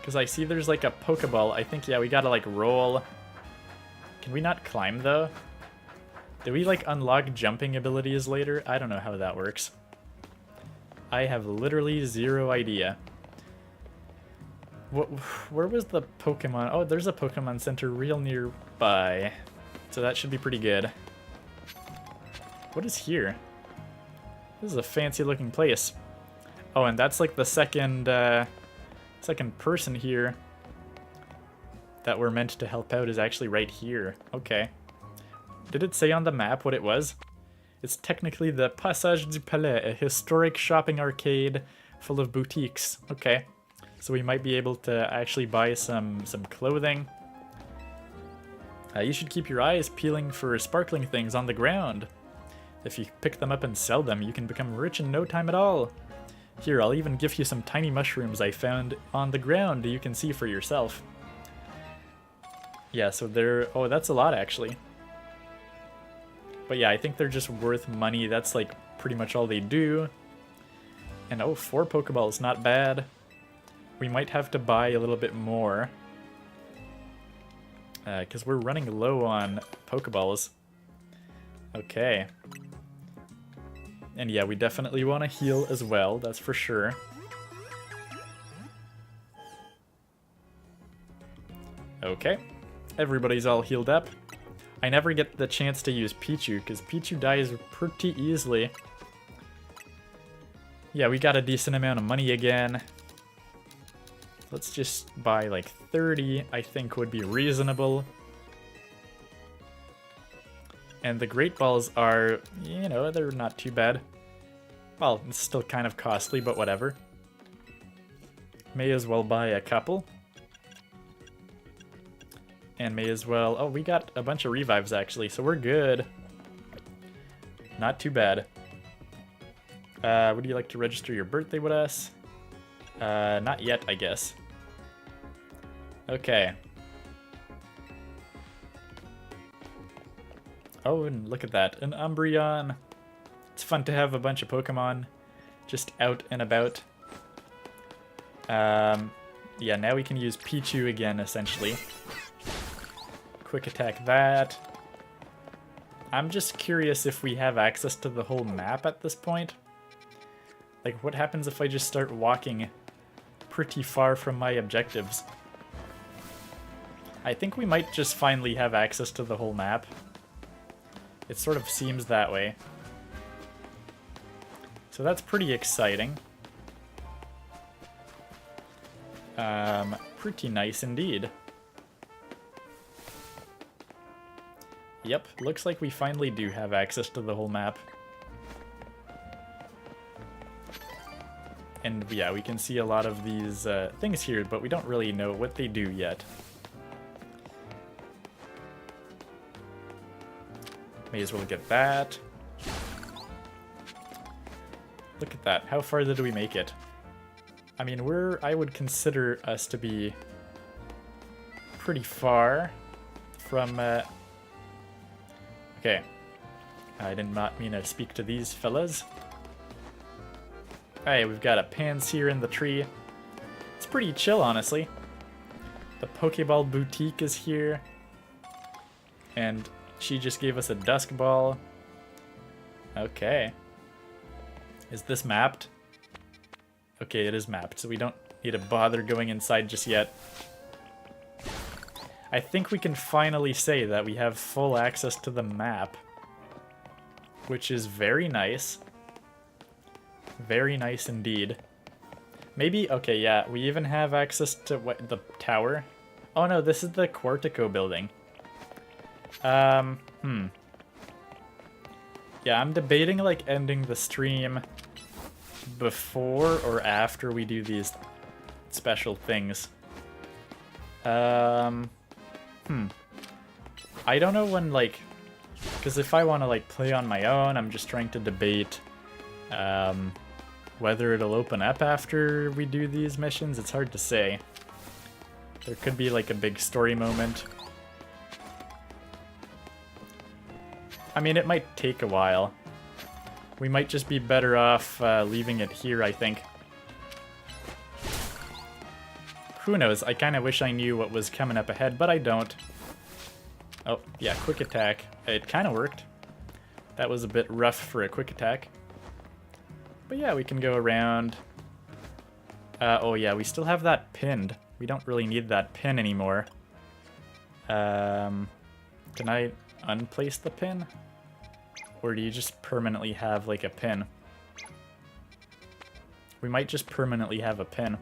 [SPEAKER 1] Because I see there's like a Pokeball. I think, yeah, we gotta like roll. Can we not climb though? Do we like unlock jumping abilities later? I don't know how that works. I have literally zero idea. Where was the Pokemon? Oh, there's a Pokemon Center real nearby. So that should be pretty good. What is here? This is a fancy looking place. Oh, and that's like the second person here that we're meant to help out is actually right here. Okay. Did it say on the map what it was? It's technically the Passage du Palais, a historic shopping arcade full of boutiques. Okay. So we might be able to actually buy some clothing. You should keep your eyes peeling for sparkling things on the ground. If you pick them up and sell them, you can become rich in no time at all. Here, I'll even give you some tiny mushrooms I found on the ground you can see for yourself. Yeah, so they're... Oh, that's a lot, actually. But yeah, I think they're just worth money. That's, like, pretty much all they do. And, oh, 4 Pokeballs, not bad. We might have to buy a little bit more. Because we're running low on Pokeballs. Okay. And yeah, we definitely want to heal as well, that's for sure. Okay. Everybody's all healed up. I never get the chance to use Pichu, because Pichu dies pretty easily. Yeah, we got a decent amount of money again. Let's just buy like 30, I think would be reasonable. And the Great Balls are, you know, they're not too bad. Well, it's still kind of costly, but whatever. May as well buy a couple. And may as well... Oh, we got a bunch of revives, actually, so we're good. Not too bad. Would you like to register your birthday with us? Not yet, I guess. Okay. Oh, and look at that. An Umbreon. It's fun to have a bunch of Pokemon just out and about. Yeah, now we can use Pichu again, essentially. Quick attack that. I'm just curious if we have access to the whole map at this point. Like, what happens if I just start walking pretty far from my objectives? I think we might just finally have access to the whole map. It sort of seems that way. So that's pretty exciting. Pretty nice indeed. Yep, looks like we finally do have access to the whole map. And yeah, we can see a lot of these things here, but we don't really know what they do yet. May as well get that. Look at that. How far did we make it? I mean, I would consider us to be pretty far from... Okay. I did not mean to speak to these fellas. Alright, we've got a Pansear in the tree. It's pretty chill, honestly. The Pokeball Boutique is here. And she just gave us a Dusk Ball. Okay. Is this mapped? Okay, it is mapped, so we don't need to bother going inside just yet. I think we can finally say that we have full access to the map, which is very nice. Very nice indeed. Maybe, okay, yeah, we even have access to what, the tower? Oh no, this is the Quartico building. Yeah, I'm debating like ending the stream before or after we do these special things. I don't know when, like, because if I want to like play on my own, I'm just trying to debate whether it'll open up after we do these missions. It's hard to say. There could be like a big story moment. I mean, it might take a while. We might just be better off leaving it here, I think. Who knows? I kind of wish I knew what was coming up ahead, but I don't. Oh, yeah, quick attack. It kind of worked. That was a bit rough for a quick attack. But yeah, we can go around. Oh yeah, we still have that pinned. We don't really need that pin anymore. Can I unplace the pin? Or do you just permanently have like a pin? We might just permanently have a pin.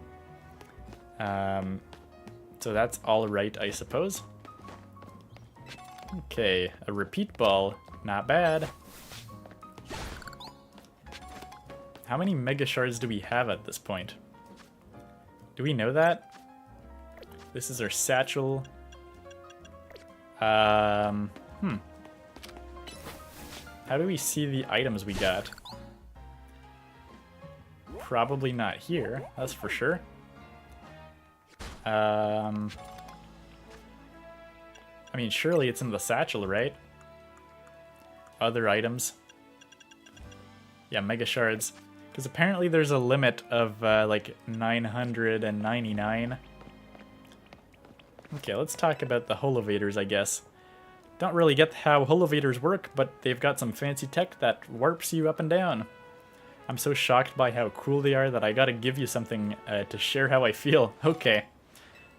[SPEAKER 1] So that's alright, I suppose. Okay, a repeat ball. Not bad. How many Mega Shards do we have at this point? Do we know that? This is our satchel. How do we see the items we got? Probably not here, that's for sure. I mean, surely it's in the satchel, right? Other items. Yeah, Mega Shards. Because apparently there's a limit of like 999. Okay, let's talk about the holovators, I guess. Don't really get how holovators work, but they've got some fancy tech that warps you up and down. I'm so shocked by how cool they are that I gotta give you something to share how I feel. Okay,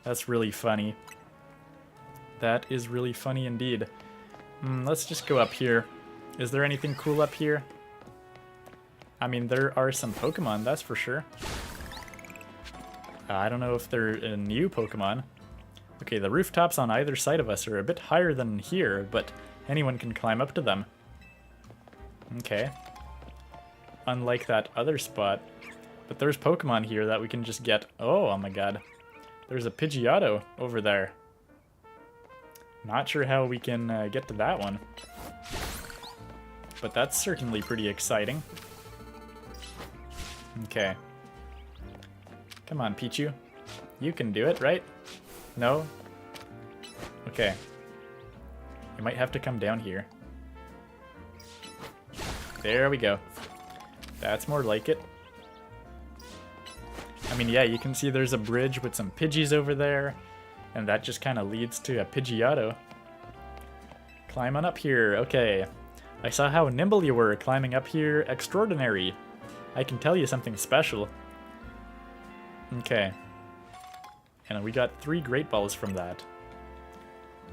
[SPEAKER 1] that's really funny. That is really funny indeed. Let's just go up here. Is there anything cool up here? I mean, there are some Pokemon, that's for sure. I don't know if they're new Pokemon. Okay, the rooftops on either side of us are a bit higher than here, but anyone can climb up to them. Okay. Unlike that other spot. But there's Pokemon here that we can just get. Oh my god. There's a Pidgeotto over there. Not sure how we can get to that one. But that's certainly pretty exciting. Okay. Come on, Pichu. You can do it, right? No? Okay. You might have to come down here. There we go. That's more like it. I mean, yeah, you can see there's a bridge with some Pidgeys over there, and that just kind of leads to a Pidgeotto. Climb on up here. Okay. I saw how nimble you were climbing up here. Extraordinary. I can tell you something special. Okay. And we got 3 Great Balls from that.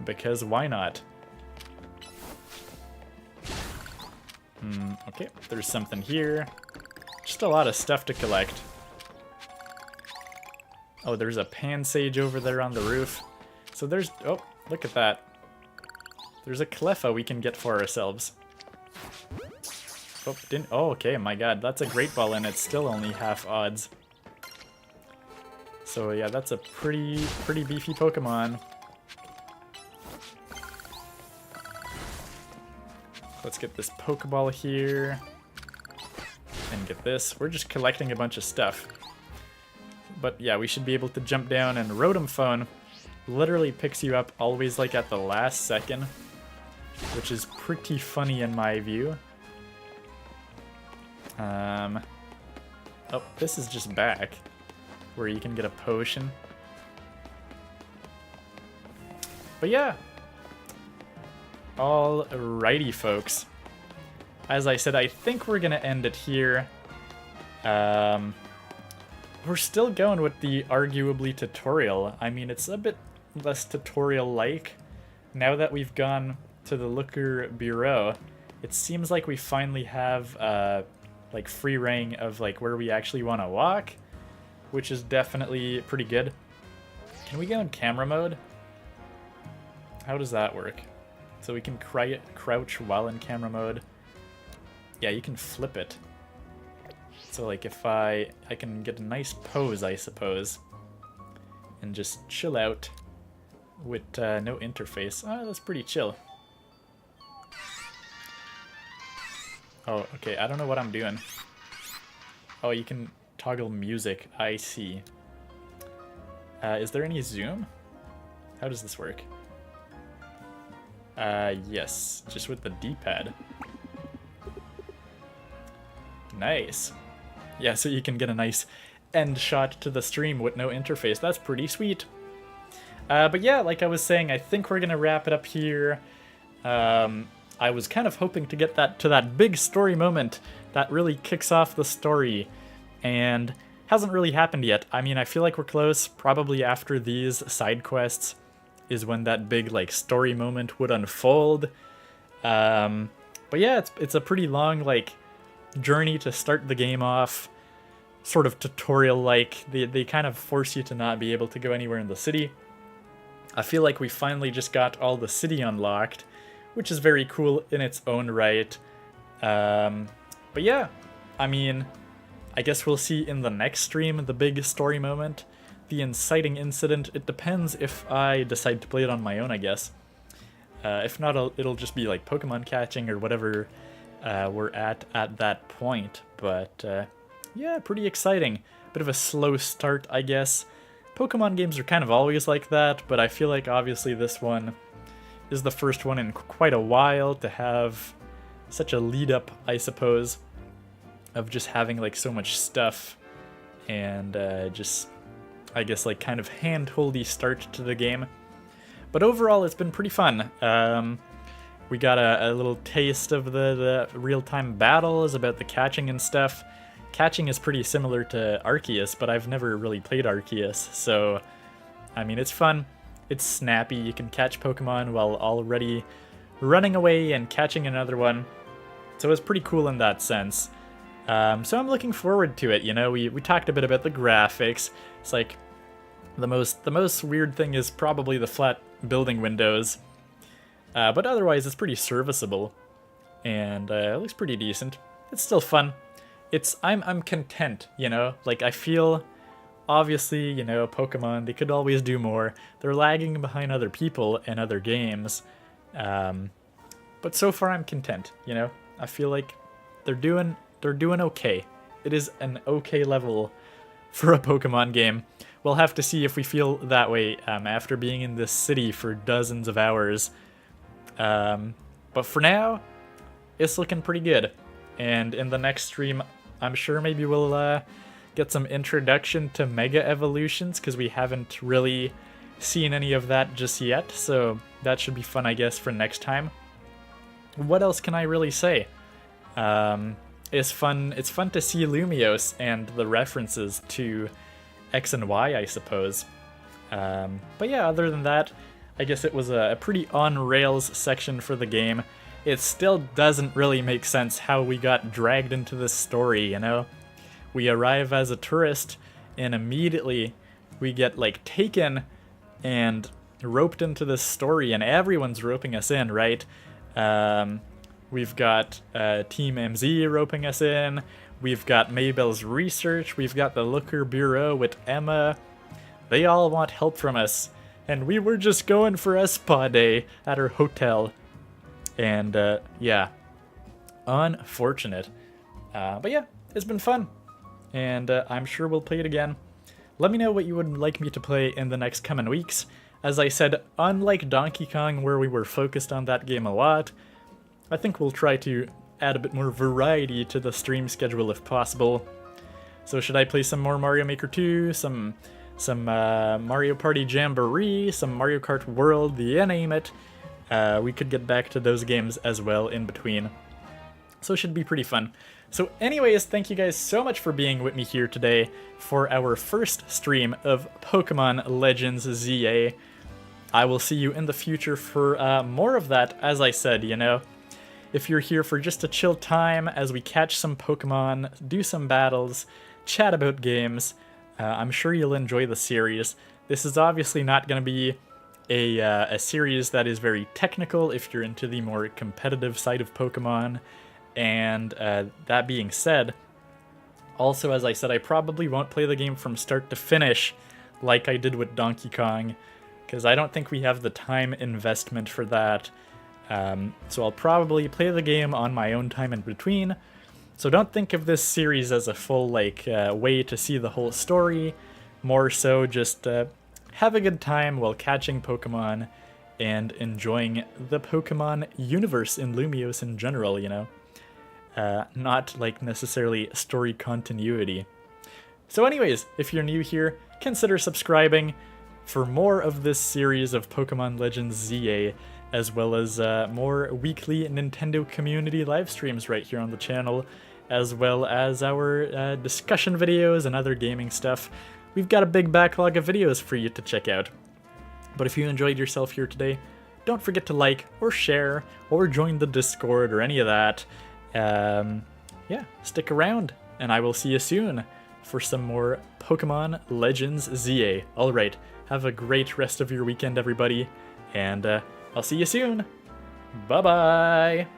[SPEAKER 1] Because why not? Okay, there's something here. Just a lot of stuff to collect. Oh, there's a Pansage over there on the roof. So there's... Oh, look at that. There's a Cleffa we can get for ourselves. Oh, didn't... Oh, okay, my god. That's a Great Ball and it's still only half odds. So yeah, that's a pretty beefy Pokemon. Let's get this Pokeball here. And get this. We're just collecting a bunch of stuff. But yeah, we should be able to jump down, and Rotom Phone literally picks you up always like at the last second. Which is pretty funny in my view. Oh, this is just back. Where you can get a potion. But yeah. Alrighty, folks. As I said, I think we're gonna end it here. We're still going with the arguably tutorial. I mean, it's a bit less tutorial-like. Now that we've gone to the Looker Bureau, it seems like we finally have like free reign of like where we actually want to walk, which is definitely pretty good. Can we go in camera mode? How does that work? So we can crouch while in camera mode. Yeah, you can flip it. So like if I can get a nice pose, I suppose, and just chill out with no interface. Oh, that's pretty chill. Oh, okay, I don't know what I'm doing. Oh, you can toggle music, I see. Is there any zoom? How does this work? Yes, just with the D-pad. Nice. Yeah, so you can get a nice end shot to the stream with no interface. That's pretty sweet. But yeah, like I was saying, I think we're gonna wrap it up here. I was kind of hoping to get that big story moment that really kicks off the story, and hasn't really happened yet. I mean, I feel like we're close. Probably after these side quests is when that big like story moment would unfold. But yeah, it's a pretty long like journey to start the game off, sort of tutorial like. They kind of force you to not be able to go anywhere in the city. I feel like we finally just got all the city unlocked, which is very cool in its own right. But yeah, I mean, I guess we'll see in the next stream the big story moment, the inciting incident. It depends if I decide to play it on my own, I guess. If not, it'll just be like Pokemon catching or whatever we're at that point. But yeah, pretty exciting. Bit of a slow start, I guess. Pokemon games are kind of always like that, but I feel like obviously this one is the first one in quite a while to have such a lead up, I suppose, of just having like so much stuff and just, I guess, like kind of hand-holdy start to the game. But overall, it's been pretty fun. We got a little taste of the real-time battles, about the catching and stuff. Catching is pretty similar to Arceus, but I've never really played Arceus, so I mean, it's fun. It's snappy. You can catch Pokemon while already running away and catching another one. So it's pretty cool in that sense. So I'm looking forward to it. You know, we talked a bit about the graphics. It's like the most weird thing is probably the flat building windows. But otherwise, it's pretty serviceable, and it looks pretty decent. It's still fun. I'm content. You know, like I feel. Obviously, you know, Pokemon, they could always do more. They're lagging behind other people and other games. But so far I'm content, you know? I feel like they're doing okay. It is an okay level for a Pokemon game. We'll have to see if we feel that way after being in this city for dozens of hours. But for now, it's looking pretty good. And in the next stream, I'm sure maybe we'll get some introduction to Mega Evolutions, because we haven't really seen any of that just yet, so that should be fun, I guess, for next time. What else can I really say? It's fun to see Lumiose and the references to X and Y, I suppose. But yeah, other than that, I guess it was a pretty on-rails section for the game. It still doesn't really make sense how we got dragged into this story, you know? We arrive as a tourist, and immediately we get like taken and roped into this story, and everyone's roping us in, right? We've got Team MZ roping us in. We've got Maybell's research. We've got the Looker Bureau with Emma. They all want help from us, and we were just going for a spa day at our hotel. And yeah, unfortunate. But yeah, it's been fun. And I'm sure we'll play it again. Let me know what you would like me to play in the next coming weeks. As I said, unlike Donkey Kong, where we were focused on that game a lot, I think we'll try to add a bit more variety to the stream schedule if possible. So should I play some more Mario Maker 2, some Mario Party Jamboree, some Mario Kart World, you name it. We could get back to those games as well in between. So it should be pretty fun. So anyways, thank you guys so much for being with me here today for our first stream of Pokemon Legends ZA. I will see you in the future for more of that. As I said, you know, if you're here for just a chill time as we catch some Pokemon, do some battles, chat about games, I'm sure you'll enjoy the series. This is obviously not going to be a series that is very technical if you're into the more competitive side of Pokemon. And that being said, also, as I said, I probably won't play the game from start to finish like I did with Donkey Kong, because I don't think we have the time investment for that. So I'll probably play the game on my own time in between. So don't think of this series as a full way to see the whole story. More so just have a good time while catching Pokemon and enjoying the Pokemon universe in Lumiose in general, you know. Not like necessarily story continuity. So anyways, if you're new here, consider subscribing for more of this series of Pokemon Legends ZA, as well as more weekly Nintendo community live streams right here on the channel, as well as our discussion videos and other gaming stuff. We've got a big backlog of videos for you to check out. But if you enjoyed yourself here today, don't forget to like or share or join the Discord or any of that. Yeah, stick around, and I will see you soon for some more Pokemon Legends ZA. Alright, have a great rest of your weekend, everybody, and I'll see you soon. Bye-bye!